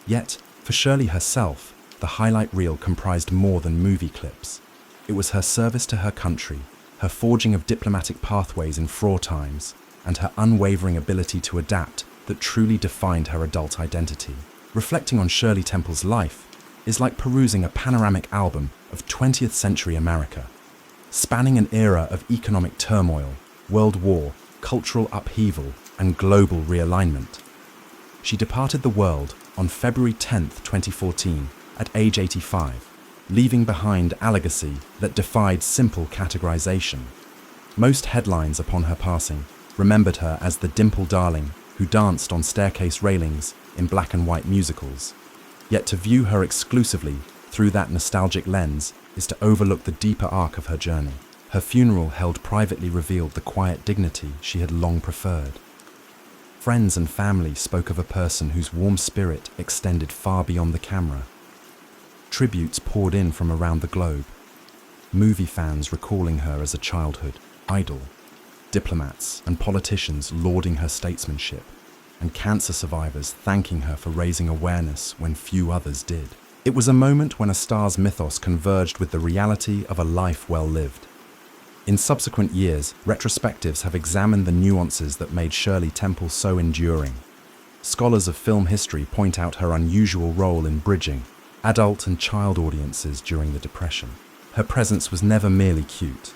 Yet, for Shirley herself, the highlight reel comprised more than movie clips. It was her service to her country, her forging of diplomatic pathways in fraught times, and her unwavering ability to adapt that truly defined her adult identity. Reflecting on Shirley Temple's life is like perusing a panoramic album of 20th century America, spanning an era of economic turmoil, world war, cultural upheaval, and global realignment. She departed the world on February 10, 2014, at age 85, leaving behind a legacy that defied simple categorization. Most headlines upon her passing remembered her as the dimple darling who danced on staircase railings in black and white musicals. Yet to view her exclusively through that nostalgic lens is to overlook the deeper arc of her journey. Her funeral held privately revealed the quiet dignity she had long preferred. Friends and family spoke of a person whose warm spirit extended far beyond the camera. Tributes poured in from around the globe, movie fans recalling her as a childhood idol, diplomats and politicians lauding her statesmanship, and cancer survivors thanking her for raising awareness when few others did. It was a moment when a star's mythos converged with the reality of a life well lived. In subsequent years, retrospectives have examined the nuances that made Shirley Temple so enduring. Scholars of film history point out her unusual role in bridging adult and child audiences during the Depression. Her presence was never merely cute.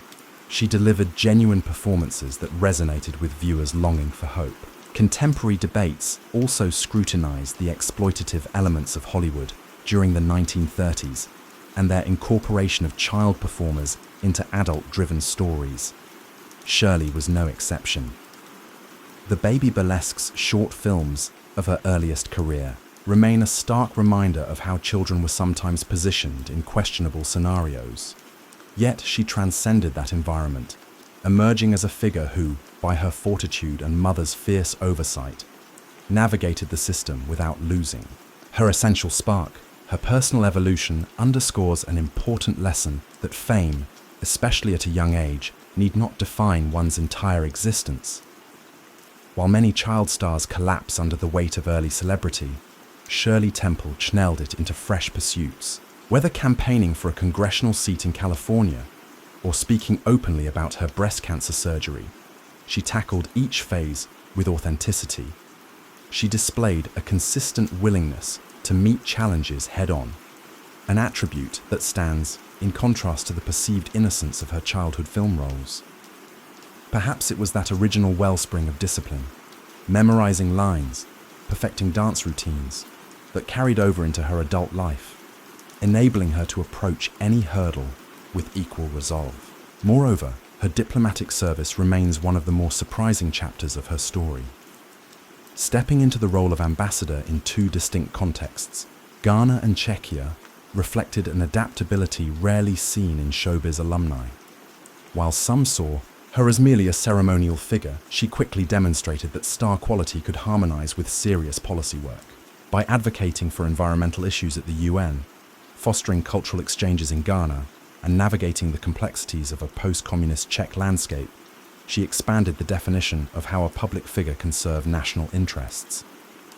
She delivered genuine performances that resonated with viewers longing for hope. Contemporary debates also scrutinized the exploitative elements of Hollywood during the 1930s and their incorporation of child performers into adult-driven stories. Shirley was no exception. The baby burlesques short films of her earliest career remain a stark reminder of how children were sometimes positioned in questionable scenarios. Yet she transcended that environment, emerging as a figure who, by her fortitude and mother's fierce oversight, navigated the system without losing. Her essential spark, her personal evolution, underscores an important lesson that fame, especially at a young age, need not define one's entire existence. While many child stars collapse under the weight of early celebrity, Shirley Temple channeled it into fresh pursuits. Whether campaigning for a congressional seat in California or speaking openly about her breast cancer surgery, she tackled each phase with authenticity. She displayed a consistent willingness to meet challenges head-on, an attribute that stands in contrast to the perceived innocence of her childhood film roles. Perhaps it was that original wellspring of discipline, memorizing lines, perfecting dance routines, that carried over into her adult life, enabling her to approach any hurdle with equal resolve. Moreover, her diplomatic service remains one of the more surprising chapters of her story. Stepping into the role of ambassador in two distinct contexts, Ghana and Czechia, reflected an adaptability rarely seen in showbiz alumni. While some saw Her as merely a ceremonial figure, she quickly demonstrated that star quality could harmonize with serious policy work. By advocating for environmental issues at the UN, fostering cultural exchanges in Ghana, and navigating the complexities of a post-communist Czech landscape, she expanded the definition of how a public figure can serve national interests.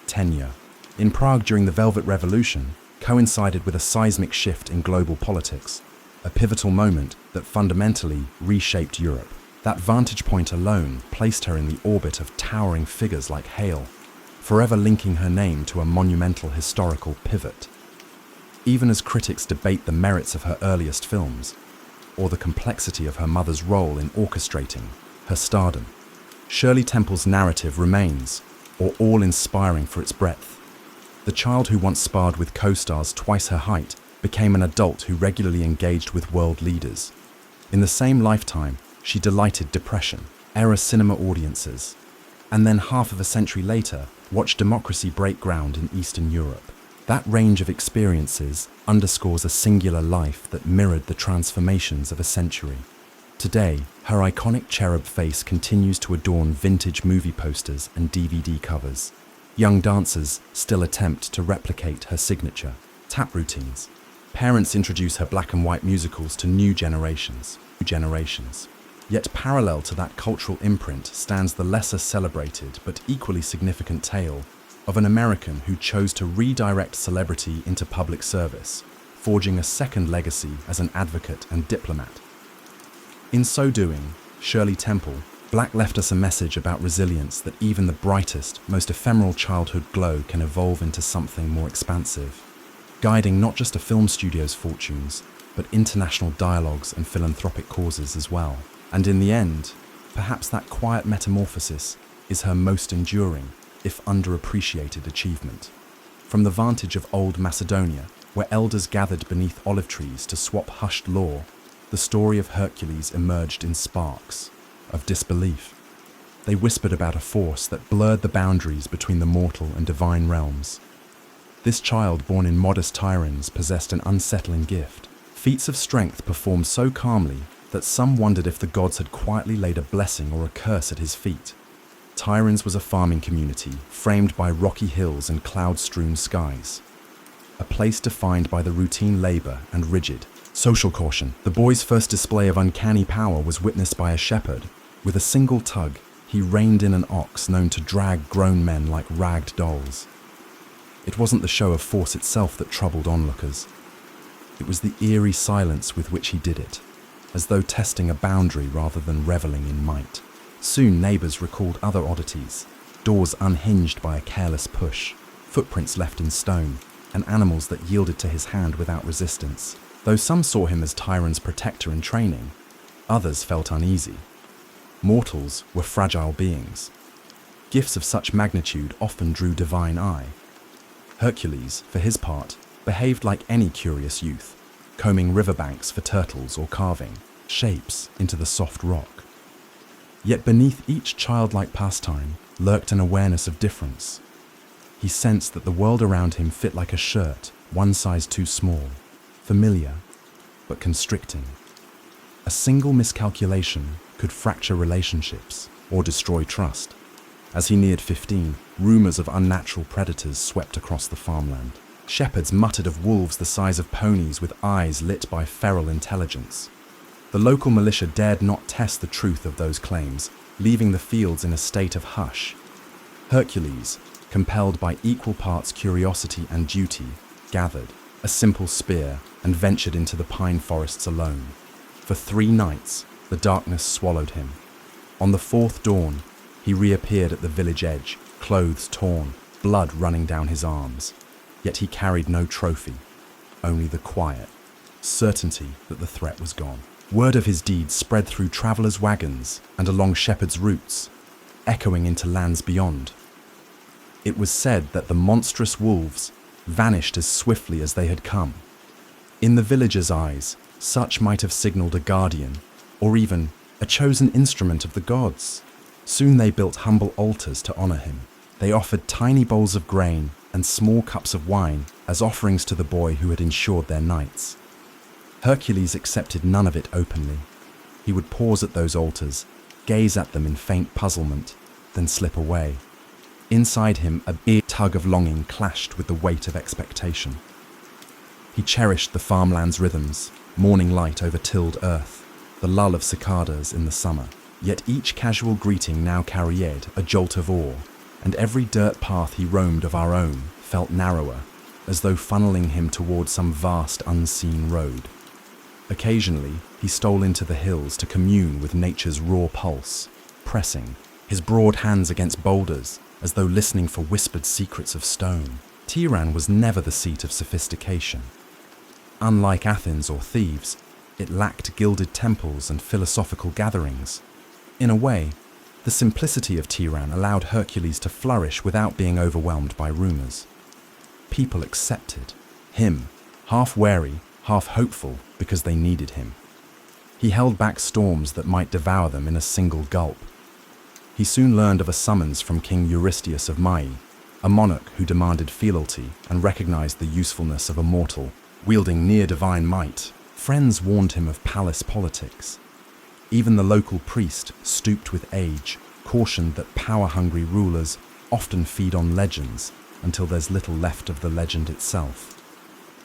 Tenure. In Prague during the Velvet Revolution coincided with a seismic shift in global politics, a pivotal moment that fundamentally reshaped Europe. That vantage point alone placed her in the orbit of towering figures like Hale, forever linking her name to a monumental historical pivot. Even as critics debate the merits of her earliest films, or the complexity of her mother's role in orchestrating her stardom, Shirley Temple's narrative remains, awe-inspiring for its breadth. The child who once sparred with co-stars twice her height became an adult who regularly engaged with world leaders. In the same lifetime, she delighted Depression-era cinema audiences, and then half of a century later, watched democracy break ground in Eastern Europe. That range of experiences underscores a singular life that mirrored the transformations of a century. Today, her iconic cherub face continues to adorn vintage movie posters and DVD covers. Young dancers still attempt to replicate her signature tap routines. Parents introduce her black and white musicals to new generations. Yet parallel to that cultural imprint stands the lesser celebrated but equally significant tale of an American who chose to redirect celebrity into public service, forging a second legacy as an advocate and diplomat. In so doing, Shirley Temple, Black left us a message about resilience, that even the brightest, most ephemeral childhood glow can evolve into something more expansive, guiding not just a film studio's fortunes, but international dialogues and philanthropic causes as well. And in the end, perhaps that quiet metamorphosis is her most enduring, if underappreciated achievement. From the vantage of old Macedonia, where elders gathered beneath olive trees to swap hushed lore, the story of Hercules emerged in sparks of disbelief. They whispered about a force that blurred the boundaries between the mortal and divine realms. This child born in modest Tiryns possessed an unsettling gift, feats of strength performed so calmly that some wondered if the gods had quietly laid a blessing or a curse at his feet. Tiryns was a farming community, framed by rocky hills and cloud-strewn skies. A place defined by the routine labor and rigid social caution. The boy's first display of uncanny power was witnessed by a shepherd. With a single tug, he reined in an ox known to drag grown men like ragged dolls. It wasn't the show of force itself that troubled onlookers. It was the eerie silence with which he did it, as though testing a boundary rather than reveling in might. Soon neighbors recalled other oddities: doors unhinged by a careless push, footprints left in stone, and animals that yielded to his hand without resistance. Though some saw him as Tiryns' protector in training, others felt uneasy. Mortals were fragile beings. Gifts of such magnitude often drew divine eye. Hercules, for his part, behaved like any curious youth, combing riverbanks for turtles or carving shapes into the soft rock. Yet beneath each childlike pastime lurked an awareness of difference. He sensed that the world around him fit like a shirt, one size too small, familiar, but constricting. A single miscalculation could fracture relationships or destroy trust. As he neared 15, rumors of unnatural predators swept across the farmland. Shepherds muttered of wolves the size of ponies with eyes lit by feral intelligence. The local militia dared not test the truth of those claims, leaving the fields in a state of hush. Hercules, compelled by equal parts curiosity and duty, gathered a simple spear and ventured into the pine forests alone. For 3 nights, the darkness swallowed him. On the 4th dawn, he reappeared at the village edge, clothes torn, blood running down his arms. Yet he carried no trophy, only the quiet certainty that the threat was gone. Word of his deeds spread through travelers' wagons and along shepherds' routes, echoing into lands beyond. It was said that the monstrous wolves vanished as swiftly as they had come. In the villagers' eyes, such might have signaled a guardian, or even a chosen instrument of the gods. Soon they built humble altars to honor him. They offered tiny bowls of grain and small cups of wine as offerings to the boy who had ensured their nights. Hercules accepted none of it openly. He would pause at those altars, gaze at them in faint puzzlement, then slip away. Inside him, a big tug of longing clashed with the weight of expectation. He cherished the farmland's rhythms, morning light over tilled earth, the lull of cicadas in the summer. Yet each casual greeting now carried a jolt of awe, and every dirt path he roamed of our own felt narrower, as though funneling him toward some vast unseen road. Occasionally, he stole into the hills to commune with nature's raw pulse, pressing his broad hands against boulders as though listening for whispered secrets of stone. Tehran was never the seat of sophistication. Unlike Athens or Thebes, it lacked gilded temples and philosophical gatherings. In a way, the simplicity of Tehran allowed Hercules to flourish without being overwhelmed by rumors. People accepted him, half wary, half hopeful, because they needed him. He held back storms that might devour them in a single gulp. He soon learned of a summons from King Eurystheus of Maia, a monarch who demanded fealty and recognized the usefulness of a mortal, wielding near-divine might. Friends warned him of palace politics. Even the local priest, stooped with age, cautioned that power-hungry rulers often feed on legends until there's little left of the legend itself.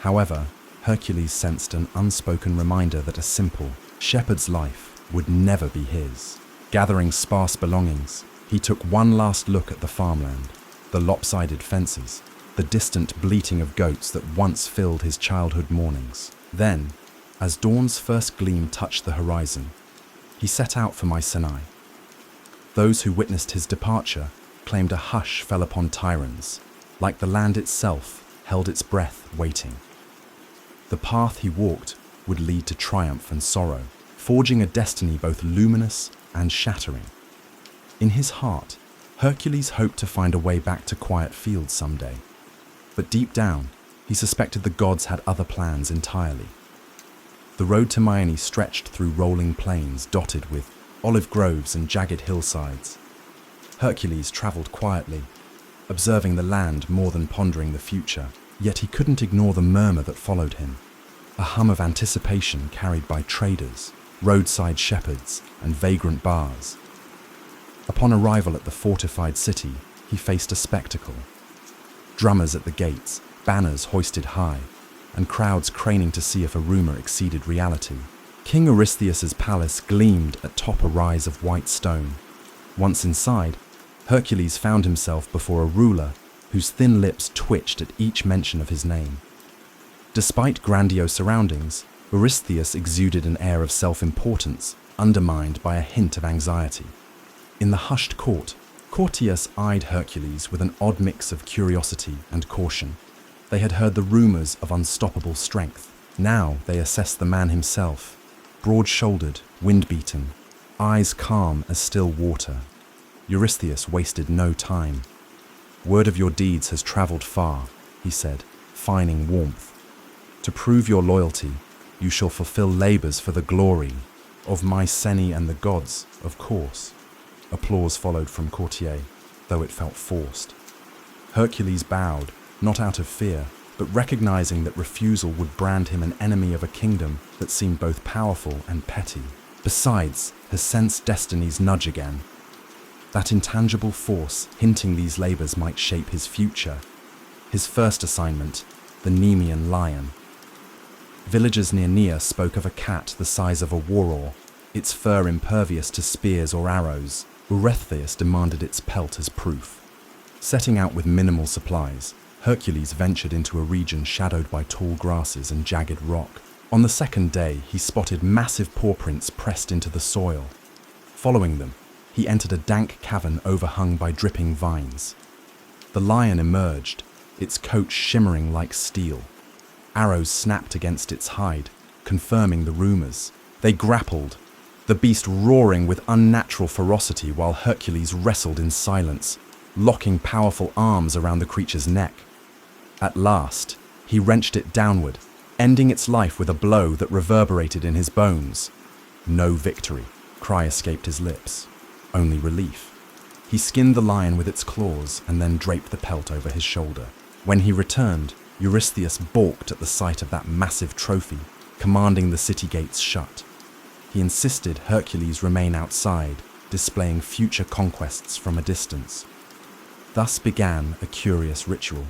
However, Hercules sensed an unspoken reminder that a simple shepherd's life would never be his. Gathering sparse belongings, he took one last look at the farmland, the lopsided fences, the distant bleating of goats that once filled his childhood mornings. Then, as dawn's first gleam touched the horizon, he set out for Mycenae. Those who witnessed his departure claimed a hush fell upon Tyrans, like the land itself held its breath waiting. The path he walked would lead to triumph and sorrow, forging a destiny both luminous and shattering. In his heart, Hercules hoped to find a way back to quiet fields someday. But deep down, he suspected the gods had other plans entirely. The road to Mycenae stretched through rolling plains dotted with olive groves and jagged hillsides. Hercules travelled quietly, observing the land more than pondering the future, yet he couldn't ignore the murmur that followed him, a hum of anticipation carried by traders, roadside shepherds, and vagrant bars. Upon arrival at the fortified city, he faced a spectacle. Drummers at the gates, banners hoisted high, and crowds craning to see if a rumor exceeded reality. King Eurystheus's palace gleamed atop a rise of white stone. Once inside, Hercules found himself before a ruler whose thin lips twitched at each mention of his name. Despite grandiose surroundings, Eurystheus exuded an air of self-importance, undermined by a hint of anxiety. In the hushed court, courtiers eyed Hercules with an odd mix of curiosity and caution. They had heard the rumors of unstoppable strength. Now they assessed the man himself, broad-shouldered, wind-beaten, eyes calm as still water. Eurystheus wasted no time. "Word of your deeds has travelled far," he said, feigning warmth. "To prove your loyalty, you shall fulfill labours for the glory of Mycenae and the gods, of course." Applause followed from courtiers, though it felt forced. Hercules bowed, not out of fear, but recognizing that refusal would brand him an enemy of a kingdom that seemed both powerful and petty. Besides, he sensed destiny's nudge again. That intangible force hinting these labours might shape his future. His first assignment, the Nemean lion. Villagers near Nea spoke of a cat the size of a waror, its fur impervious to spears or arrows. Eurystheus demanded its pelt as proof. Setting out with minimal supplies, Hercules ventured into a region shadowed by tall grasses and jagged rock. On the second day, he spotted massive paw prints pressed into the soil. Following them, he entered a dank cavern overhung by dripping vines. The lion emerged, its coat shimmering like steel. Arrows snapped against its hide, confirming the rumors. They grappled, the beast roaring with unnatural ferocity while Hercules wrestled in silence, locking powerful arms around the creature's neck. At last, he wrenched it downward, ending its life with a blow that reverberated in his bones. No victory, cry escaped his lips, only relief. He skinned the lion with its claws and then draped the pelt over his shoulder. When he returned, Eurystheus balked at the sight of that massive trophy, commanding the city gates shut. He insisted Hercules remain outside, displaying future conquests from a distance. Thus began a curious ritual.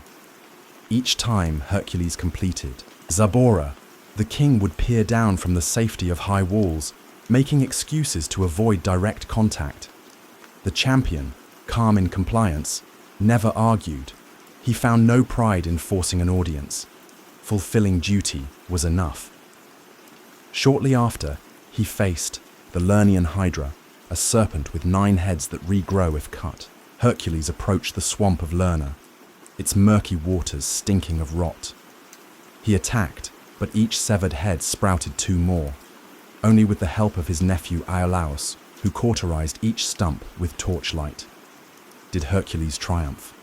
Each time Hercules completed Zabora, the king would peer down from the safety of high walls, making excuses to avoid direct contact. The champion, calm in compliance, never argued. He found no pride in forcing an audience. Fulfilling duty was enough. Shortly after, he faced the Lernaean Hydra, a serpent with 9 heads that regrow if cut. Hercules approached the swamp of Lerna, its murky waters stinking of rot. He attacked, but each severed head sprouted 2 more, only with the help of his nephew Iolaus, who cauterized each stump with torchlight. Did Hercules triumph?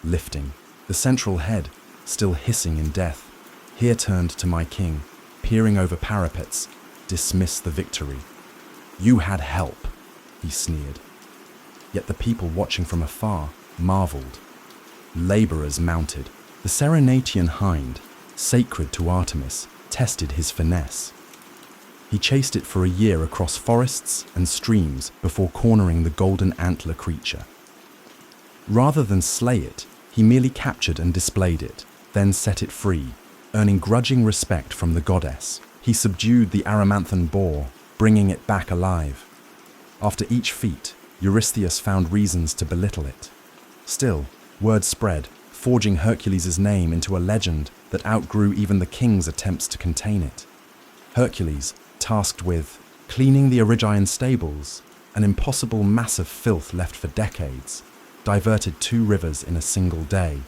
Lifting, the central head, still hissing in death, here turned to my king, peering over parapets, dismiss the victory. "You had help," he sneered. Yet the people watching from afar marveled. Laborers mounted. The Serenatian hind, sacred to Artemis, tested his finesse. He chased it for a year across forests and streams before cornering the golden antler creature. Rather than slay it, he merely captured and displayed it, then set it free, earning grudging respect from the goddess. He subdued the Aramanthan boar, bringing it back alive. After each feat, Eurystheus found reasons to belittle it. Still, word spread, forging Hercules' name into a legend that outgrew even the king's attempts to contain it. Hercules, tasked with cleaning the Erigian stables, an impossible mass of filth left for decades, diverted 2 rivers in a single day,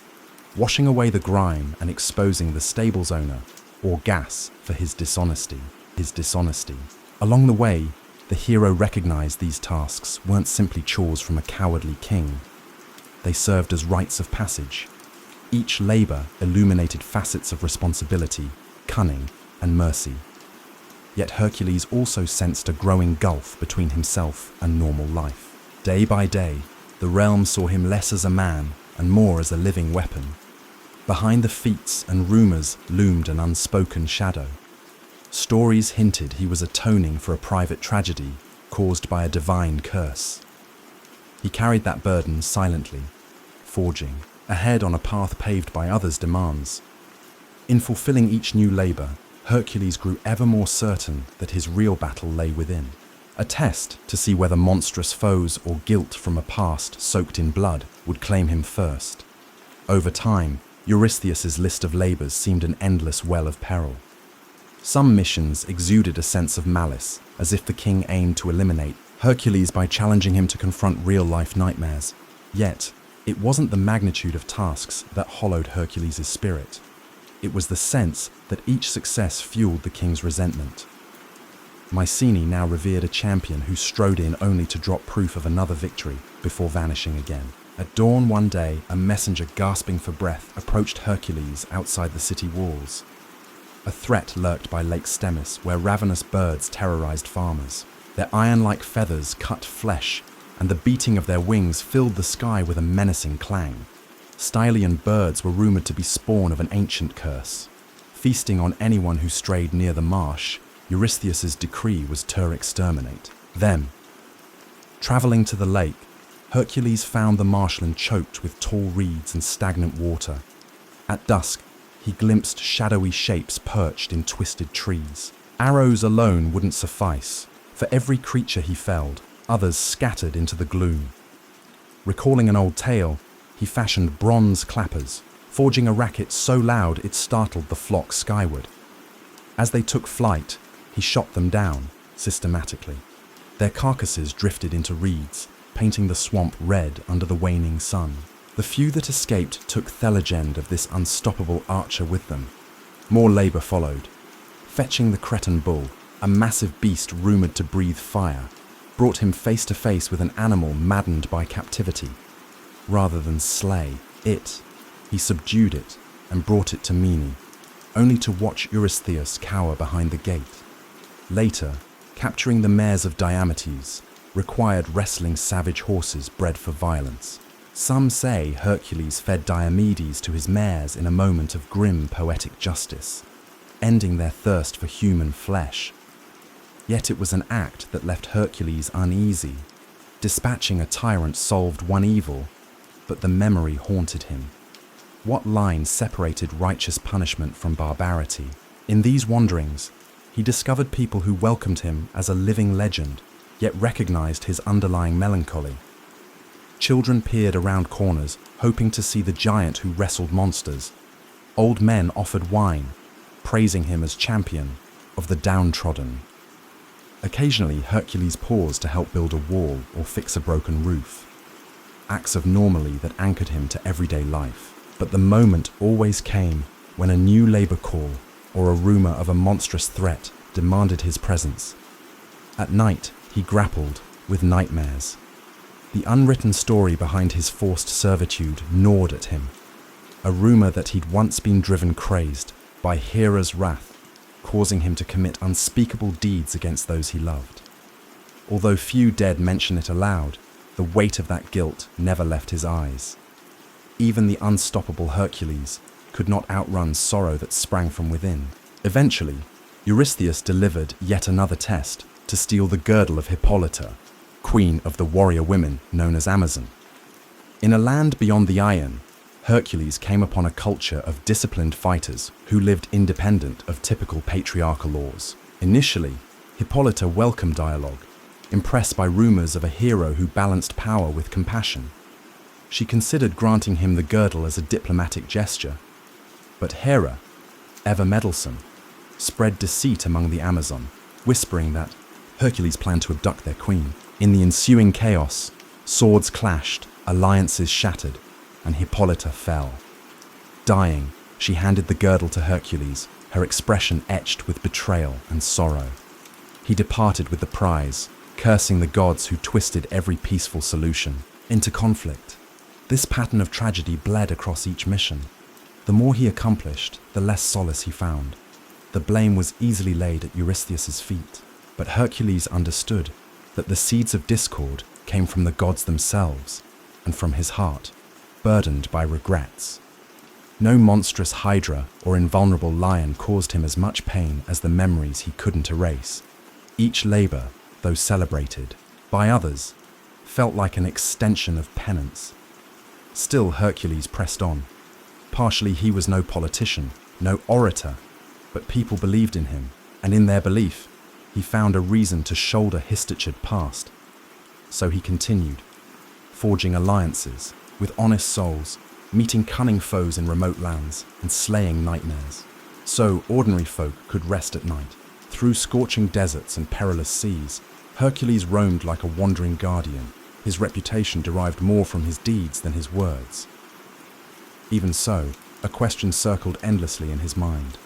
washing away the grime and exposing the stable's owner, or gas, for his dishonesty. Along the way, the hero recognized these tasks weren't simply chores from a cowardly king. They served as rites of passage. Each labor illuminated facets of responsibility, cunning, and mercy. Yet Hercules also sensed a growing gulf between himself and normal life. Day by day, the realm saw him less as a man and more as a living weapon. Behind the feats and rumors loomed an unspoken shadow. Stories hinted he was atoning for a private tragedy caused by a divine curse. He carried that burden silently, forging ahead on a path paved by others' demands. In fulfilling each new labor, Hercules grew ever more certain that his real battle lay within. A test to see whether monstrous foes or guilt from a past soaked in blood would claim him first. Over time, Eurystheus' list of labors seemed an endless well of peril. Some missions exuded a sense of malice, as if the king aimed to eliminate Hercules by challenging him to confront real-life nightmares. Yet, it wasn't the magnitude of tasks that hollowed Hercules' spirit. It was the sense that each success fueled the king's resentment. Mycenae now revered a champion who strode in only to drop proof of another victory before vanishing again. At dawn one day, a messenger gasping for breath approached Hercules outside the city walls. A threat lurked by Lake Stemis, where ravenous birds terrorized farmers. Their iron-like feathers cut flesh, and the beating of their wings filled the sky with a menacing clang. Stylian birds were rumored to be spawn of an ancient curse. Feasting on anyone who strayed near the marsh, Eurystheus' decree was to exterminate them. Traveling to the lake, Hercules found the marshland choked with tall reeds and stagnant water. At dusk, he glimpsed shadowy shapes perched in twisted trees. Arrows alone wouldn't suffice. For every creature he felled, others scattered into the gloom. Recalling an old tale, he fashioned bronze clappers, forging a racket so loud it startled the flock skyward. As they took flight, he shot them down, systematically. Their carcasses drifted into reeds, painting the swamp red under the waning sun. The few that escaped took the legend of this unstoppable archer with them. More labor followed. Fetching the Cretan bull, a massive beast rumored to breathe fire, brought him face to face with an animal maddened by captivity. Rather than slay it, he subdued it and brought it to Mycenae, only to watch Eurystheus cower behind the gate. Later, capturing the mares of Diomedes required wrestling savage horses bred for violence. Some say Hercules fed Diomedes to his mares in a moment of grim poetic justice, ending their thirst for human flesh. Yet it was an act that left Hercules uneasy. Dispatching a tyrant solved one evil, but the memory haunted him. What line separated righteous punishment from barbarity? In these wanderings, he discovered people who welcomed him as a living legend, yet recognized his underlying melancholy. Children peered around corners, hoping to see the giant who wrestled monsters. Old men offered wine, praising him as champion of the downtrodden. Occasionally, Hercules paused to help build a wall or fix a broken roof. Acts of normalcy that anchored him to everyday life. But the moment always came when a new labor call or a rumor of a monstrous threat demanded his presence. At night, he grappled with nightmares. The unwritten story behind his forced servitude gnawed at him. A rumor that he'd once been driven crazed by Hera's wrath, causing him to commit unspeakable deeds against those he loved. Although few dared mention it aloud, the weight of that guilt never left his eyes. Even the unstoppable Hercules could not outrun sorrow that sprang from within. Eventually, Eurystheus delivered yet another test to steal the girdle of Hippolyta, queen of the warrior women known as Amazon. In a land beyond the Iron, Hercules came upon a culture of disciplined fighters who lived independent of typical patriarchal laws. Initially, Hippolyta welcomed dialogue, impressed by rumors of a hero who balanced power with compassion. She considered granting him the girdle as a diplomatic gesture. But Hera, ever meddlesome, spread deceit among the Amazon, whispering that Hercules planned to abduct their queen. In the ensuing chaos, swords clashed, alliances shattered, and Hippolyta fell. Dying, she handed the girdle to Hercules, her expression etched with betrayal and sorrow. He departed with the prize, cursing the gods who twisted every peaceful solution into conflict. This pattern of tragedy bled across each mission. The more he accomplished, the less solace he found. The blame was easily laid at Eurystheus' feet, but Hercules understood that the seeds of discord came from the gods themselves and from his heart, burdened by regrets. No monstrous hydra or invulnerable lion caused him as much pain as the memories he couldn't erase. Each labor, though celebrated by others, felt like an extension of penance. Still, Hercules pressed on. Partially, he was no politician, no orator, but people believed in him, and in their belief, he found a reason to shoulder his storied past. So he continued, forging alliances with honest souls, meeting cunning foes in remote lands, and slaying nightmares. So ordinary folk could rest at night. Through scorching deserts and perilous seas, Hercules roamed like a wandering guardian. His reputation derived more from his deeds than his words. Even so, a question circled endlessly in his mind.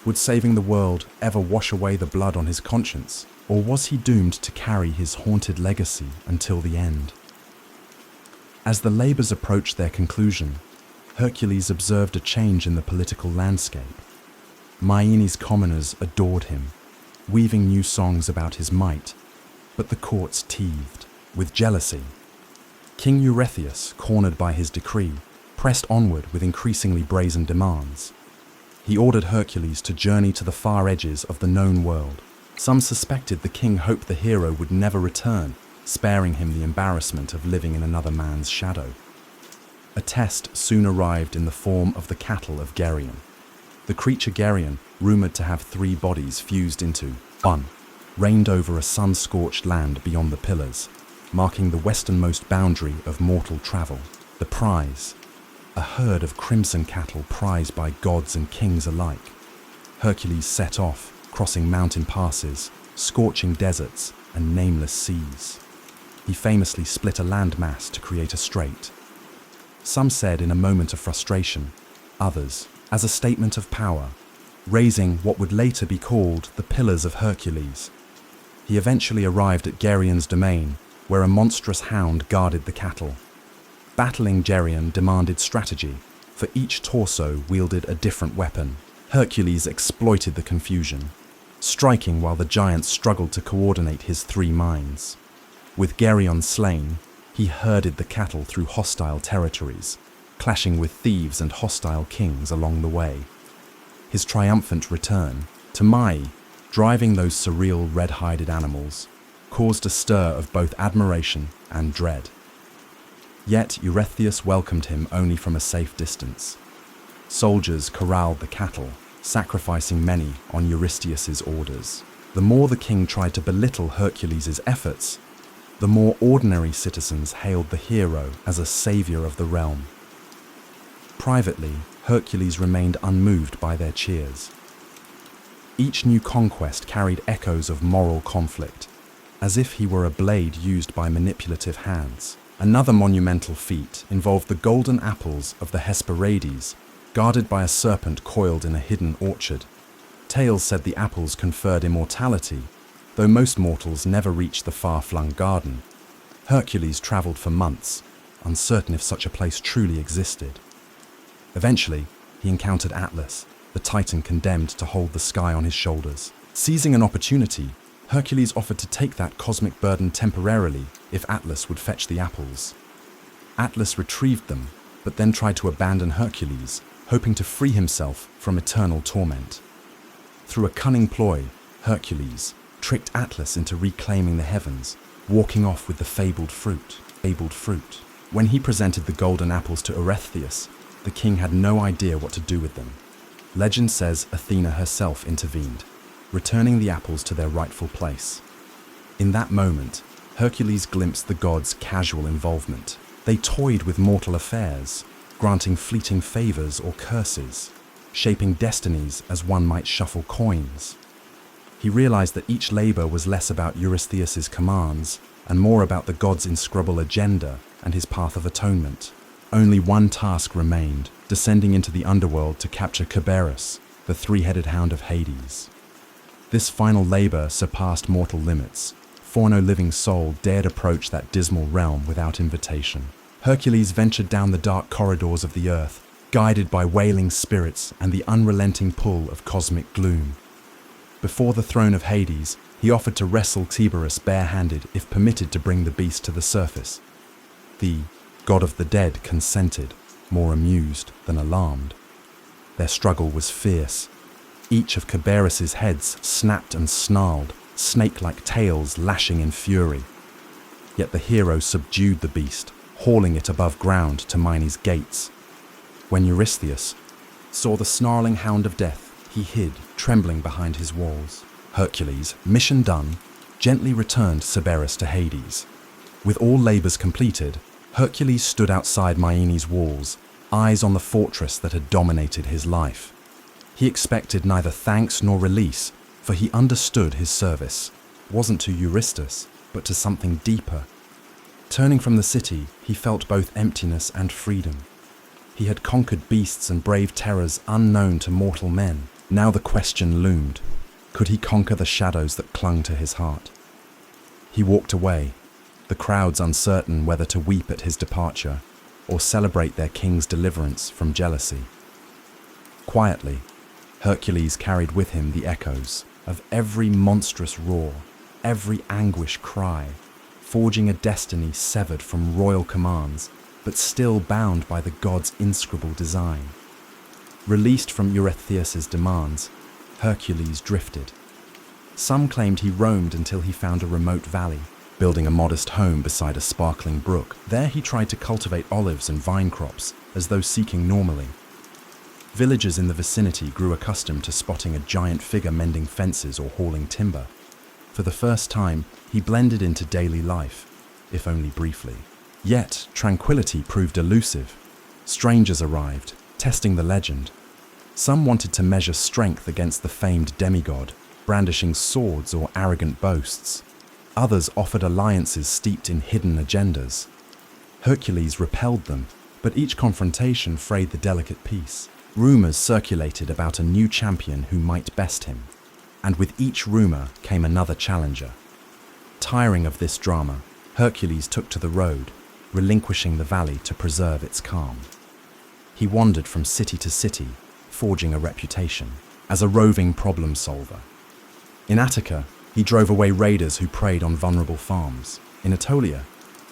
Would saving the world ever wash away the blood on his conscience, or was he doomed to carry his haunted legacy until the end? As the labors approached their conclusion, Hercules observed a change in the political landscape. Myene's commoners adored him, weaving new songs about his might, but the courts teethed with jealousy. King Eurystheus, cornered by his decree, pressed onward with increasingly brazen demands. He ordered Hercules to journey to the far edges of the known world. Some suspected the king hoped the hero would never return, sparing him the embarrassment of living in another man's shadow. A test soon arrived in the form of the cattle of Geryon. The creature Geryon, rumored to have 3 bodies fused into one, reigned over a sun-scorched land beyond the Pillars, marking the westernmost boundary of mortal travel. The prize, a herd of crimson cattle prized by gods and kings alike. Hercules set off, crossing mountain passes, scorching deserts, and nameless seas. He famously split a landmass to create a strait. Some said in a moment of frustration, others as a statement of power, raising what would later be called the Pillars of Hercules. He eventually arrived at Geryon's domain, where a monstrous hound guarded the cattle. Battling Geryon demanded strategy, for each torso wielded a different weapon. Hercules exploited the confusion, striking while the giant struggled to coordinate his 3 minds. With Geryon slain, he herded the cattle through hostile territories, clashing with thieves and hostile kings along the way. His triumphant return to Maia, driving those surreal red-hided animals, caused a stir of both admiration and dread. Yet Eurystheus welcomed him only from a safe distance. Soldiers corralled the cattle, sacrificing many on Eurystheus's orders. The more the king tried to belittle Hercules' efforts, the more ordinary citizens hailed the hero as a savior of the realm. Privately, Hercules remained unmoved by their cheers. Each new conquest carried echoes of moral conflict, as if he were a blade used by manipulative hands. Another monumental feat involved the golden apples of the Hesperides, guarded by a serpent coiled in a hidden orchard. Tales said the apples conferred immortality, though most mortals never reached the far-flung garden. Hercules travelled for months, uncertain if such a place truly existed. Eventually, he encountered Atlas, the Titan condemned to hold the sky on his shoulders. Seizing an opportunity, Hercules offered to take that cosmic burden temporarily if Atlas would fetch the apples. Atlas retrieved them, but then tried to abandon Hercules, hoping to free himself from eternal torment. Through a cunning ploy, Hercules tricked Atlas into reclaiming the heavens, walking off with the fabled fruit. When he presented the golden apples to Eurystheus, the king had no idea what to do with them. Legend says Athena herself intervened, returning the apples to their rightful place. In that moment, Hercules glimpsed the gods' casual involvement. They toyed with mortal affairs, granting fleeting favors or curses, shaping destinies as one might shuffle coins. He realized that each labor was less about Eurystheus's commands and more about the god's inscrutable agenda and his path of atonement. Only one task remained, descending into the underworld to capture Cerberus, the three-headed hound of Hades. This final labor surpassed mortal limits, for no living soul dared approach that dismal realm without invitation. Hercules ventured down the dark corridors of the earth, guided by wailing spirits and the unrelenting pull of cosmic gloom. Before the throne of Hades, he offered to wrestle Cerberus bare-handed if permitted to bring the beast to the surface. The god of the dead consented, more amused than alarmed. Their struggle was fierce. Each of Cerberus's heads snapped and snarled, snake-like tails lashing in fury. Yet the hero subdued the beast, hauling it above ground to Mynes' gates. When Eurystheus saw the snarling hound of death, he hid, trembling behind his walls. Hercules, mission done, gently returned Cerberus to Hades. With all labors completed, Hercules stood outside Mynes' walls, eyes on the fortress that had dominated his life. He expected neither thanks nor release, for he understood his service wasn't to Eurystheus, but to something deeper. Turning from the city, he felt both emptiness and freedom. He had conquered beasts and braved terrors unknown to mortal men. Now the question loomed: could he conquer the shadows that clung to his heart? He walked away, the crowds uncertain whether to weep at his departure or celebrate their king's deliverance from jealousy. Quietly, Hercules carried with him the echoes of every monstrous roar, every anguish cry, forging a destiny severed from royal commands, but still bound by the god's inscrutable design. Released from Eurystheus's demands, Hercules drifted. Some claimed he roamed until he found a remote valley, building a modest home beside a sparkling brook. There he tried to cultivate olives and vine crops, as though seeking normally. Villagers in the vicinity grew accustomed to spotting a giant figure mending fences or hauling timber. For the first time, he blended into daily life, if only briefly. Yet, tranquility proved elusive. Strangers arrived, testing the legend. Some wanted to measure strength against the famed demigod, brandishing swords or arrogant boasts. Others offered alliances steeped in hidden agendas. Hercules repelled them, but each confrontation frayed the delicate peace. Rumors circulated about a new champion who might best him, and with each rumor came another challenger. Tiring of this drama, Hercules took to the road, relinquishing the valley to preserve its calm. He wandered from city to city, forging a reputation as a roving problem solver. In Attica, he drove away raiders who preyed on vulnerable farms. In Aetolia,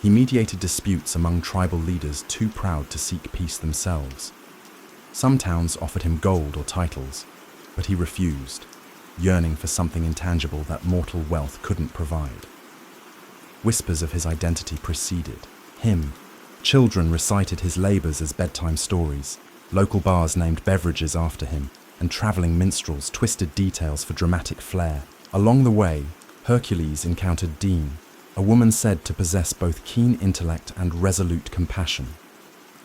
he mediated disputes among tribal leaders too proud to seek peace themselves. Some towns offered him gold or titles, but he refused, yearning for something intangible that mortal wealth couldn't provide. Whispers of his identity preceded him. Children recited his labors as bedtime stories. Local bars named beverages after him, and traveling minstrels twisted details for dramatic flair. Along the way, Hercules encountered Dean, a woman said to possess both keen intellect and resolute compassion.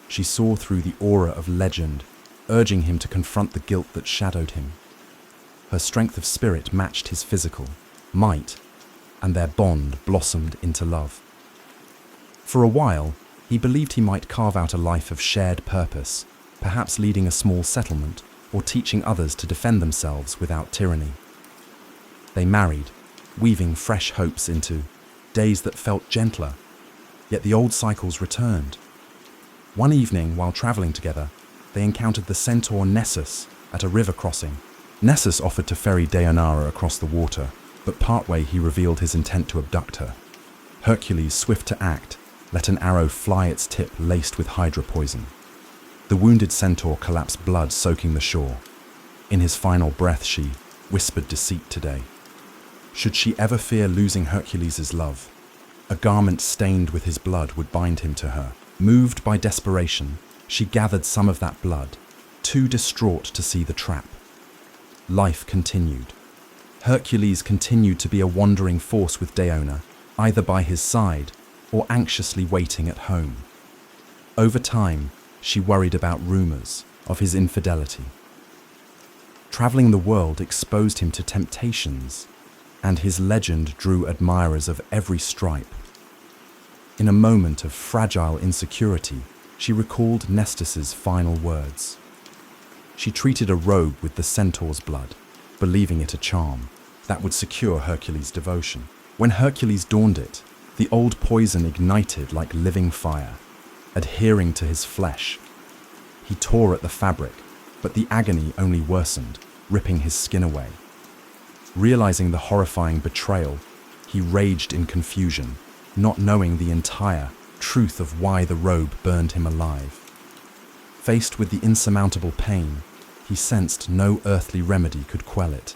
She saw through the aura of legend, urging him to confront the guilt that shadowed him. Her strength of spirit matched his physical might, and their bond blossomed into love. For a while, he believed he might carve out a life of shared purpose, perhaps leading a small settlement or teaching others to defend themselves without tyranny. They married, weaving fresh hopes into days that felt gentler, yet the old cycles returned. One evening, while traveling together, they encountered the centaur Nessus at a river crossing. Nessus offered to ferry Deianira across the water, but partway he revealed his intent to abduct her. Hercules, swift to act, let an arrow fly its tip laced with hydra poison. The wounded centaur collapsed, blood soaking the shore. In his final breath she whispered deceit today. Should she ever fear losing Hercules' love, a garment stained with his blood would bind him to her. Moved by desperation, she gathered some of that blood, too distraught to see the trap. Life continued. Hercules continued to be a wandering force with Diona, either by his side or anxiously waiting at home. Over time, she worried about rumors of his infidelity. Traveling the world exposed him to temptations, and his legend drew admirers of every stripe. In a moment of fragile insecurity, she recalled Nestus's final words. She treated a robe with the centaur's blood, believing it a charm that would secure Hercules' devotion. When Hercules donned it, the old poison ignited like living fire, adhering to his flesh. He tore at the fabric, but the agony only worsened, ripping his skin away. Realizing the horrifying betrayal, he raged in confusion, not knowing the entire truth of why the robe burned him alive. Faced with the insurmountable pain, he sensed no earthly remedy could quell it.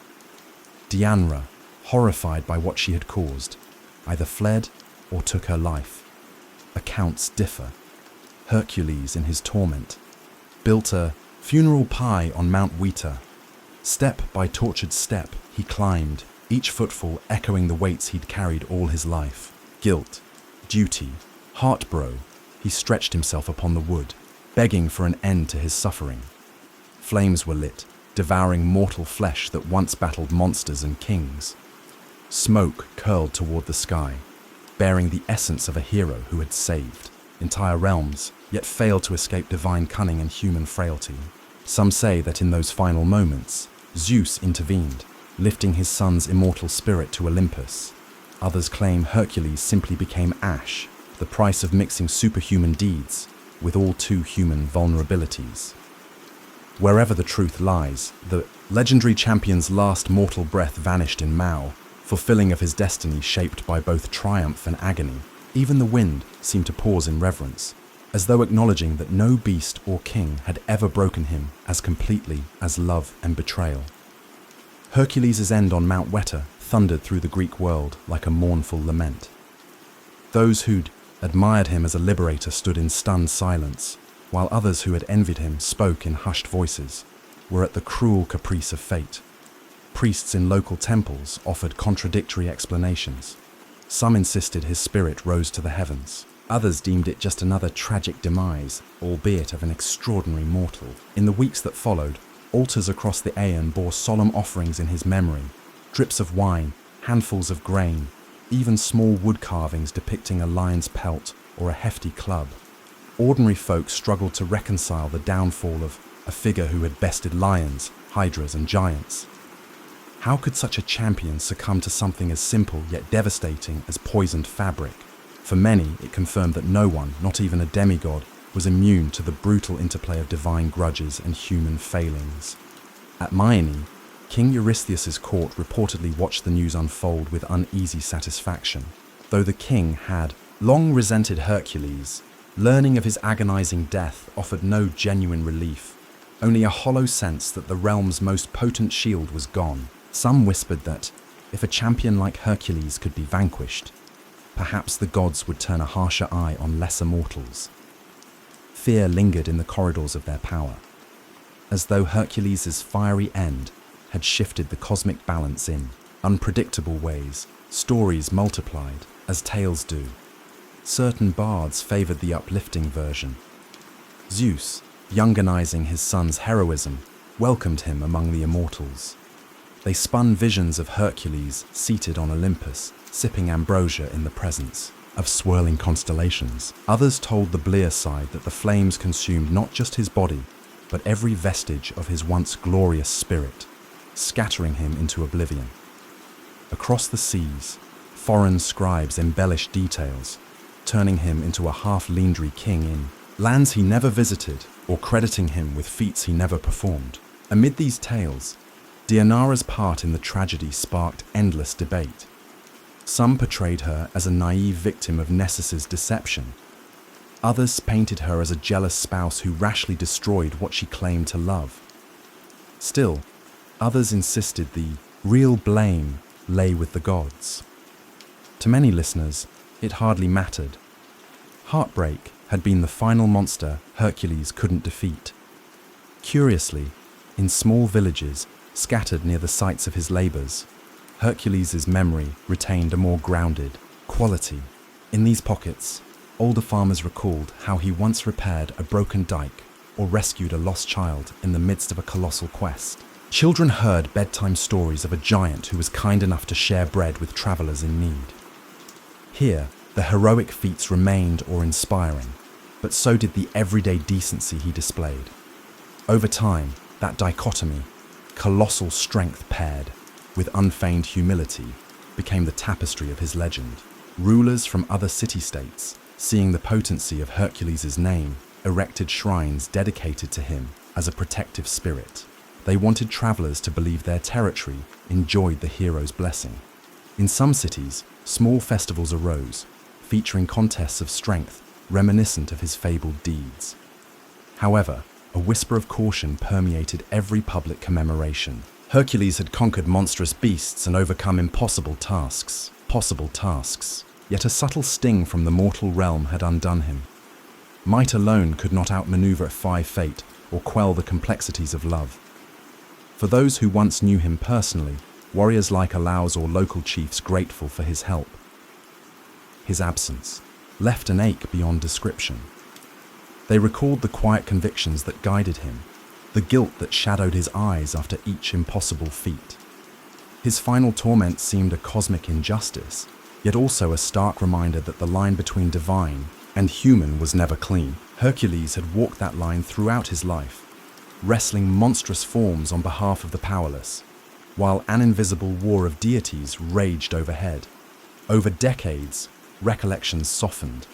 Deianira, horrified by what she had caused, either fled or took her life. Accounts differ. Hercules, in his torment, built a funeral pyre on Mount Weta. Step by tortured step, he climbed, each footfall echoing the weights he'd carried all his life. Guilt, duty, heartbro, he stretched himself upon the wood, begging for an end to his suffering. Flames were lit, devouring mortal flesh that once battled monsters and kings. Smoke curled toward the sky, bearing the essence of a hero who had saved entire realms, yet failed to escape divine cunning and human frailty. Some say that in those final moments, Zeus intervened, lifting his son's immortal spirit to Olympus. Others claim Hercules simply became ash, the price of mixing superhuman deeds with all too human vulnerabilities. Wherever the truth lies, the legendary champion's last mortal breath vanished in Mao, fulfilling of his destiny shaped by both triumph and agony. Even the wind seemed to pause in reverence, as though acknowledging that no beast or king had ever broken him as completely as love and betrayal. Hercules' end on Mount Weta thundered through the Greek world like a mournful lament. Those who'd admired him as a liberator stood in stunned silence, while others who had envied him spoke in hushed voices, were at the cruel caprice of fate. Priests in local temples offered contradictory explanations. Some insisted his spirit rose to the heavens. Others deemed it just another tragic demise, albeit of an extraordinary mortal. In the weeks that followed, altars across the Aeon bore solemn offerings in his memory, drips of wine, handfuls of grain, even small wood carvings depicting a lion's pelt or a hefty club. Ordinary folk struggled to reconcile the downfall of a figure who had bested lions, hydras, and giants. How could such a champion succumb to something as simple yet devastating as poisoned fabric? For many, it confirmed that no one, not even a demigod, was immune to the brutal interplay of divine grudges and human failings. At Myene, King Eurystheus' court reportedly watched the news unfold with uneasy satisfaction. Though the king had long resented Hercules, learning of his agonizing death offered no genuine relief, only a hollow sense that the realm's most potent shield was gone. Some whispered that, if a champion like Hercules could be vanquished, perhaps the gods would turn a harsher eye on lesser mortals. Fear lingered in the corridors of their power, as though Hercules' fiery end had shifted the cosmic balance in unpredictable ways. Stories multiplied, as tales do. Certain bards favored the uplifting version. Zeus, younganizing his son's heroism, welcomed him among the immortals. They spun visions of Hercules seated on Olympus, sipping ambrosia in the presence of swirling constellations. Others told the blear side that the flames consumed not just his body, but every vestige of his once glorious spirit, scattering him into oblivion. Across the seas, foreign scribes embellished details, turning him into a half-legendary king in lands he never visited, or crediting him with feats he never performed. Amid these tales, Deianira's part in the tragedy sparked endless debate. Some portrayed her as a naive victim of Nessus's deception. Others painted her as a jealous spouse who rashly destroyed what she claimed to love. Still, others insisted the real blame lay with the gods. To many listeners, it hardly mattered. Heartbreak had been the final monster Hercules couldn't defeat. Curiously, in small villages scattered near the sites of his labors, Hercules' memory retained a more grounded quality. In these pockets, older farmers recalled how he once repaired a broken dike or rescued a lost child in the midst of a colossal quest. Children heard bedtime stories of a giant who was kind enough to share bread with travelers in need. Here, the heroic feats remained inspiring, but so did the everyday decency he displayed. Over time, that dichotomy, colossal strength paired with unfeigned humility, became the tapestry of his legend. Rulers from other city-states, seeing the potency of Hercules' name, erected shrines dedicated to him as a protective spirit. They wanted travelers to believe their territory enjoyed the hero's blessing. In some cities, small festivals arose, featuring contests of strength reminiscent of his fabled deeds. However, a whisper of caution permeated every public commemoration. Hercules had conquered monstrous beasts and overcome impossible tasks. Yet a subtle sting from the mortal realm had undone him. Might alone could not outmaneuver fate or quell the complexities of love. For those who once knew him personally, warriors like Alaus or local chiefs grateful for his help. His absence left an ache beyond description. They recalled the quiet convictions that guided him, the guilt that shadowed his eyes after each impossible feat. His final torment seemed a cosmic injustice, yet also a stark reminder that the line between divine and human was never clean. Hercules had walked that line throughout his life, wrestling monstrous forms on behalf of the powerless, while an invisible war of deities raged overhead. Over decades, recollections softened.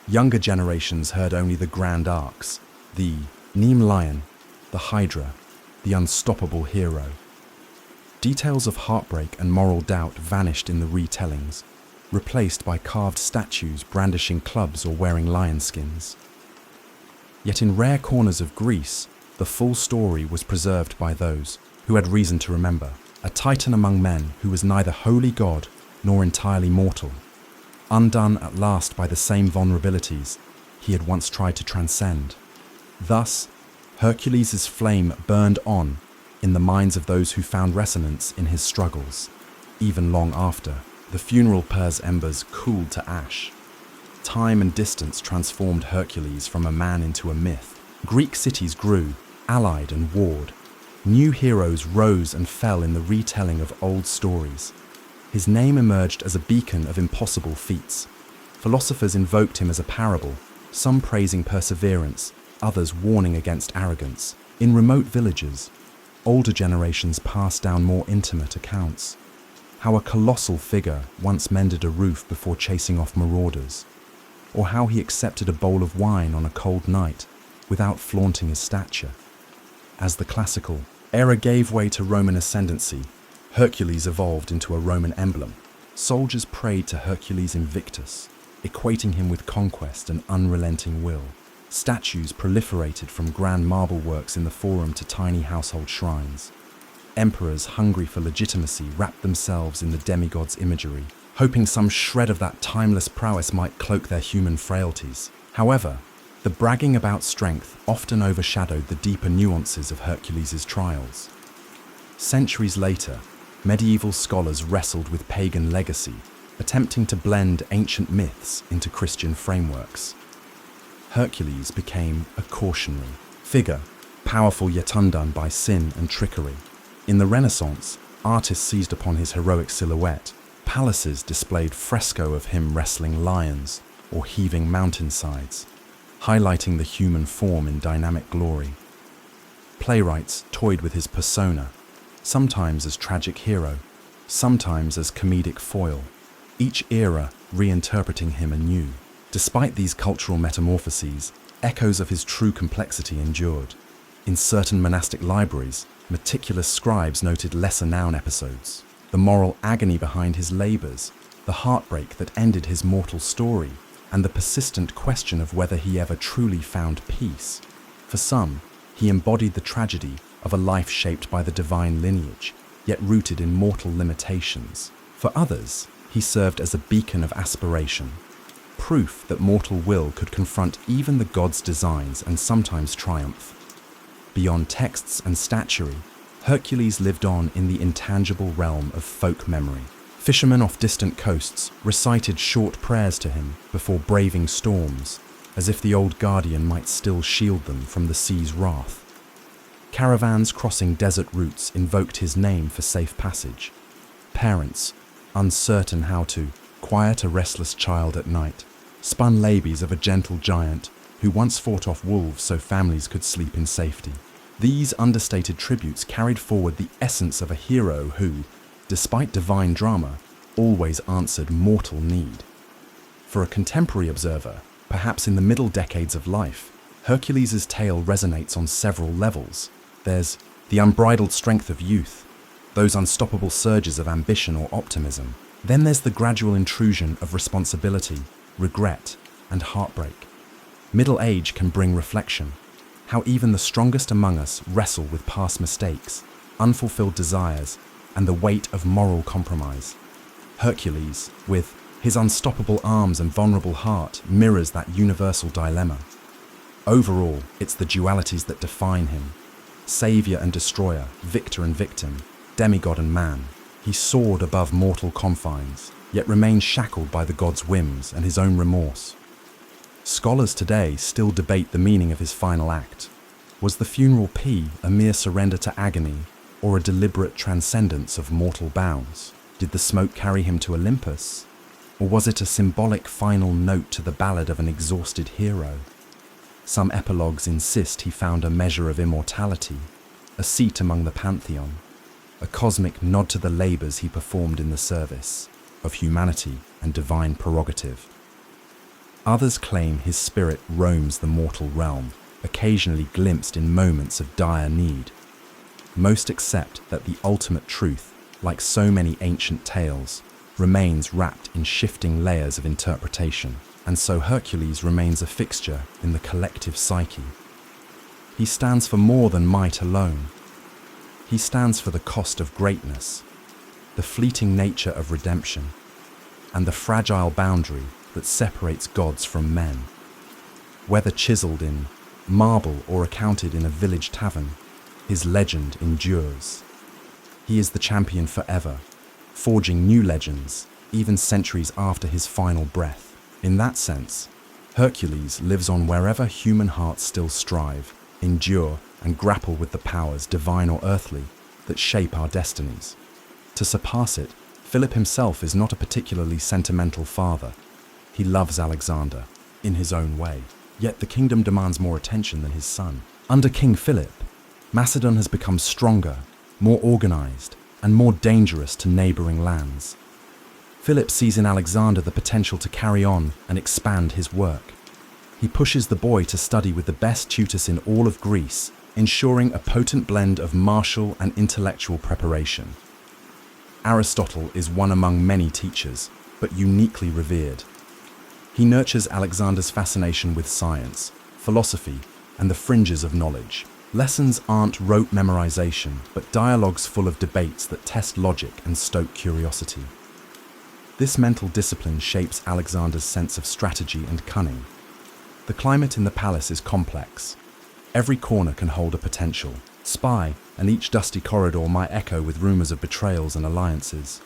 Younger generations heard only the grand arcs, the Neem Lion, the Hydra, the unstoppable hero. Details of heartbreak and moral doubt vanished in the retellings, replaced by carved statues brandishing clubs or wearing lion skins. Yet in rare corners of Greece, the full story was preserved by those who had reason to remember, a titan among men who was neither wholly god nor entirely mortal, undone at last by the same vulnerabilities he had once tried to transcend. Thus, Hercules' flame burned on in the minds of those who found resonance in his struggles, even long after the funeral pyre's embers cooled to ash. Time and distance transformed Hercules from a man into a myth. Greek cities grew, allied and warred. New heroes rose and fell in the retelling of old stories. His name emerged as a beacon of impossible feats. Philosophers invoked him as a parable, some praising perseverance, others warning against arrogance. In remote villages, older generations passed down more intimate accounts. How a colossal figure once mended a roof before chasing off marauders, or how he accepted a bowl of wine on a cold night without flaunting his stature. As the classical era gave way to Roman ascendancy, Hercules evolved into a Roman emblem. Soldiers prayed to Hercules Invictus, equating him with conquest and unrelenting will. Statues proliferated from grand marble works in the Forum to tiny household shrines. Emperors hungry for legitimacy wrapped themselves in the demigod's imagery, hoping some shred of that timeless prowess might cloak their human frailties. However, the bragging about strength often overshadowed the deeper nuances of Hercules' trials. Centuries later, medieval scholars wrestled with pagan legacy, attempting to blend ancient myths into Christian frameworks. Hercules became a cautionary figure, powerful yet undone by sin and trickery. In the Renaissance, artists seized upon his heroic silhouette. Palaces displayed fresco of him wrestling lions or heaving mountainsides, highlighting the human form in dynamic glory. Playwrights toyed with his persona, sometimes as tragic hero, sometimes as comedic foil, each era reinterpreting him anew. Despite these cultural metamorphoses, echoes of his true complexity endured. In certain monastic libraries, meticulous scribes noted lesser-known episodes, the moral agony behind his labors, the heartbreak that ended his mortal story, and the persistent question of whether he ever truly found peace. For some, he embodied the tragedy of a life shaped by the divine lineage, yet rooted in mortal limitations. For others, he served as a beacon of aspiration, proof that mortal will could confront even the gods' designs and sometimes triumph. Beyond texts and statuary, Hercules lived on in the intangible realm of folk memory. Fishermen off distant coasts recited short prayers to him before braving storms, as if the old guardian might still shield them from the sea's wrath. Caravans crossing desert routes invoked his name for safe passage. Parents, uncertain how to quiet a restless child at night, spun labies of a gentle giant who once fought off wolves so families could sleep in safety. These understated tributes carried forward the essence of a hero who, despite divine drama, always answered mortal need. For a contemporary observer, perhaps in the middle decades of life, Hercules' tale resonates on several levels. There's the unbridled strength of youth, those unstoppable surges of ambition or optimism. Then there's the gradual intrusion of responsibility, regret, and heartbreak. Middle age can bring reflection, how even the strongest among us wrestle with past mistakes, unfulfilled desires, and the weight of moral compromise. Hercules, with his unstoppable arms and vulnerable heart, mirrors that universal dilemma. Overall, it's the dualities that define him. Savior and destroyer, victor and victim, demigod and man. He soared above mortal confines, yet remained shackled by the god's whims and his own remorse. Scholars today still debate the meaning of his final act. Was the funeral P a mere surrender to agony, or a deliberate transcendence of mortal bounds? Did the smoke carry him to Olympus? Or was it a symbolic final note to the ballad of an exhausted hero? Some epilogues insist he found a measure of immortality, a seat among the pantheon, a cosmic nod to the labors he performed in the service of humanity and divine prerogative. Others claim his spirit roams the mortal realm, occasionally glimpsed in moments of dire need. Most accept that the ultimate truth, like so many ancient tales, remains wrapped in shifting layers of interpretation, and so Hercules remains a fixture in the collective psyche. He stands for more than might alone. He stands for the cost of greatness, the fleeting nature of redemption, and the fragile boundary that separates gods from men. Whether chiseled in marble or accounted in a village tavern, his legend endures. He is the champion forever, forging new legends, even centuries after his final breath. In that sense, Hercules lives on wherever human hearts still strive, endure, and grapple with the powers, divine or earthly, that shape our destinies. To surpass it, Philip himself is not a particularly sentimental father. He loves Alexander, in his own way, yet the kingdom demands more attention than his son. Under King Philip, Macedon has become stronger, more organized, and more dangerous to neighboring lands. Philip sees in Alexander the potential to carry on and expand his work. He pushes the boy to study with the best tutors in all of Greece, ensuring a potent blend of martial and intellectual preparation. Aristotle is one among many teachers, but uniquely revered. He nurtures Alexander's fascination with science, philosophy, and the fringes of knowledge. Lessons aren't rote memorization, but dialogues full of debates that test logic and stoke curiosity. This mental discipline shapes Alexander's sense of strategy and cunning. The climate in the palace is complex. Every corner can hold a potential spy, and each dusty corridor might echo with rumors of betrayals and alliances.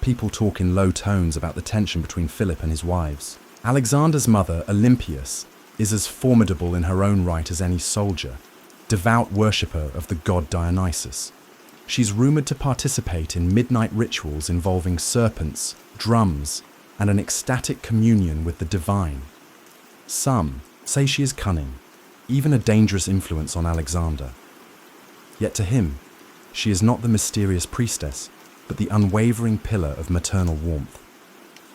People talk in low tones about the tension between Philip and his wives. Alexander's mother, Olympias, is as formidable in her own right as any soldier, devout worshipper of the god Dionysus. She's rumored to participate in midnight rituals involving serpents, drums, and an ecstatic communion with the divine. Some say she is cunning, even a dangerous influence on Alexander. Yet to him, she is not the mysterious priestess, but the unwavering pillar of maternal warmth.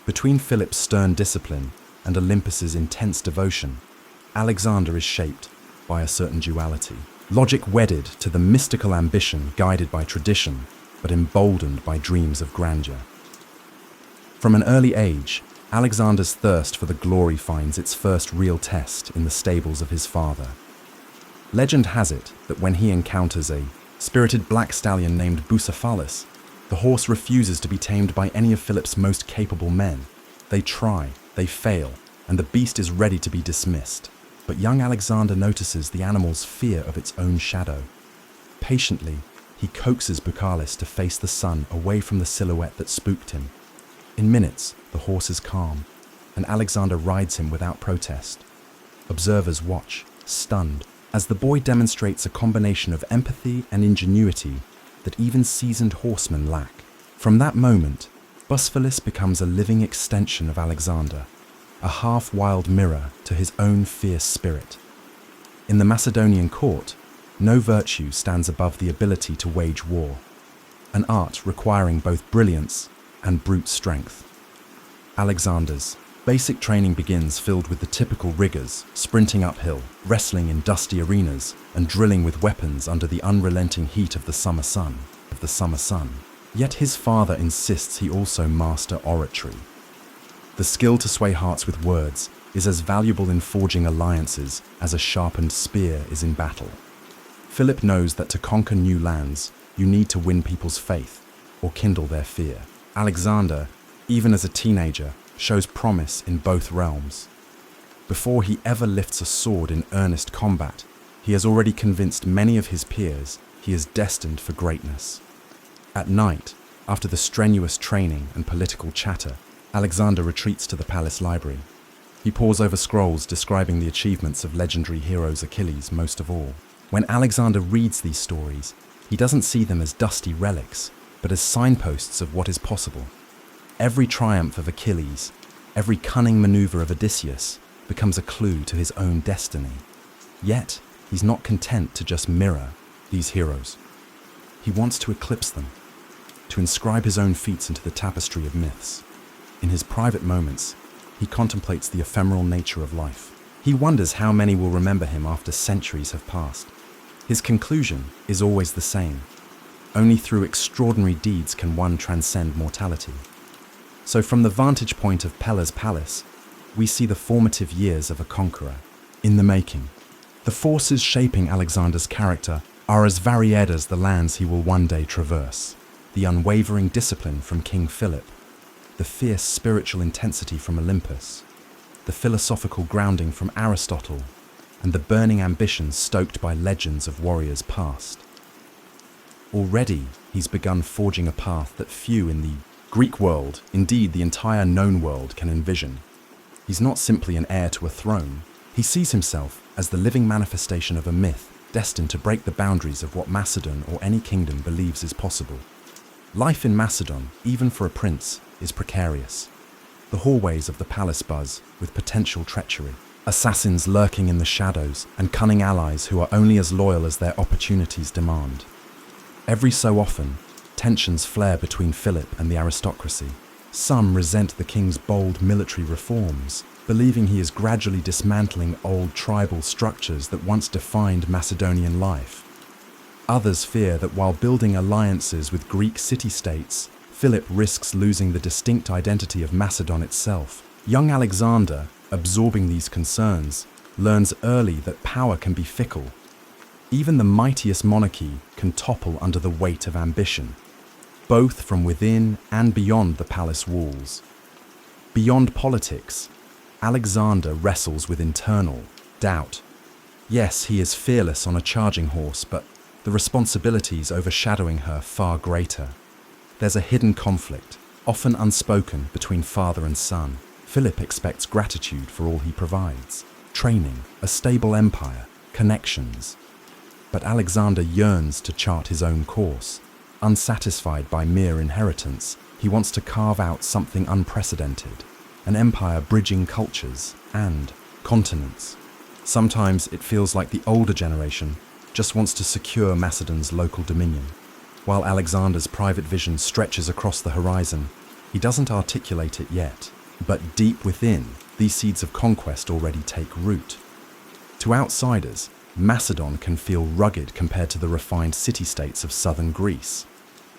Between Philip's stern discipline and Olympus's intense devotion, Alexander is shaped by a certain duality. Logic wedded to the mystical ambition guided by tradition, but emboldened by dreams of grandeur. From an early age, Alexander's thirst for the glory finds its first real test in the stables of his father. Legend has it that when he encounters a spirited black stallion named Bucephalus, the horse refuses to be tamed by any of Philip's most capable men. They try, they fail, and the beast is ready to be dismissed. But young Alexander notices the animal's fear of its own shadow. Patiently, he coaxes Bucephalus to face the sun away from the silhouette that spooked him. In minutes, the horse is calm, and Alexander rides him without protest. Observers watch, stunned, as the boy demonstrates a combination of empathy and ingenuity that even seasoned horsemen lack. From that moment, Bucephalus becomes a living extension of Alexander, a half-wild mirror to his own fierce spirit. In the Macedonian court, no virtue stands above the ability to wage war, an art requiring both brilliance and brute strength. Alexander's basic training begins filled with the typical rigors, sprinting uphill, wrestling in dusty arenas, and drilling with weapons under the unrelenting heat of the summer sun. Yet his father insists he also master oratory. The skill to sway hearts with words is as valuable in forging alliances as a sharpened spear is in battle. Philip knows that to conquer new lands, you need to win people's faith or kindle their fear. Alexander, even as a teenager, shows promise in both realms. Before he ever lifts a sword in earnest combat, he has already convinced many of his peers he is destined for greatness. At night, after the strenuous training and political chatter, Alexander retreats to the palace library. He pores over scrolls describing the achievements of legendary heroes, Hercules most of all. When Alexander reads these stories, he doesn't see them as dusty relics, but as signposts of what is possible. Every triumph of Achilles, every cunning maneuver of Odysseus becomes a clue to his own destiny. Yet, he's not content to just mirror these heroes. He wants to eclipse them, to inscribe his own feats into the tapestry of myths. In his private moments, he contemplates the ephemeral nature of life. He wonders how many will remember him after centuries have passed. His conclusion is always the same. Only through extraordinary deeds can one transcend mortality. So from the vantage point of Pella's palace, we see the formative years of a conqueror in the making. The forces shaping Alexander's character are as varied as the lands he will one day traverse. The unwavering discipline from King Philip, the fierce spiritual intensity from Olympus, the philosophical grounding from Aristotle, and the burning ambition stoked by legends of warriors past. Already, he's begun forging a path that few in the Greek world, indeed the entire known world, can envision. He's not simply an heir to a throne. He sees himself as the living manifestation of a myth destined to break the boundaries of what Macedon or any kingdom believes is possible. Life in Macedon, even for a prince, is precarious. The hallways of the palace buzz with potential treachery, assassins lurking in the shadows, and cunning allies who are only as loyal as their opportunities demand. Every so often, tensions flare between Philip and the aristocracy. Some resent the king's bold military reforms, believing he is gradually dismantling old tribal structures that once defined Macedonian life. Others fear that while building alliances with Greek city-states, Philip risks losing the distinct identity of Macedon itself. Young Alexander, absorbing these concerns, learns early that power can be fickle. Even the mightiest monarchy can topple under the weight of ambition. both from within and beyond the palace walls. Beyond politics, Alexander wrestles with internal doubt. Yes, he is fearless on a charging horse, but the responsibilities overshadowing her far greater. There's a hidden conflict, often unspoken, between father and son. Philip expects gratitude for all he provides, training, a stable empire, connections. But Alexander yearns to chart his own course. Unsatisfied by mere inheritance, he wants to carve out something unprecedented, an empire bridging cultures and continents. Sometimes it feels like the older generation just wants to secure Macedon's local dominion. While Alexander's private vision stretches across the horizon, he doesn't articulate it yet. But deep within, these seeds of conquest already take root. To outsiders, Macedon can feel rugged compared to the refined city-states of southern Greece.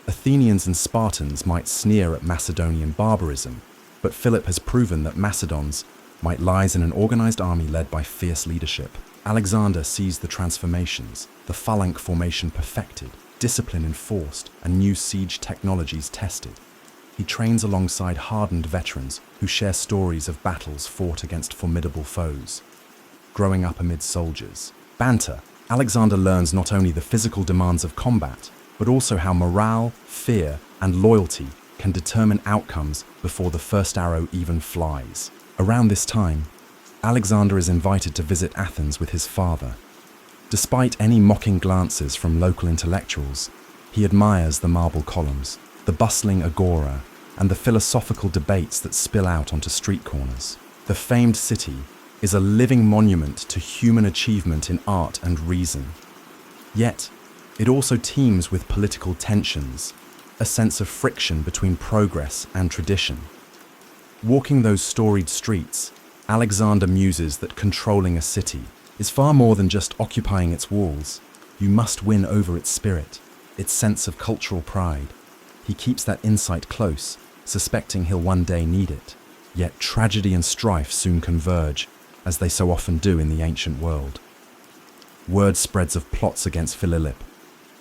Athenians and Spartans might sneer at Macedonian barbarism, but Philip has proven that Macedon's might lies in an organized army led by fierce leadership. Alexander sees the transformations, the phalanx formation perfected, discipline enforced, and new siege technologies tested. He trains alongside hardened veterans who share stories of battles fought against formidable foes. Growing up amid soldiers' banter, Alexander learns not only the physical demands of combat, but also how morale, fear, and loyalty can determine outcomes before the first arrow even flies. Around this time, Alexander is invited to visit Athens with his father. Despite any mocking glances from local intellectuals, he admires the marble columns, the bustling agora, and the philosophical debates that spill out onto street corners. The famed city is a living monument to human achievement in art and reason. Yet, it also teems with political tensions, a sense of friction between progress and tradition. Walking those storied streets, Alexander muses that controlling a city is far more than just occupying its walls. You must win over its spirit, its sense of cultural pride. He keeps that insight close, suspecting he'll one day need it. Yet tragedy and strife soon converge, as they so often do in the ancient world. Word spreads of plots against Philip.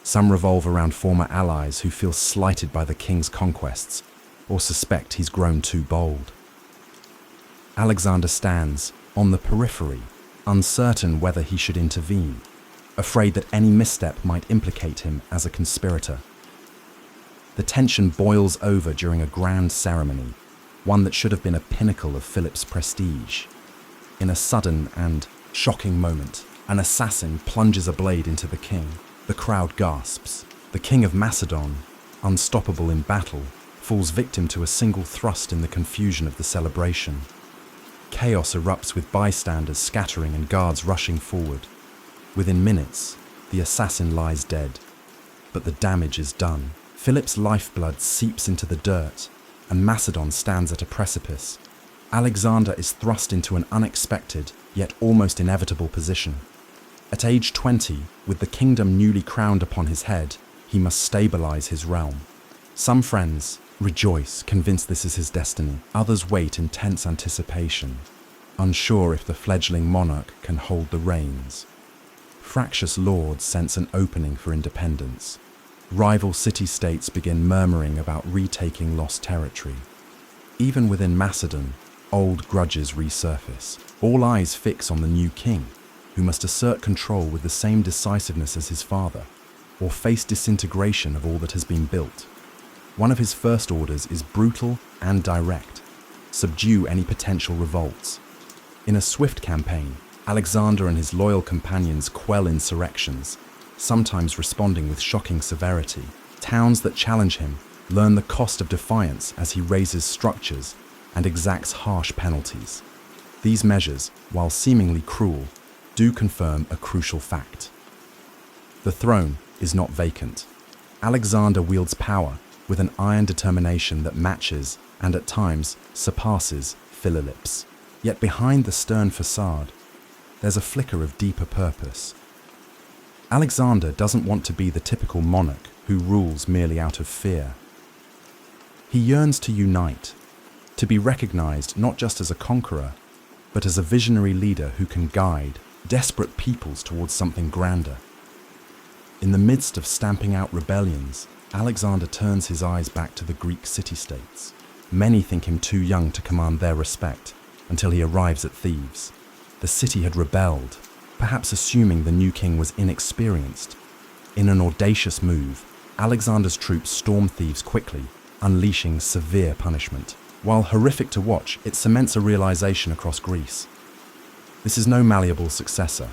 Some revolve around former allies who feel slighted by the king's conquests, or suspect he's grown too bold. Alexander stands on the periphery, uncertain whether he should intervene, afraid that any misstep might implicate him as a conspirator. The tension boils over during a grand ceremony, one that should have been a pinnacle of Philip's prestige. In a sudden and shocking moment, an assassin plunges a blade into the king. The crowd gasps. The king of Macedon, unstoppable in battle, falls victim to a single thrust in the confusion of the celebration. Chaos erupts with bystanders scattering and guards rushing forward. Within minutes, the assassin lies dead. But the damage is done. Philip's lifeblood seeps into the dirt, and Macedon stands at a precipice. Alexander is thrust into an unexpected, yet almost inevitable position. At age 20, with the kingdom newly crowned upon his head, he must stabilize his realm. Some friends rejoice, convinced this is his destiny. Others wait in tense anticipation, unsure if the fledgling monarch can hold the reins. Fractious lords sense an opening for independence. Rival city-states begin murmuring about retaking lost territory. Even within Macedon, old grudges resurface. All eyes fix on the new king, who must assert control with the same decisiveness as his father, or face disintegration of all that has been built. One of his first orders is brutal and direct: subdue any potential revolts. In a swift campaign, Alexander and his loyal companions quell insurrections, sometimes responding with shocking severity. Towns that challenge him learn the cost of defiance as he raises structures and exacts harsh penalties. These measures, while seemingly cruel, do confirm a crucial fact. The throne is not vacant. Alexander wields power with an iron determination that matches and at times surpasses Philip's. Yet behind the stern facade, there's a flicker of deeper purpose. Alexander doesn't want to be the typical monarch who rules merely out of fear. He yearns to unite, to be recognized not just as a conqueror, but as a visionary leader who can guide desperate peoples towards something grander. In the midst of stamping out rebellions, Alexander turns his eyes back to the Greek city-states. Many think him too young to command their respect, until he arrives at Thebes. The city had rebelled, perhaps assuming the new king was inexperienced. In an audacious move, Alexander's troops storm Thebes quickly, unleashing severe punishment. While horrific to watch, it cements a realization across Greece. This is no malleable successor.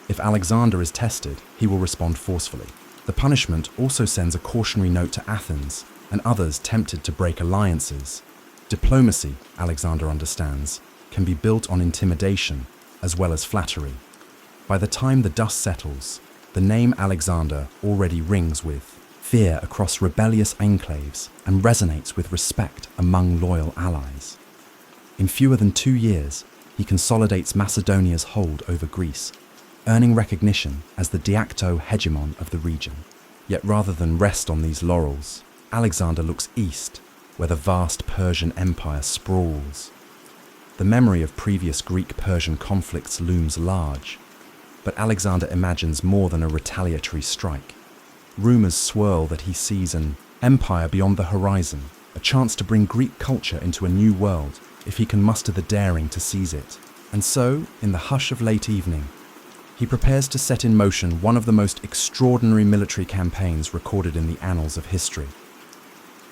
If Alexander is tested, he will respond forcefully. The punishment also sends a cautionary note to Athens and others tempted to break alliances. Diplomacy, Alexander understands, can be built on intimidation as well as flattery. By the time the dust settles, the name Alexander already rings with fear across rebellious enclaves and resonates with respect among loyal allies. In fewer than 2 years, he consolidates Macedonia's hold over Greece, earning recognition as the de facto hegemon of the region. Yet rather than rest on these laurels, Alexander looks east, where the vast Persian Empire sprawls. The memory of previous Greek-Persian conflicts looms large, but Alexander imagines more than a retaliatory strike. Rumors swirl that he sees an empire beyond the horizon, a chance to bring Greek culture into a new world if he can muster the daring to seize it. And so, in the hush of late evening, he prepares to set in motion one of the most extraordinary military campaigns recorded in the annals of history.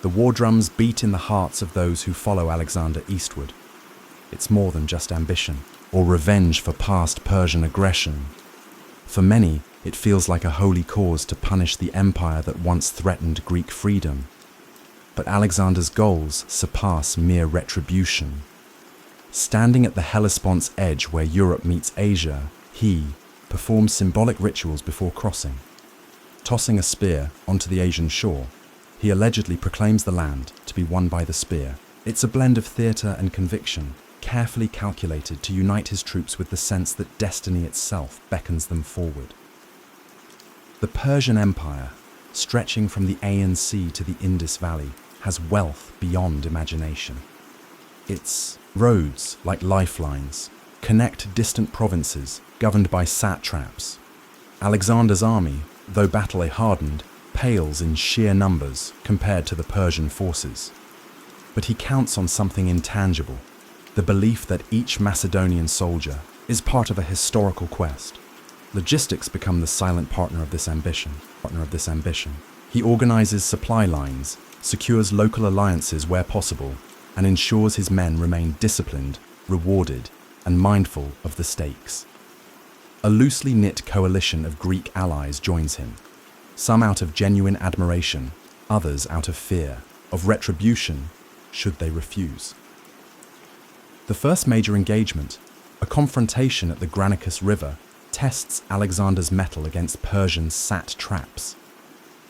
The war drums beat in the hearts of those who follow Alexander eastward. It's more than just ambition or revenge for past Persian aggression. For many, it feels like a holy cause to punish the empire that once threatened Greek freedom. But Alexander's goals surpass mere retribution. Standing at the Hellespont's edge where Europe meets Asia, he performs symbolic rituals before crossing. Tossing a spear onto the Asian shore, he allegedly proclaims the land to be won by the spear. It's a blend of theatre and conviction, carefully calculated to unite his troops with the sense that destiny itself beckons them forward. The Persian Empire, stretching from the Aegean Sea to the Indus Valley, has wealth beyond imagination. Its roads, like lifelines, connect distant provinces governed by satraps. Alexander's army, though battle-hardened, pales in sheer numbers compared to the Persian forces. But he counts on something intangible, the belief that each Macedonian soldier is part of a historical quest. Logistics become the silent partner of this ambition. He organizes supply lines, secures local alliances where possible, and ensures his men remain disciplined, rewarded, and mindful of the stakes. A loosely knit coalition of Greek allies joins him, some out of genuine admiration, others out of fear, of retribution, should they refuse. The first major engagement, a confrontation at the Granicus River, tests Alexander's mettle against Persian satraps.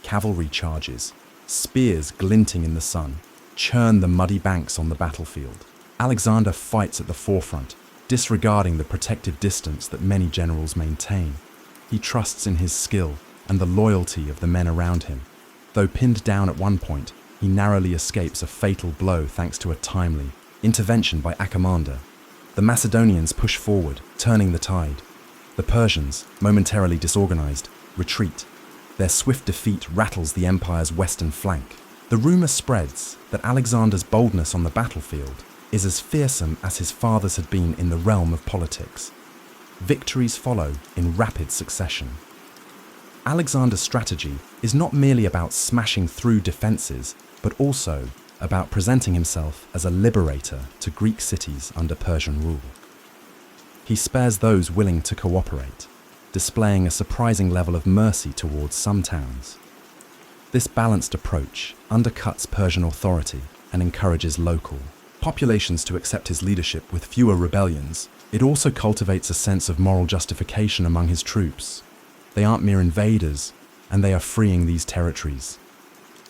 Cavalry charges, spears glinting in the sun, churn the muddy banks on the battlefield. Alexander fights at the forefront, disregarding the protective distance that many generals maintain. He trusts in his skill and the loyalty of the men around him. Though pinned down at one point, he narrowly escapes a fatal blow thanks to a timely intervention by Achaemenes. The Macedonians push forward, turning the tide. The Persians, momentarily disorganized, retreat. Their swift defeat rattles the empire's western flank. The rumor spreads that Alexander's boldness on the battlefield is as fearsome as his father's had been in the realm of politics. Victories follow in rapid succession. Alexander's strategy is not merely about smashing through defenses, but also about presenting himself as a liberator to Greek cities under Persian rule. He spares those willing to cooperate, displaying a surprising level of mercy towards some towns. This balanced approach undercuts Persian authority and encourages local populations to accept his leadership with fewer rebellions. It also cultivates a sense of moral justification among his troops. They aren't mere invaders, and they are freeing these territories.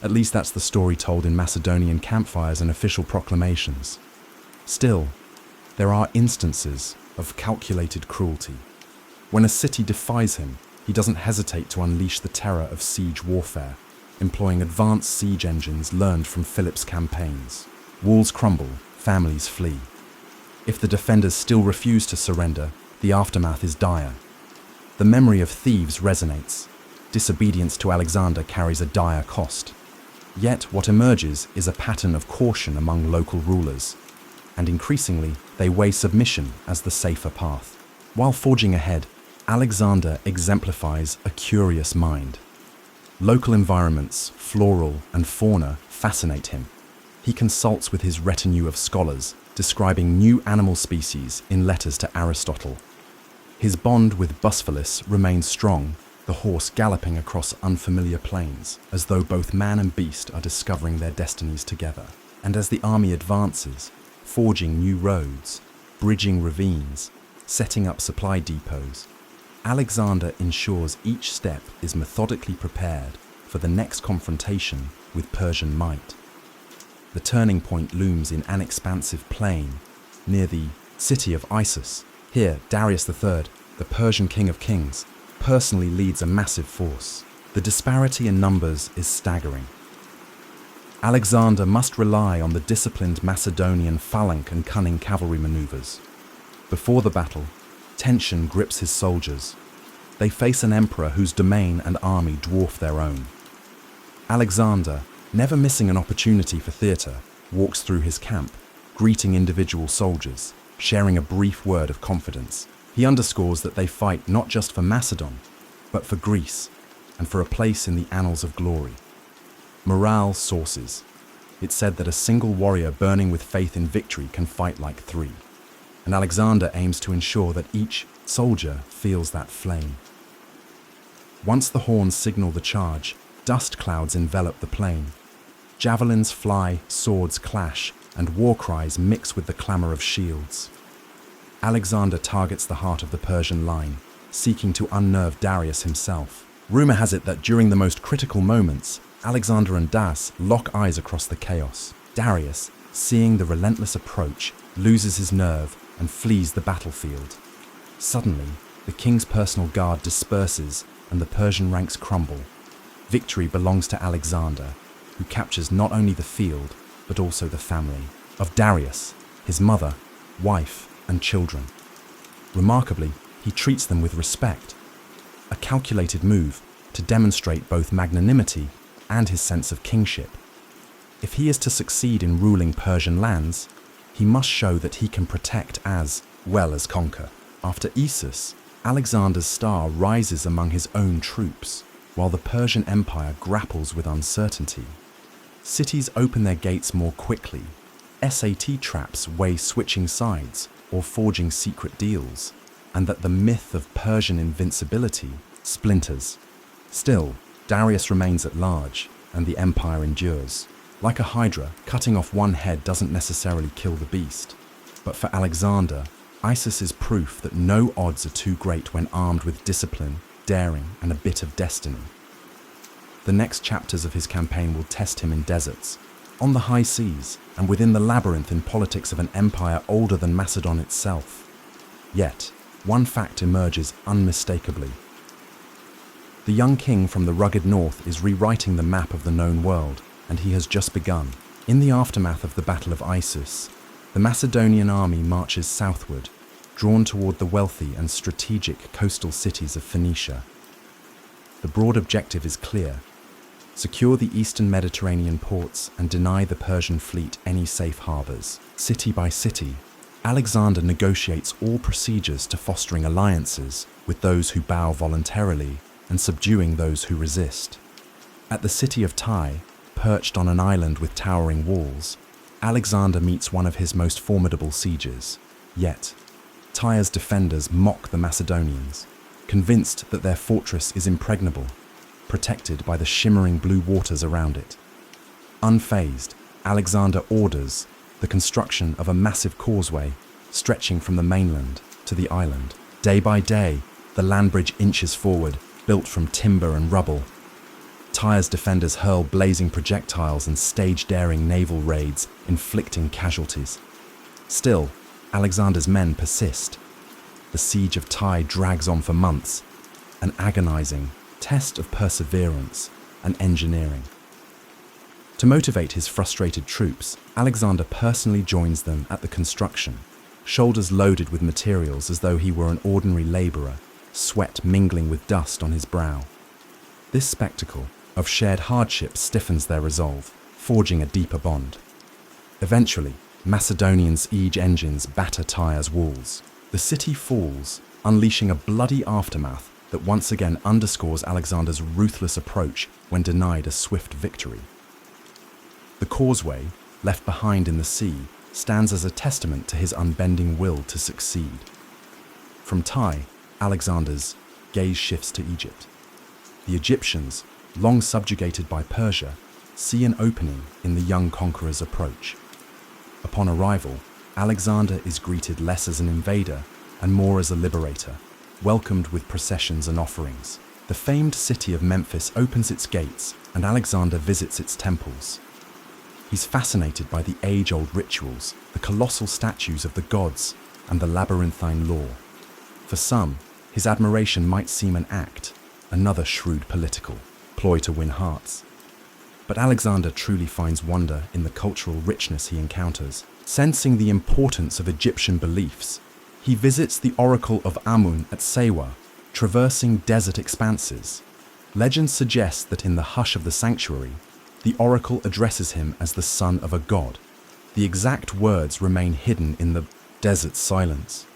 At least that's the story told in Macedonian campfires and official proclamations. Still, there are instances of calculated cruelty. When a city defies him, he doesn't hesitate to unleash the terror of siege warfare, employing advanced siege engines learned from Philip's campaigns. Walls crumble, families flee. If the defenders still refuse to surrender, the aftermath is dire. The memory of Thebes resonates. Disobedience to Alexander carries a dire cost. Yet what emerges is a pattern of caution among local rulers, and increasingly they weigh submission as the safer path. While forging ahead, Alexander exemplifies a curious mind. Local environments, floral and fauna, fascinate him. He consults with his retinue of scholars, describing new animal species in letters to Aristotle. His bond with Bosphorus remains strong, the horse galloping across unfamiliar plains, as though both man and beast are discovering their destinies together. And as the army advances, forging new roads, bridging ravines, setting up supply depots, Alexander ensures each step is methodically prepared for the next confrontation with Persian might. The turning point looms in an expansive plain near the city of Issus. Here, Darius III, the Persian king of kings, personally leads a massive force. The disparity in numbers is staggering. Alexander must rely on the disciplined Macedonian phalanx and cunning cavalry maneuvers. Before the battle, tension grips his soldiers. They face an emperor whose domain and army dwarf their own. Alexander, never missing an opportunity for theatre, walks through his camp, greeting individual soldiers, sharing a brief word of confidence. He underscores that they fight not just for Macedon, but for Greece, and for a place in the annals of glory. Morale sources. It's said that a single warrior burning with faith in victory can fight like three, and Alexander aims to ensure that each soldier feels that flame. Once the horns signal the charge, dust clouds envelop the plain. Javelins fly, swords clash, and war cries mix with the clamor of shields. Alexander targets the heart of the Persian line, seeking to unnerve Darius himself. Rumor has it that during the most critical moments, Alexander and Das lock eyes across the chaos. Darius, seeing the relentless approach, loses his nerve and flees the battlefield. Suddenly, the king's personal guard disperses and the Persian ranks crumble. Victory belongs to Alexander, who captures not only the field, but also the family of Darius, his mother, wife, and children. Remarkably, he treats them with respect, a calculated move to demonstrate both magnanimity and his sense of kingship. If he is to succeed in ruling Persian lands, he must show that he can protect as well as conquer. After Issus, Alexander's star rises among his own troops, while the Persian Empire grapples with uncertainty. Cities open their gates more quickly. SAT traps weigh switching sides or forging secret deals, and that the myth of Persian invincibility splinters. Still, Darius remains at large, and the empire endures. Like a hydra, cutting off one head doesn't necessarily kill the beast. But for Alexander, Issus is proof that no odds are too great when armed with discipline, daring, and a bit of destiny. The next chapters of his campaign will test him in deserts, on the high seas, and within the labyrinth in politics of an empire older than Macedon itself. Yet, one fact emerges unmistakably. The young king from the rugged north is rewriting the map of the known world, and he has just begun. In the aftermath of the Battle of Issus, the Macedonian army marches southward, drawn toward the wealthy and strategic coastal cities of Phoenicia. The broad objective is clear: secure the eastern Mediterranean ports and deny the Persian fleet any safe harbors. City by city, Alexander negotiates all procedures to fostering alliances with those who bow voluntarily and subduing those who resist. At the city of Tyre, perched on an island with towering walls, Alexander meets one of his most formidable sieges. Yet, Tyre's defenders mock the Macedonians, convinced that their fortress is impregnable, protected by the shimmering blue waters around it. Unfazed, Alexander orders the construction of a massive causeway stretching from the mainland to the island. Day by day, the land bridge inches forward, built from timber and rubble. Tyre's defenders hurl blazing projectiles and stage daring naval raids, inflicting casualties. Still, Alexander's men persist. The siege of Tyre drags on for months, an agonizing test of perseverance and engineering. To motivate his frustrated troops, Alexander personally joins them at the construction, shoulders loaded with materials as though he were an ordinary laborer, sweat mingling with dust on his brow. This spectacle, of shared hardship stiffens their resolve, forging a deeper bond. Eventually, Macedonian siege engines batter Tyre's walls. The city falls, unleashing a bloody aftermath that once again underscores Alexander's ruthless approach when denied a swift victory. The causeway, left behind in the sea, stands as a testament to his unbending will to succeed. From Tyre, Alexander's gaze shifts to Egypt. The Egyptians, long subjugated by Persia, see an opening in the young conqueror's approach. Upon arrival, Alexander is greeted less as an invader and more as a liberator, welcomed with processions and offerings. The famed city of Memphis opens its gates, and Alexander visits its temples. He's fascinated by the age-old rituals, the colossal statues of the gods, and the labyrinthine lore. For some, his admiration might seem an act, another shrewd political ploy to win hearts. But Alexander truly finds wonder in the cultural richness he encounters. Sensing the importance of Egyptian beliefs, he visits the oracle of Amun at Sewa, traversing desert expanses. Legend suggests that in the hush of the sanctuary, the oracle addresses him as the son of a god. The exact words remain hidden in the desert silence.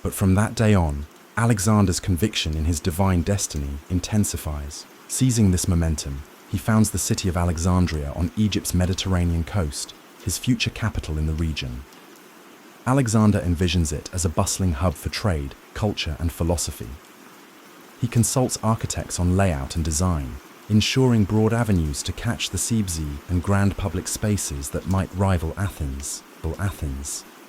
But from that day on, Alexander's conviction in his divine destiny intensifies. Seizing this momentum, he founds the city of Alexandria on Egypt's Mediterranean coast, his future capital in the region. Alexander envisions it as a bustling hub for trade, culture, and philosophy. He consults architects on layout and design, ensuring broad avenues to catch the Sebzi and grand public spaces that might rival Athens.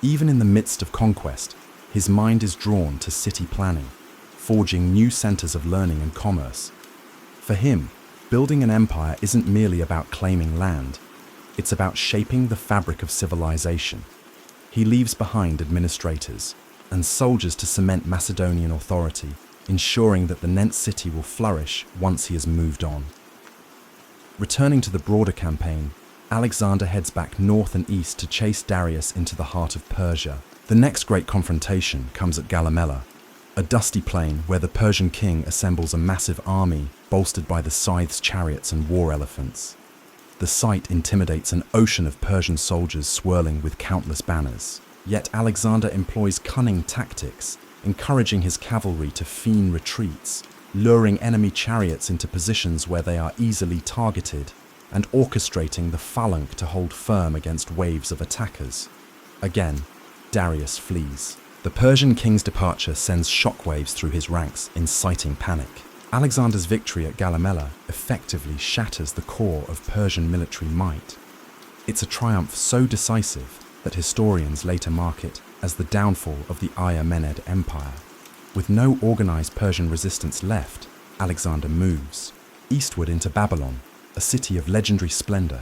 Even in the midst of conquest, his mind is drawn to city planning, forging new centers of learning and commerce. For him, building an empire isn't merely about claiming land, it's about shaping the fabric of civilization. He leaves behind administrators and soldiers to cement Macedonian authority, ensuring that the Nent city will flourish once he has moved on. Returning to the broader campaign, Alexander heads back north and east to chase Darius into the heart of Persia. The next great confrontation comes at Gallipoli, a dusty plain where the Persian king assembles a massive army bolstered by the Scythe's chariots and war elephants. The sight intimidates an ocean of Persian soldiers swirling with countless banners. Yet Alexander employs cunning tactics, encouraging his cavalry to feign retreats, luring enemy chariots into positions where they are easily targeted, and orchestrating the phalanx to hold firm against waves of attackers. Again, Darius flees. The Persian king's departure sends shockwaves through his ranks, inciting panic. Alexander's victory at Gallipoli effectively shatters the core of Persian military might. It's a triumph so decisive that historians later mark it as the downfall of the Achaemenid Empire. With no organized Persian resistance left, Alexander moves eastward into Babylon, a city of legendary splendor.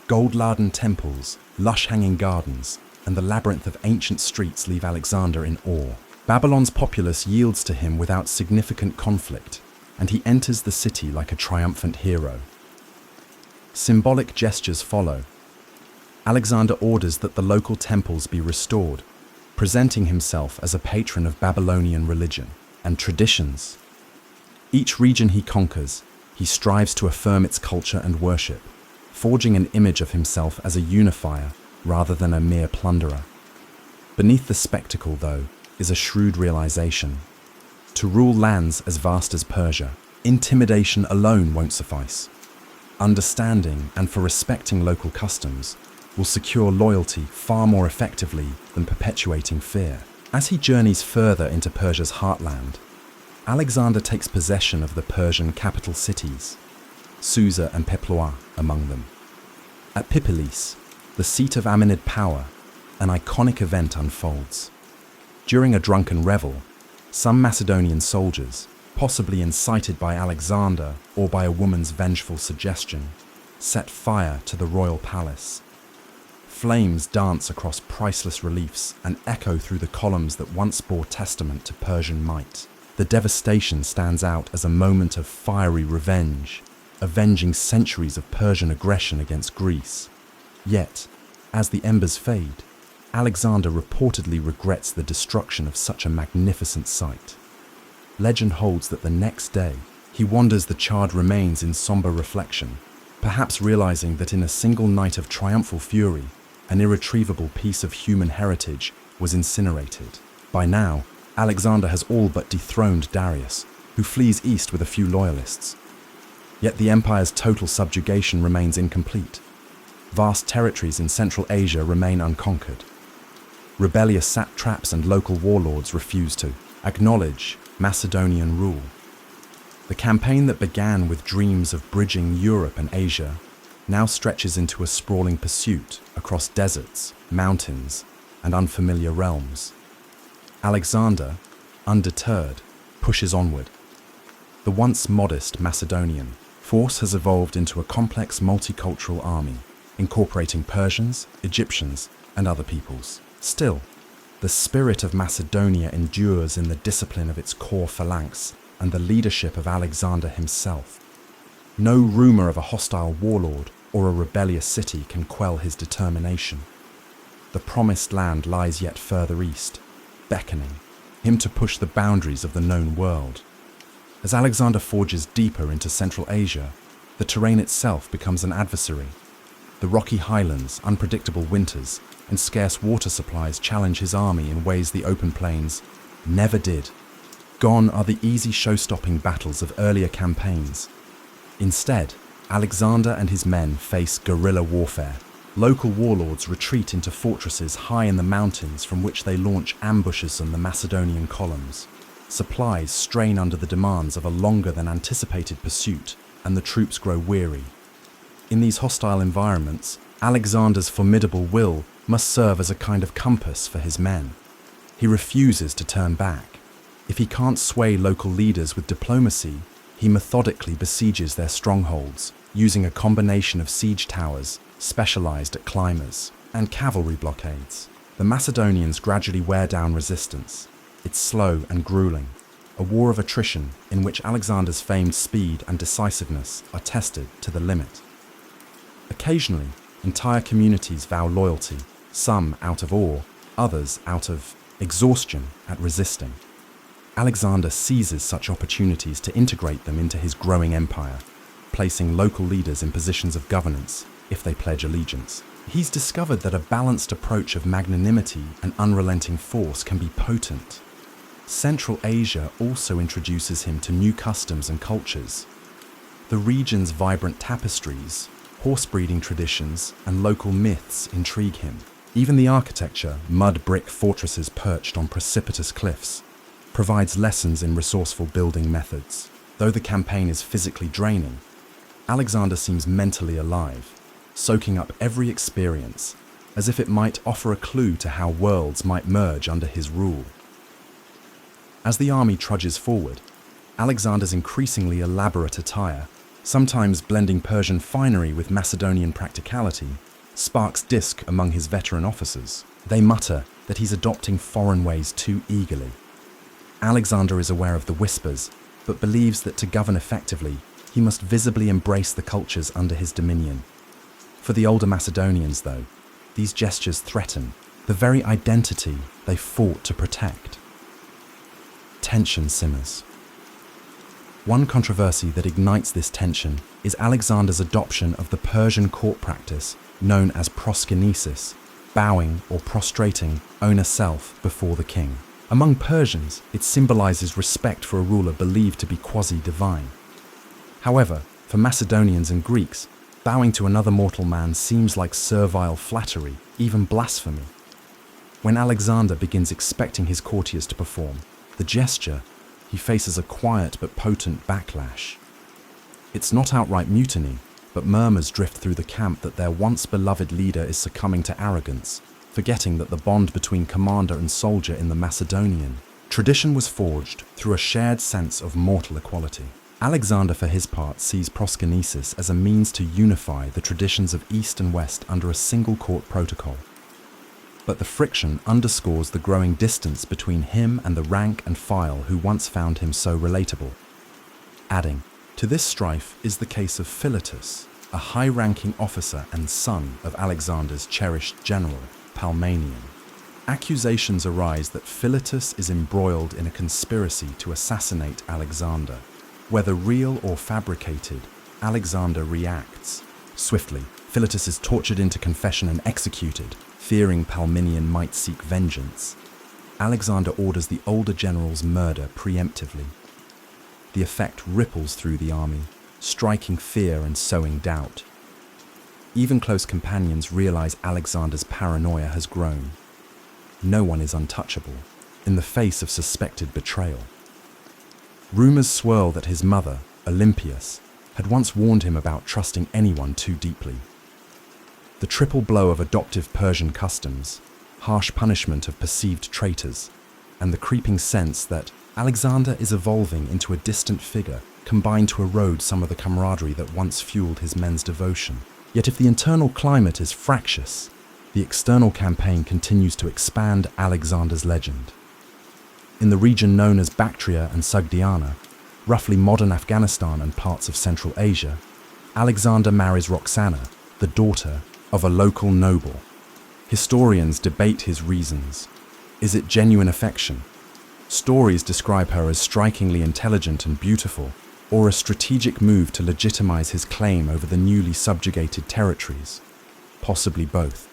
Gold-laden temples, lush-hanging gardens, and the labyrinth of ancient streets leave Alexander in awe. Babylon's populace yields to him without significant conflict, and he enters the city like a triumphant hero. Symbolic gestures follow. Alexander orders that the local temples be restored, presenting himself as a patron of Babylonian religion and traditions. Each region he conquers, he strives to affirm its culture and worship, forging an image of himself as a unifier rather than a mere plunderer. Beneath the spectacle, though, is a shrewd realization. To rule lands as vast as Persia, intimidation alone won't suffice. Understanding and for respecting local customs will secure loyalty far more effectively than perpetuating fear. As he journeys further into Persia's heartland, Alexander takes possession of the Persian capital cities, Susa and Peploa among them. At Pipilis, the seat of Achaemenid power, an iconic event unfolds. During a drunken revel, some Macedonian soldiers, possibly incited by Alexander or by a woman's vengeful suggestion, set fire to the royal palace. Flames dance across priceless reliefs and echo through the columns that once bore testament to Persian might. The devastation stands out as a moment of fiery revenge, avenging centuries of Persian aggression against Greece. Yet, as the embers fade, Alexander reportedly regrets the destruction of such a magnificent sight. Legend holds that the next day, He wanders the charred remains in somber reflection, perhaps realizing that in a single night of triumphal fury, an irretrievable piece of human heritage was incinerated. By now, Alexander has all but dethroned Darius, who flees east with a few loyalists. Yet the empire's total subjugation remains incomplete. Vast territories in Central Asia remain unconquered. Rebellious satraps and local warlords refuse to acknowledge Macedonian rule. The campaign that began with dreams of bridging Europe and Asia now stretches into a sprawling pursuit across deserts, mountains, and unfamiliar realms. Alexander, undeterred, pushes onward. The once modest Macedonian force has evolved into a complex multicultural army, incorporating Persians, Egyptians, and other peoples. Still, the spirit of Macedonia endures in the discipline of its core phalanx and the leadership of Alexander himself. No rumor of a hostile warlord or a rebellious city can quell his determination. The promised land lies yet further east, beckoning him to push the boundaries of the known world. As Alexander forges deeper into Central Asia, the terrain itself becomes an adversary. The rocky highlands, unpredictable winters, and scarce water supplies challenge his army in ways the open plains never did. Gone are the easy show-stopping battles of earlier campaigns. Instead, Alexander and his men face guerrilla warfare. Local warlords retreat into fortresses high in the mountains from which they launch ambushes on the Macedonian columns. Supplies strain under the demands of a longer than anticipated pursuit, and the troops grow weary. In these hostile environments, Alexander's formidable will must serve as a kind of compass for his men. He refuses to turn back. If he can't sway local leaders with diplomacy, he methodically besieges their strongholds, using a combination of siege towers, specialized at climbers, and cavalry blockades. The Macedonians gradually wear down resistance. It's slow and grueling, a war of attrition in which Alexander's famed speed and decisiveness are tested to the limit. Occasionally, entire communities vow loyalty, some out of awe, others out of exhaustion at resisting. Alexander seizes such opportunities to integrate them into his growing empire, placing local leaders in positions of governance if they pledge allegiance. He's discovered that a balanced approach of magnanimity and unrelenting force can be potent. Central Asia also introduces him to new customs and cultures. The region's vibrant tapestries, horse-breeding traditions, and local myths intrigue him. Even the architecture, mud brick fortresses perched on precipitous cliffs, provides lessons in resourceful building methods. Though the campaign is physically draining, Alexander seems mentally alive, soaking up every experience, as if it might offer a clue to how worlds might merge under his rule. As the army trudges forward, Alexander's increasingly elaborate attire, sometimes blending Persian finery with Macedonian practicality, sparks disc among his veteran officers. They mutter that he's adopting foreign ways too eagerly. Alexander is aware of the whispers, but believes that to govern effectively, he must visibly embrace the cultures under his dominion. For the older Macedonians, though, these gestures threaten the very identity they fought to protect. Tension simmers. One controversy that ignites this tension is Alexander's adoption of the Persian court practice known as proskynesis, bowing or prostrating owner self before the king. Among Persians, it symbolizes respect for a ruler believed to be quasi-divine. However, for Macedonians and Greeks, bowing to another mortal man seems like servile flattery, even blasphemy. When Alexander begins expecting his courtiers to perform the gesture, he faces a quiet but potent backlash. It's not outright mutiny, but murmurs drift through the camp that their once beloved leader is succumbing to arrogance, forgetting that the bond between commander and soldier in the Macedonian tradition was forged through a shared sense of mortal equality. Alexander, for his part, sees proskynesis as a means to unify the traditions of East and West under a single court protocol. But the friction underscores the growing distance between him and the rank and file who once found him so relatable. Adding to this strife is the case of Philotas, a high-ranking officer and son of Alexander's cherished general, Palmanian. Accusations arise that Philotas is embroiled in a conspiracy to assassinate Alexander. Whether real or fabricated, Alexander reacts. Swiftly, Philotas is tortured into confession and executed, fearing Palminian might seek vengeance. Alexander orders the older general's murder preemptively. The effect ripples through the army, striking fear and sowing doubt. Even close companions realize Alexander's paranoia has grown. No one is untouchable, in the face of suspected betrayal. Rumors swirl that his mother, Olympias, had once warned him about trusting anyone too deeply. The triple blow of adoptive Persian customs, harsh punishment of perceived traitors, and the creeping sense that Alexander is evolving into a distant figure combine to erode some of the camaraderie that once fueled his men's devotion. Yet if the internal climate is fractious, the external campaign continues to expand Alexander's legend. In the region known as Bactria and Sogdiana, roughly modern Afghanistan and parts of Central Asia, Alexander marries Roxana, the daughter of a local noble. Historians debate his reasons. Is it genuine affection? Stories describe her as strikingly intelligent and beautiful, or a strategic move to legitimize his claim over the newly subjugated territories. Possibly both.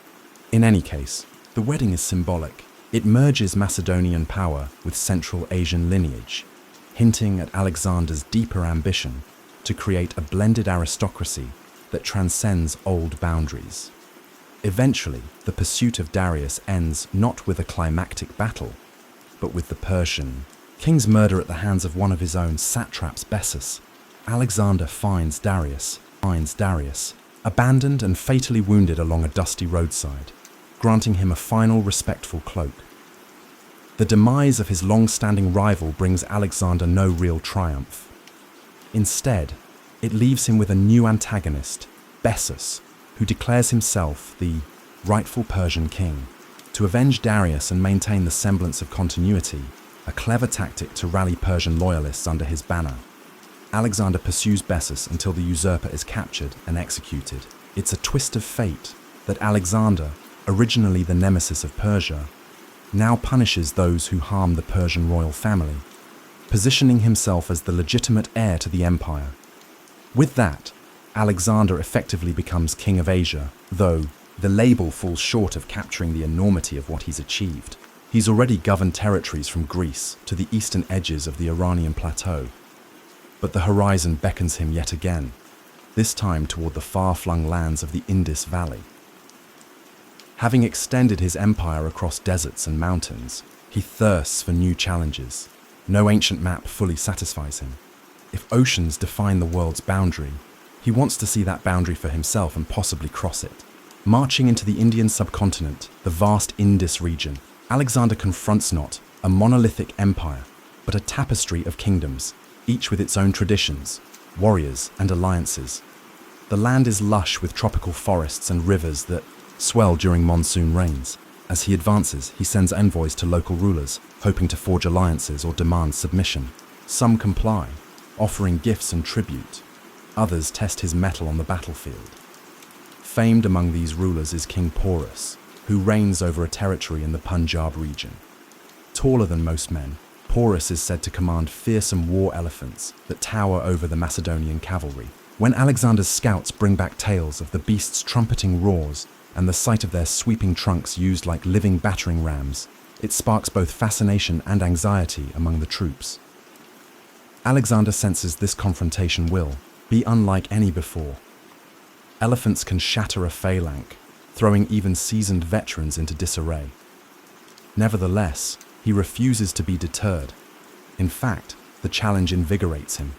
In any case, the wedding is symbolic. It merges Macedonian power with Central Asian lineage, hinting at Alexander's deeper ambition to create a blended aristocracy that transcends old boundaries. Eventually, the pursuit of Darius ends not with a climactic battle, but with the Persian king's murder at the hands of one of his own satraps, Bessus. Alexander finds Darius, abandoned and fatally wounded along a dusty roadside, granting him a final respectful cloak. The demise of his long-standing rival brings Alexander no real triumph. Instead, it leaves him with a new antagonist, Bessus, who declares himself the rightful Persian king. To avenge Darius and maintain the semblance of continuity, a clever tactic to rally Persian loyalists under his banner, Alexander pursues Bessus until the usurper is captured and executed. It's a twist of fate that Alexander, originally the nemesis of Persia, now punishes those who harm the Persian royal family, positioning himself as the legitimate heir to the empire. With that, Alexander effectively becomes king of Asia, though the label falls short of capturing the enormity of what he's achieved. He's already governed territories from Greece to the eastern edges of the Iranian plateau. But the horizon beckons him yet again, this time toward the far-flung lands of the Indus Valley. Having extended his empire across deserts and mountains, he thirsts for new challenges. No ancient map fully satisfies him. If oceans define the world's boundary, he wants to see that boundary for himself and possibly cross it. Marching into the Indian subcontinent, the vast Indus region, Alexander confronts not a monolithic empire, but a tapestry of kingdoms, each with its own traditions, warriors, and alliances. The land is lush with tropical forests and rivers that swell during monsoon rains. As he advances, he sends envoys to local rulers, hoping to forge alliances or demand submission. Some comply, offering gifts and tribute. Others test his mettle on the battlefield. Famed among these rulers is King Porus, who reigns over a territory in the Punjab region. Taller than most men, Porus is said to command fearsome war elephants that tower over the Macedonian cavalry. When Alexander's scouts bring back tales of the beasts' trumpeting roars and the sight of their sweeping trunks used like living battering rams, it sparks both fascination and anxiety among the troops. Alexander senses this confrontation will be unlike any before. Elephants can shatter a phalanx, throwing even seasoned veterans into disarray. Nevertheless, he refuses to be deterred. In fact, the challenge invigorates him.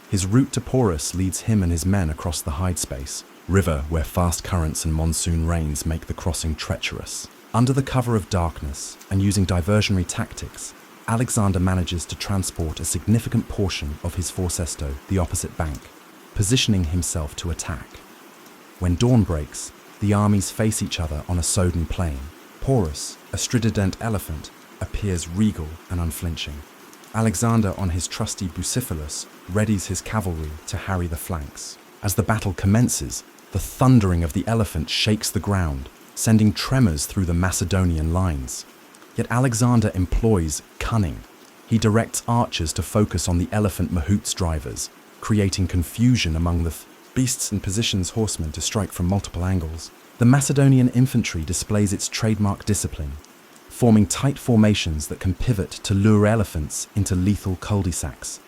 His route to Porus leads him and his men across the Hydespace, river where fast currents and monsoon rains make the crossing treacherous. Under the cover of darkness and using diversionary tactics, Alexander manages to transport a significant portion of his forces to the opposite bank, positioning himself to attack. When dawn breaks, the armies face each other on a Sodan plain. Porus, a strident elephant, appears regal and unflinching. Alexander, on his trusty Bucephalus, readies his cavalry to harry the flanks. As the battle commences, the thundering of the elephant shakes the ground, sending tremors through the Macedonian lines. Yet Alexander employs cunning. He directs archers to focus on the elephant mahouts drivers, creating confusion among the beasts and positions horsemen to strike from multiple angles. The Macedonian infantry displays its trademark discipline, forming tight formations that can pivot to lure elephants into lethal cul-de-sacs.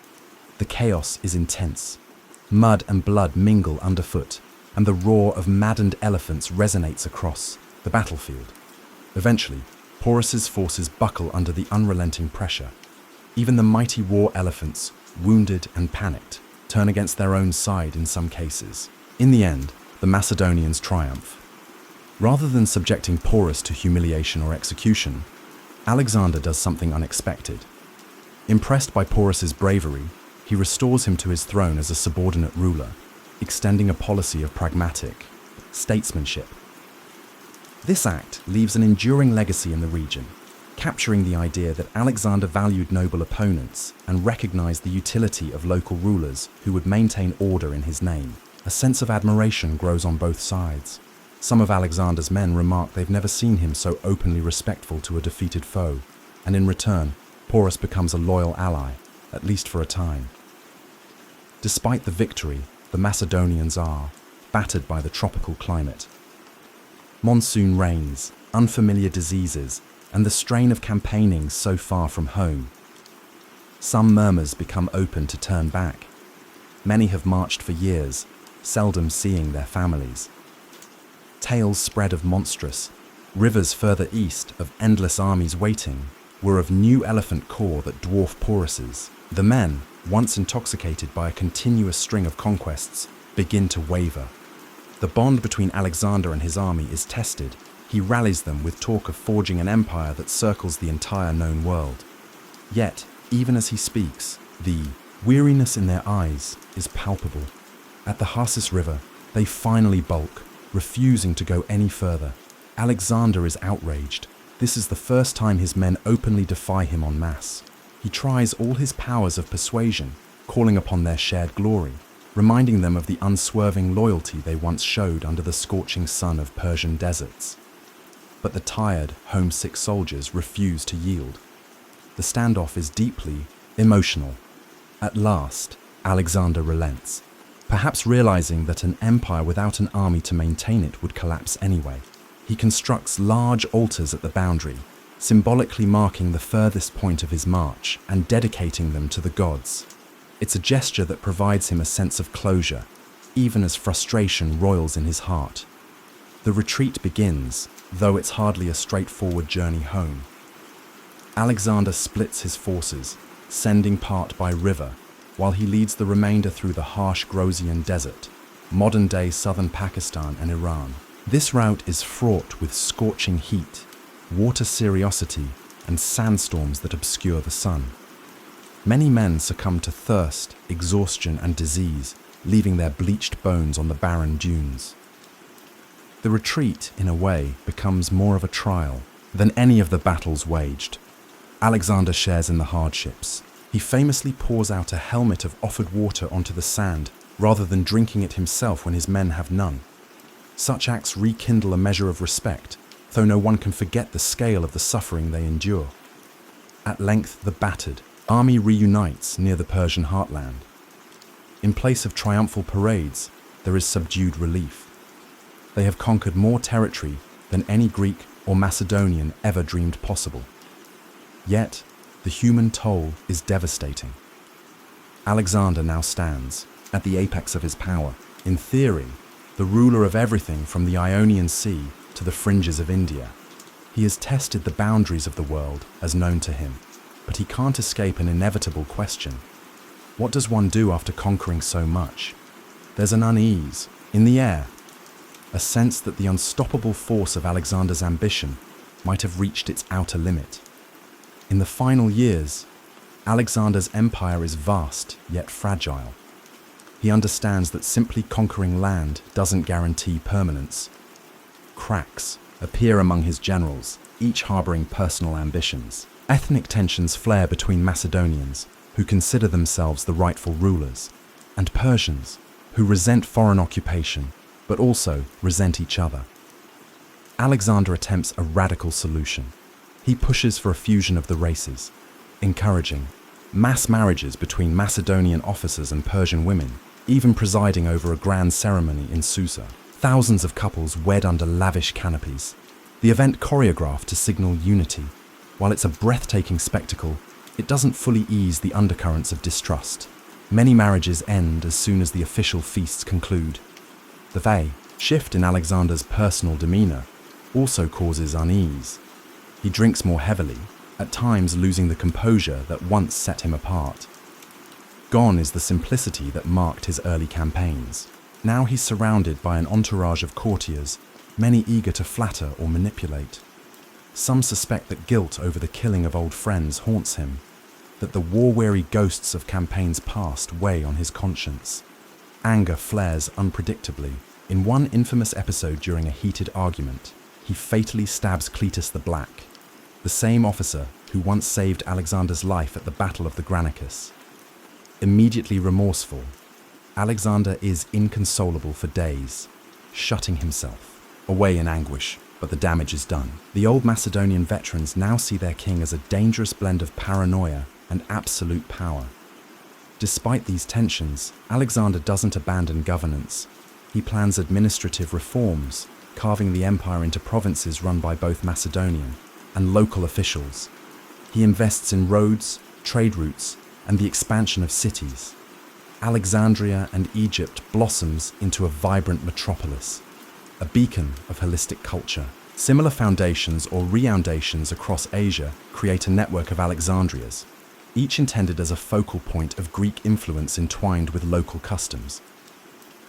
The chaos is intense. Mud and blood mingle underfoot, and the roar of maddened elephants resonates across the battlefield. Eventually, Porus's forces buckle under the unrelenting pressure. Even the mighty war elephants, wounded and panicked, turn against their own side in some cases. In the end, the Macedonians triumph. Rather than subjecting Porus to humiliation or execution, Alexander does something unexpected. Impressed by Porus's bravery, he restores him to his throne as a subordinate ruler, extending a policy of pragmatic statesmanship. This act leaves an enduring legacy in the region, capturing the idea that Alexander valued noble opponents and recognized the utility of local rulers who would maintain order in his name. A sense of admiration grows on both sides. Some of Alexander's men remark they've never seen him so openly respectful to a defeated foe, and in return, Porus becomes a loyal ally, at least for a time. Despite the victory, the Macedonians are battered by the tropical climate. Monsoon rains, unfamiliar diseases, and the strain of campaigning so far from home. Some murmurs become open to turn back. Many have marched for years, seldom seeing their families. Tales spread of monstrous rivers further east of endless armies waiting were of new elephant core that dwarf Porus's. The men, once intoxicated by a continuous string of conquests, begin to waver. The bond between Alexander and his army is tested. He rallies them with talk of forging an empire that circles the entire known world. Yet, even as he speaks, the weariness in their eyes is palpable. At the Harsis River, they finally balk, refusing to go any further. Alexander is outraged. This is the first time his men openly defy him en masse. He tries all his powers of persuasion, calling upon their shared glory, reminding them of the unswerving loyalty they once showed under the scorching sun of Persian deserts. But the tired, homesick soldiers refuse to yield. The standoff is deeply emotional. At last, Alexander relents, perhaps realizing that an empire without an army to maintain it would collapse anyway. He constructs large altars at the boundary, symbolically marking the furthest point of his march and dedicating them to the gods. It's a gesture that provides him a sense of closure, even as frustration roils in his heart. The retreat begins, though it's hardly a straightforward journey home. Alexander splits his forces, sending part by river, while he leads the remainder through the harsh Grosian desert, modern-day southern Pakistan and Iran. This route is fraught with scorching heat, water seriosity, and sandstorms that obscure the sun. Many men succumb to thirst, exhaustion, and disease, leaving their bleached bones on the barren dunes. The retreat, in a way, becomes more of a trial than any of the battles waged. Alexander shares in the hardships. He famously pours out a helmet of offered water onto the sand rather than drinking it himself when his men have none. Such acts rekindle a measure of respect, though no one can forget the scale of the suffering they endure. At length, the battered army reunites near the Persian heartland. In place of triumphal parades, there is subdued relief. They have conquered more territory than any Greek or Macedonian ever dreamed possible. Yet, the human toll is devastating. Alexander now stands at the apex of his power. In theory, the ruler of everything from the Ionian Sea to the fringes of India. He has tested the boundaries of the world as known to him, but he can't escape an inevitable question. What does one do after conquering so much? There's an unease in the air, a sense that the unstoppable force of Alexander's ambition might have reached its outer limit. In the final years, Alexander's empire is vast yet fragile. He understands that simply conquering land doesn't guarantee permanence. Cracks appear among his generals, each harboring personal ambitions. Ethnic tensions flare between Macedonians, who consider themselves the rightful rulers, and Persians, who resent foreign occupation, but also resent each other. Alexander attempts a radical solution. He pushes for a fusion of the races. encouraging mass marriages between Macedonian officers and Persian women, even presiding over a grand ceremony in Susa. Thousands of couples wed under lavish canopies. The event choreographed to signal unity. While it's a breathtaking spectacle, it doesn't fully ease the undercurrents of distrust. Many marriages end as soon as the official feasts conclude. The shift in Alexander's personal demeanor also causes unease. He drinks more heavily, at times losing the composure that once set him apart. Gone is the simplicity that marked his early campaigns. Now he's surrounded by an entourage of courtiers, many eager to flatter or manipulate. Some suspect that guilt over the killing of old friends haunts him, that the war-weary ghosts of campaigns past weigh on his conscience. Anger flares unpredictably. In one infamous episode during a heated argument, he fatally stabs Cletus the Black, the same officer who once saved Alexander's life at the Battle of the Granicus. Immediately remorseful, Alexander is inconsolable for days, shutting himself away in anguish, but the damage is done. The old Macedonian veterans now see their king as a dangerous blend of paranoia and absolute power. Despite these tensions, Alexander doesn't abandon governance. He plans administrative reforms, carving the empire into provinces run by both Macedonian and local officials. He invests in roads, trade routes, and the expansion of cities. Alexandria and Egypt blossoms into a vibrant metropolis, a beacon of holistic culture. Similar foundations or refoundations across Asia create a network of Alexandrias, each intended as a focal point of Greek influence entwined with local customs.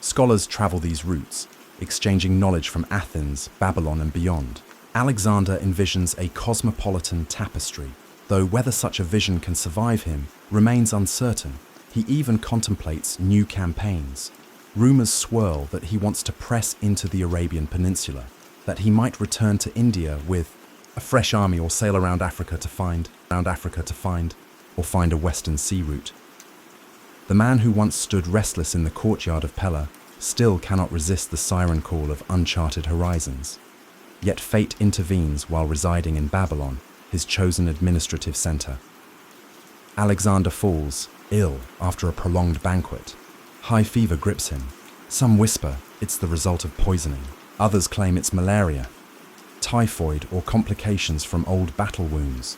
Scholars travel these routes, exchanging knowledge from Athens, Babylon, and beyond. Alexander envisions a cosmopolitan tapestry, though whether such a vision can survive him remains uncertain. He even contemplates new campaigns. Rumors swirl that he wants to press into the Arabian Peninsula, that he might return to India with a fresh army or sail around Africa to find a western sea route. The man who once stood restless in the courtyard of Pella still cannot resist the siren call of uncharted horizons. Yet fate intervenes while residing in Babylon, his chosen administrative center. Alexander falls ill after a prolonged banquet. High fever grips him. Some whisper it's the result of poisoning. Others claim it's malaria, typhoid, or complications from old battle wounds.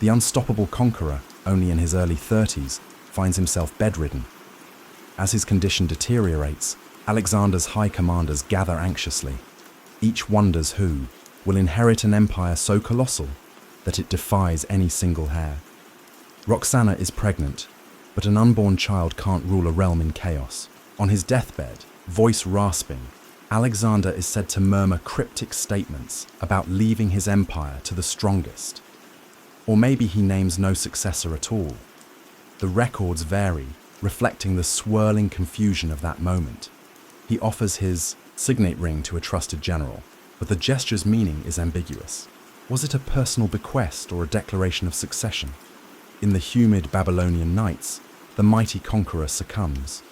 The unstoppable conqueror, only in his early 30s, finds himself bedridden. As his condition deteriorates, Alexander's high commanders gather anxiously. Each wonders who will inherit an empire so colossal that it defies any single heir. Roxana is pregnant, but an unborn child can't rule a realm in chaos. On his deathbed, voice rasping, Alexander is said to murmur cryptic statements about leaving his empire to the strongest. Or maybe he names no successor at all. The records vary, reflecting the swirling confusion of that moment. He offers his signet ring to a trusted general, but the gesture's meaning is ambiguous. Was it a personal bequest or a declaration of succession? In the humid Babylonian nights, the mighty conqueror succumbs.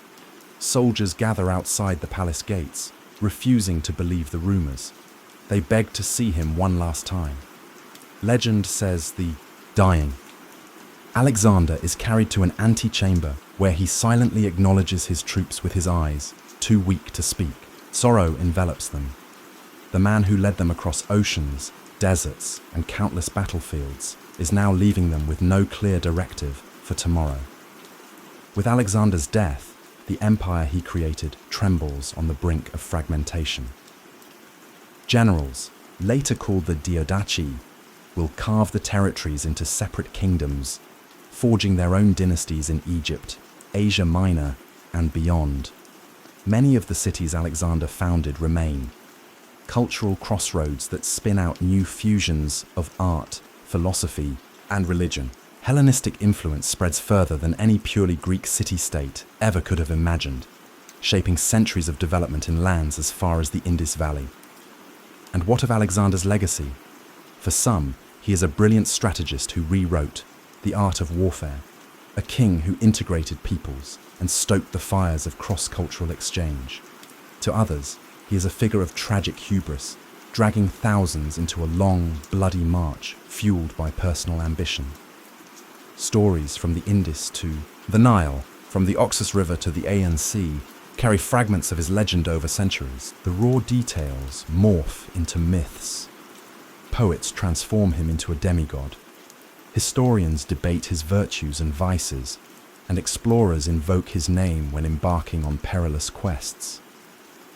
Soldiers gather outside the palace gates, refusing to believe the rumors. They beg to see him one last time. Legend says the dying Alexander is carried to an antechamber where he silently acknowledges his troops with his eyes, too weak to speak. Sorrow envelops them. The man who led them across oceans, deserts, and countless battlefields is now leaving them with no clear directive for tomorrow. With Alexander's death, the empire he created trembles on the brink of fragmentation. Generals, later called the Diadochi, will carve the territories into separate kingdoms, forging their own dynasties in Egypt, Asia Minor, and beyond. Many of the cities Alexander founded remain, cultural crossroads that spin out new fusions of art, philosophy, and religion. Hellenistic influence spreads further than any purely Greek city-state ever could have imagined, shaping centuries of development in lands as far as the Indus Valley. And what of Alexander's legacy? For some, he is a brilliant strategist who rewrote the art of warfare, a king who integrated peoples and stoked the fires of cross-cultural exchange. To others, he is a figure of tragic hubris, dragging thousands into a long, bloody march fueled by personal ambition. Stories from the Indus to the Nile, from the Oxus River to the Aegean Sea, carry fragments of his legend over centuries. The raw details morph into myths. Poets transform him into a demigod. Historians debate his virtues and vices, and explorers invoke his name when embarking on perilous quests.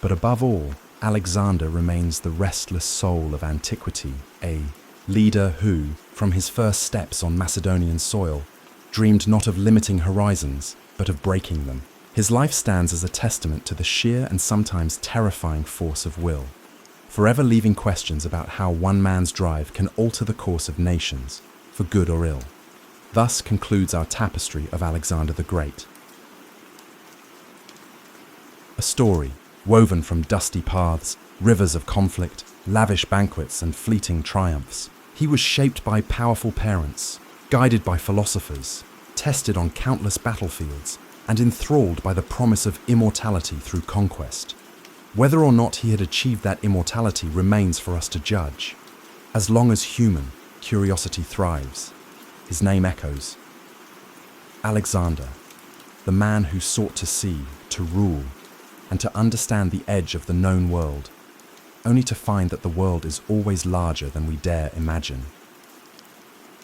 But above all, Alexander remains the restless soul of antiquity, a leader who, from his first steps on Macedonian soil, dreamed not of limiting horizons, but of breaking them. His life stands as a testament to the sheer and sometimes terrifying force of will, forever leaving questions about how one man's drive can alter the course of nations, for good or ill. Thus concludes our tapestry of Alexander the Great. A story woven from dusty paths, rivers of conflict, lavish banquets, and fleeting triumphs. He was shaped by powerful parents, guided by philosophers, tested on countless battlefields, and enthralled by the promise of immortality through conquest. Whether or not he had achieved that immortality remains for us to judge. As long as human curiosity thrives, his name echoes. Alexander, the man who sought to see, to rule, and to understand the edge of the known world, only to find that the world is always larger than we dare imagine.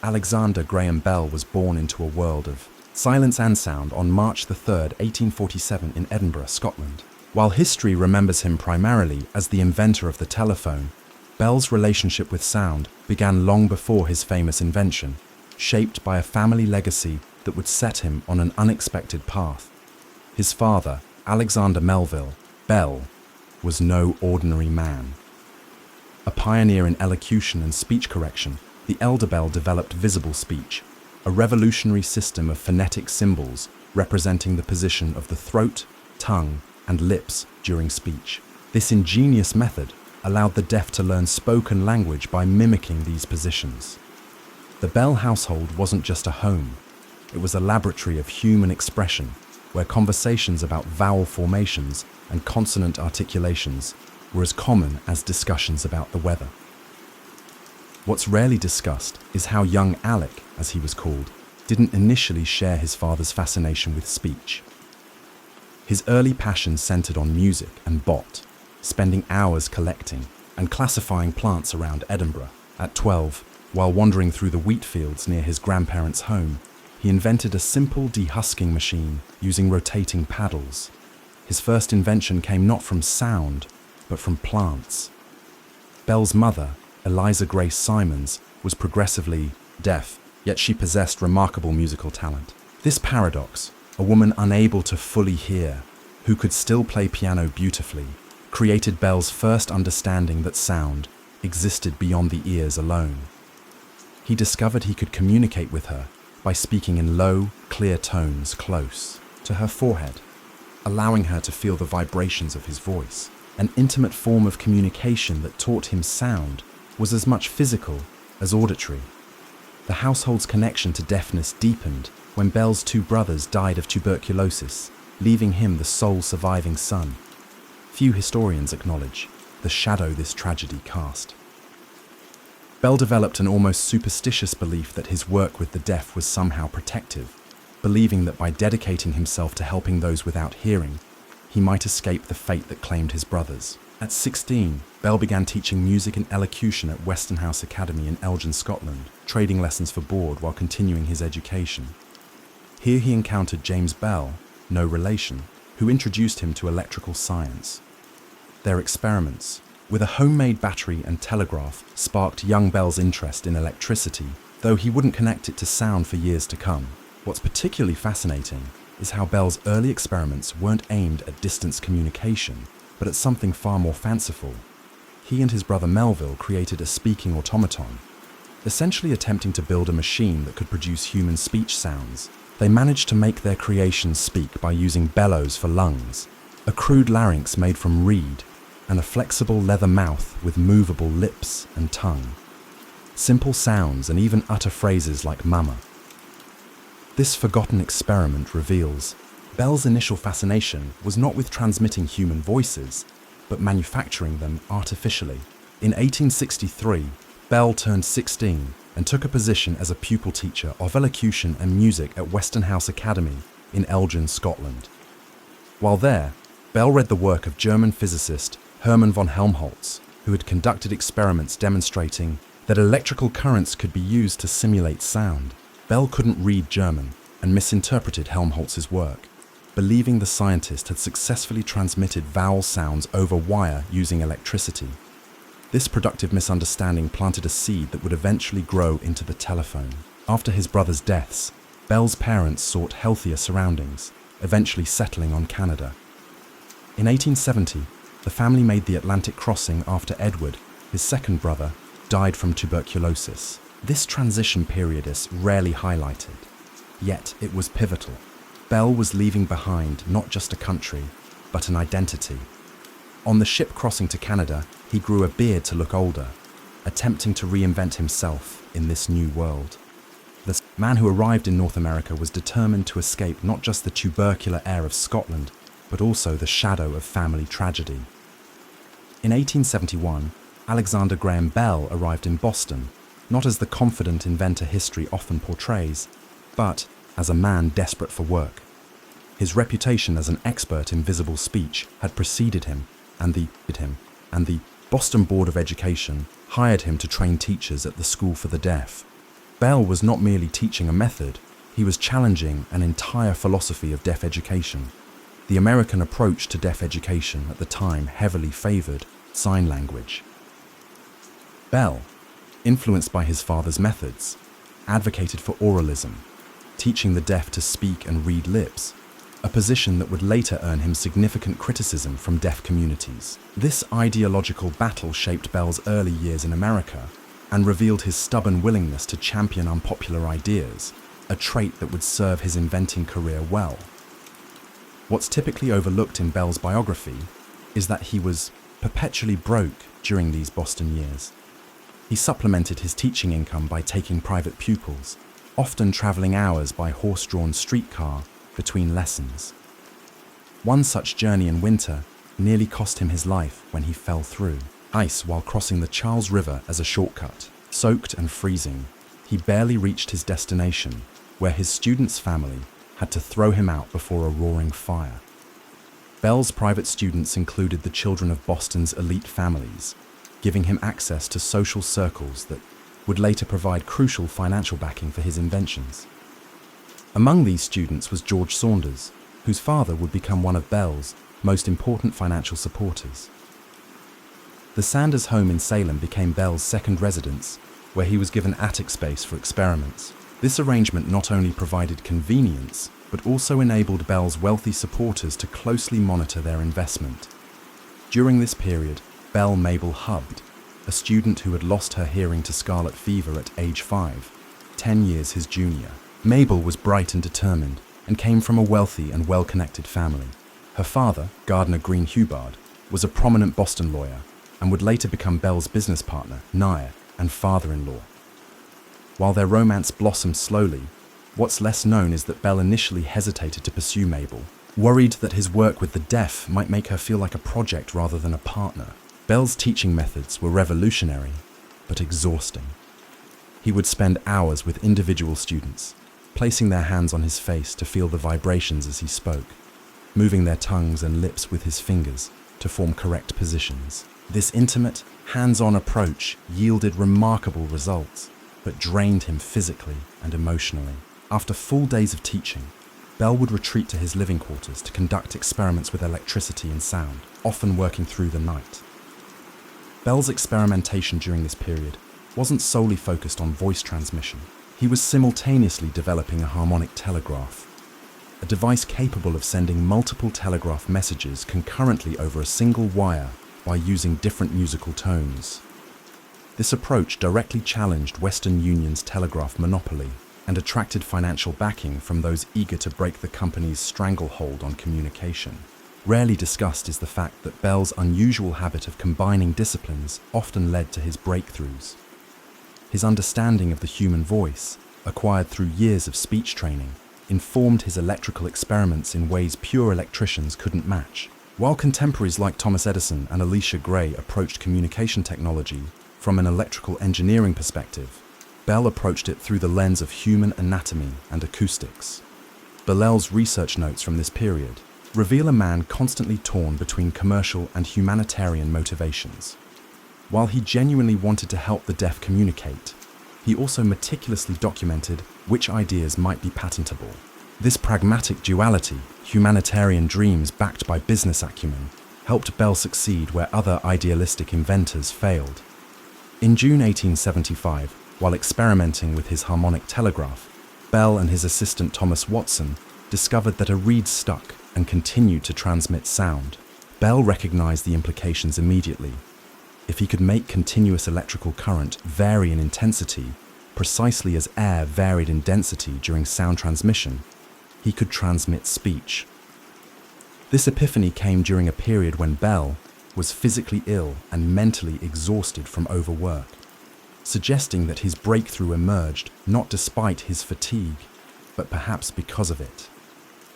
Alexander Graham Bell was born into a world of silence and sound on March 3rd, 1847 in Edinburgh, Scotland. While history remembers him primarily as the inventor of the telephone, Bell's relationship with sound began long before his famous invention, shaped by a family legacy that would set him on an unexpected path. His father, Alexander Melville Bell, was no ordinary man. A pioneer in elocution and speech correction, the elder Bell developed visible speech, a revolutionary system of phonetic symbols representing the position of the throat, tongue, and lips during speech. This ingenious method allowed the deaf to learn spoken language by mimicking these positions. The Bell household wasn't just a home, it was a laboratory of human expression, where conversations about vowel formations and consonant articulations were as common as discussions about the weather. What's rarely discussed is how young Alec, as he was called, didn't initially share his father's fascination with speech. His early passion centered on music and bot, spending hours collecting and classifying plants around Edinburgh. At 12, while wandering through the wheat fields near his grandparents' home, he invented a simple dehusking machine using rotating paddles. His first invention came not from sound, but from plants. Bell's mother, Eliza Grace Simons, was progressively deaf, yet she possessed remarkable musical talent. This paradox, a woman unable to fully hear, who could still play piano beautifully, created Bell's first understanding that sound existed beyond the ears alone. He discovered he could communicate with her by speaking in low, clear tones close to her forehead, allowing her to feel the vibrations of his voice. An intimate form of communication that taught him sound was as much physical as auditory. The household's connection to deafness deepened when Bell's two brothers died of tuberculosis, leaving him the sole surviving son. Few historians acknowledge the shadow this tragedy cast. Bell developed an almost superstitious belief that his work with the deaf was somehow protective, believing that by dedicating himself to helping those without hearing, he might escape the fate that claimed his brothers. At 16, Bell began teaching music and elocution at Westonhouse Academy in Elgin, Scotland, trading lessons for board while continuing his education. Here he encountered James Bell, no relation, who introduced him to electrical science. Their experiments, with a homemade battery and telegraph, sparked young Bell's interest in electricity, though he wouldn't connect it to sound for years to come. What's particularly fascinating is how Bell's early experiments weren't aimed at distance communication, but at something far more fanciful. He and his brother Melville created a speaking automaton, essentially attempting to build a machine that could produce human speech sounds. They managed to make their creations speak by using bellows for lungs, a crude larynx made from reed, and a flexible leather mouth with movable lips and tongue. Simple sounds and even utter phrases like mama. This forgotten experiment reveals Bell's initial fascination was not with transmitting human voices, but manufacturing them artificially. In 1863, Bell turned 16 and took a position as a pupil teacher of elocution and music at Westonhouse Academy in Elgin, Scotland. While there, Bell read the work of German physicist Hermann von Helmholtz, who had conducted experiments demonstrating that electrical currents could be used to simulate sound. Bell couldn't read German and misinterpreted Helmholtz's work, believing the scientist had successfully transmitted vowel sounds over wire using electricity. This productive misunderstanding planted a seed that would eventually grow into the telephone. After his brother's deaths, Bell's parents sought healthier surroundings, eventually settling on Canada. In 1870, the family made the Atlantic crossing after Edward, his second brother, died from tuberculosis. This transition period is rarely highlighted, yet it was pivotal. Bell was leaving behind not just a country, but an identity. On the ship crossing to Canada, he grew a beard to look older, attempting to reinvent himself in this new world. The man who arrived in North America was determined to escape not just the tubercular air of Scotland, but also the shadow of family tragedy. In 1871, Alexander Graham Bell arrived in Boston, not as the confident inventor history often portrays, but as a man desperate for work. His reputation as an expert in visible speech had preceded him, and the Boston Board of Education hired him to train teachers at the School for the Deaf. Bell was not merely teaching a method, he was challenging an entire philosophy of deaf education. The American approach to deaf education at the time heavily favored sign language. Bell, influenced by his father's methods, advocated for oralism, teaching the deaf to speak and read lips, a position that would later earn him significant criticism from deaf communities. This ideological battle shaped Bell's early years in America and revealed his stubborn willingness to champion unpopular ideas, a trait that would serve his inventing career well. What's typically overlooked in Bell's biography is that he was perpetually broke during these Boston years. He supplemented his teaching income by taking private pupils, often traveling hours by horse-drawn streetcar between lessons. One such journey in winter nearly cost him his life when he fell through ice while crossing the Charles River as a shortcut. Soaked and freezing, he barely reached his destination, where his student's family had to throw him out before a roaring fire. Bell's private students included the children of Boston's elite families, giving him access to social circles that would later provide crucial financial backing for his inventions. Among these students was George Saunders, whose father would become one of Bell's most important financial supporters. The Sanders home in Salem became Bell's second residence, where he was given attic space for experiments. This arrangement not only provided convenience, but also enabled Bell's wealthy supporters to closely monitor their investment. During this period, Bell Mabel Hubbard, a student who had lost her hearing to scarlet fever at age 5, 10 years his junior. Mabel was bright and determined, and came from a wealthy and well-connected family. Her father, Gardner Green Hubbard, was a prominent Boston lawyer, and would later become Bell's business partner, nigh, and father-in-law. While their romance blossomed slowly, what's less known is that Bell initially hesitated to pursue Mabel, worried that his work with the deaf might make her feel like a project rather than a partner. Bell's teaching methods were revolutionary, but exhausting. He would spend hours with individual students, placing their hands on his face to feel the vibrations as he spoke, moving their tongues and lips with his fingers to form correct positions. This intimate, hands-on approach yielded remarkable results, but drained him physically and emotionally. After full days of teaching, Bell would retreat to his living quarters to conduct experiments with electricity and sound, often working through the night. Bell's experimentation during this period wasn't solely focused on voice transmission. He was simultaneously developing a harmonic telegraph, a device capable of sending multiple telegraph messages concurrently over a single wire by using different musical tones. This approach directly challenged Western Union's telegraph monopoly and attracted financial backing from those eager to break the company's stranglehold on communication. Rarely discussed is the fact that Bell's unusual habit of combining disciplines often led to his breakthroughs. His understanding of the human voice, acquired through years of speech training, informed his electrical experiments in ways pure electricians couldn't match. While contemporaries like Thomas Edison and Elisha Gray approached communication technology from an electrical engineering perspective, Bell approached it through the lens of human anatomy and acoustics. Bellel's research notes from this period reveal a man constantly torn between commercial and humanitarian motivations. While he genuinely wanted to help the deaf communicate, he also meticulously documented which ideas might be patentable. This pragmatic duality, humanitarian dreams backed by business acumen, helped Bell succeed where other idealistic inventors failed. In June 1875, while experimenting with his harmonic telegraph, Bell and his assistant Thomas Watson discovered that a reed stuck and continued to transmit sound. Bell recognized the implications immediately. If he could make continuous electrical current vary in intensity, precisely as air varied in density during sound transmission, he could transmit speech. This epiphany came during a period when Bell was physically ill and mentally exhausted from overwork, suggesting that his breakthrough emerged not despite his fatigue, but perhaps because of it.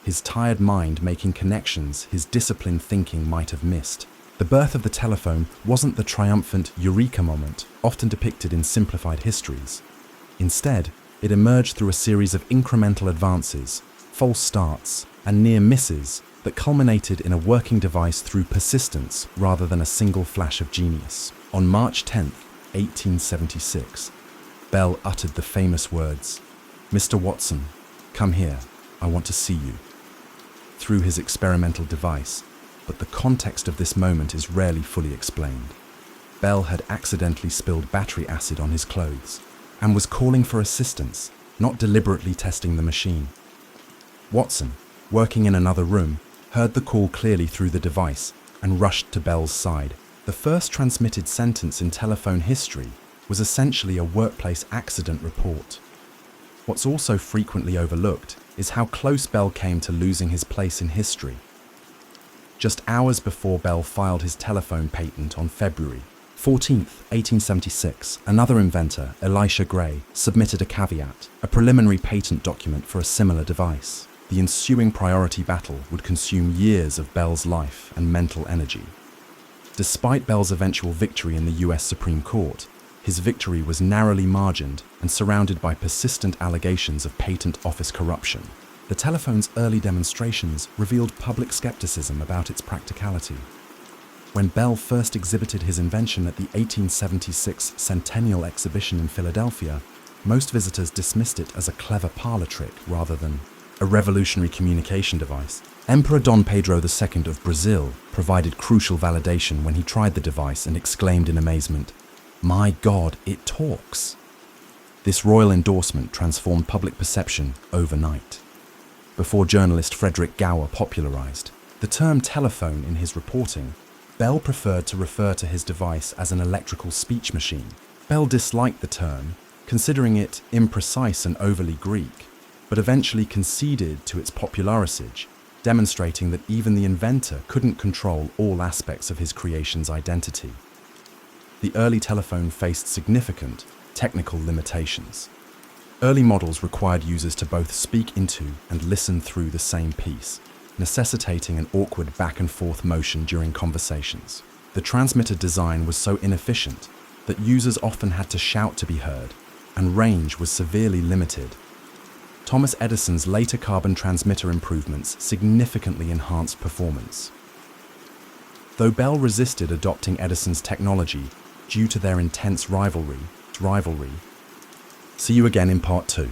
His tired mind making connections his disciplined thinking might have missed. The birth of the telephone wasn't the triumphant eureka moment often depicted in simplified histories. Instead, it emerged through a series of incremental advances, false starts, and near misses that culminated in a working device through persistence rather than a single flash of genius. On March 10, 1876, Bell uttered the famous words, "Mr. Watson, come here, I want to see you," through his experimental device, but the context of this moment is rarely fully explained. Bell had accidentally spilled battery acid on his clothes and was calling for assistance, not deliberately testing the machine. Watson, working in another room, heard the call clearly through the device and rushed to Bell's side. The first transmitted sentence in telephone history was essentially a workplace accident report. What's also frequently overlooked is how close Bell came to losing his place in history. Just hours before Bell filed his telephone patent on February 14, 1876, another inventor, Elisha Gray, submitted a caveat, a preliminary patent document for a similar device. The ensuing priority battle would consume years of Bell's life and mental energy. Despite Bell's eventual victory in the US Supreme Court, his victory was narrowly margined and surrounded by persistent allegations of patent office corruption. The telephone's early demonstrations revealed public skepticism about its practicality. When Bell first exhibited his invention at the 1876 Centennial Exhibition in Philadelphia, most visitors dismissed it as a clever parlor trick rather than a revolutionary communication device. Emperor Dom Pedro II of Brazil provided crucial validation when he tried the device and exclaimed in amazement, "My God, it talks!" This royal endorsement transformed public perception overnight. Before journalist Frederick Gower popularized the term telephone in his reporting, Bell preferred to refer to his device as an electrical speech machine. Bell disliked the term, considering it imprecise and overly Greek, but eventually conceded to its popularisage, demonstrating that even the inventor couldn't control all aspects of his creation's identity. The early telephone faced significant technical limitations. Early models required users to both speak into and listen through the same piece, necessitating an awkward back-and-forth motion during conversations. The transmitter design was so inefficient that users often had to shout to be heard, and range was severely limited. Thomas Edison's later carbon transmitter improvements significantly enhanced performance. Though Bell resisted adopting Edison's technology due to their intense rivalry. See you again in part 2.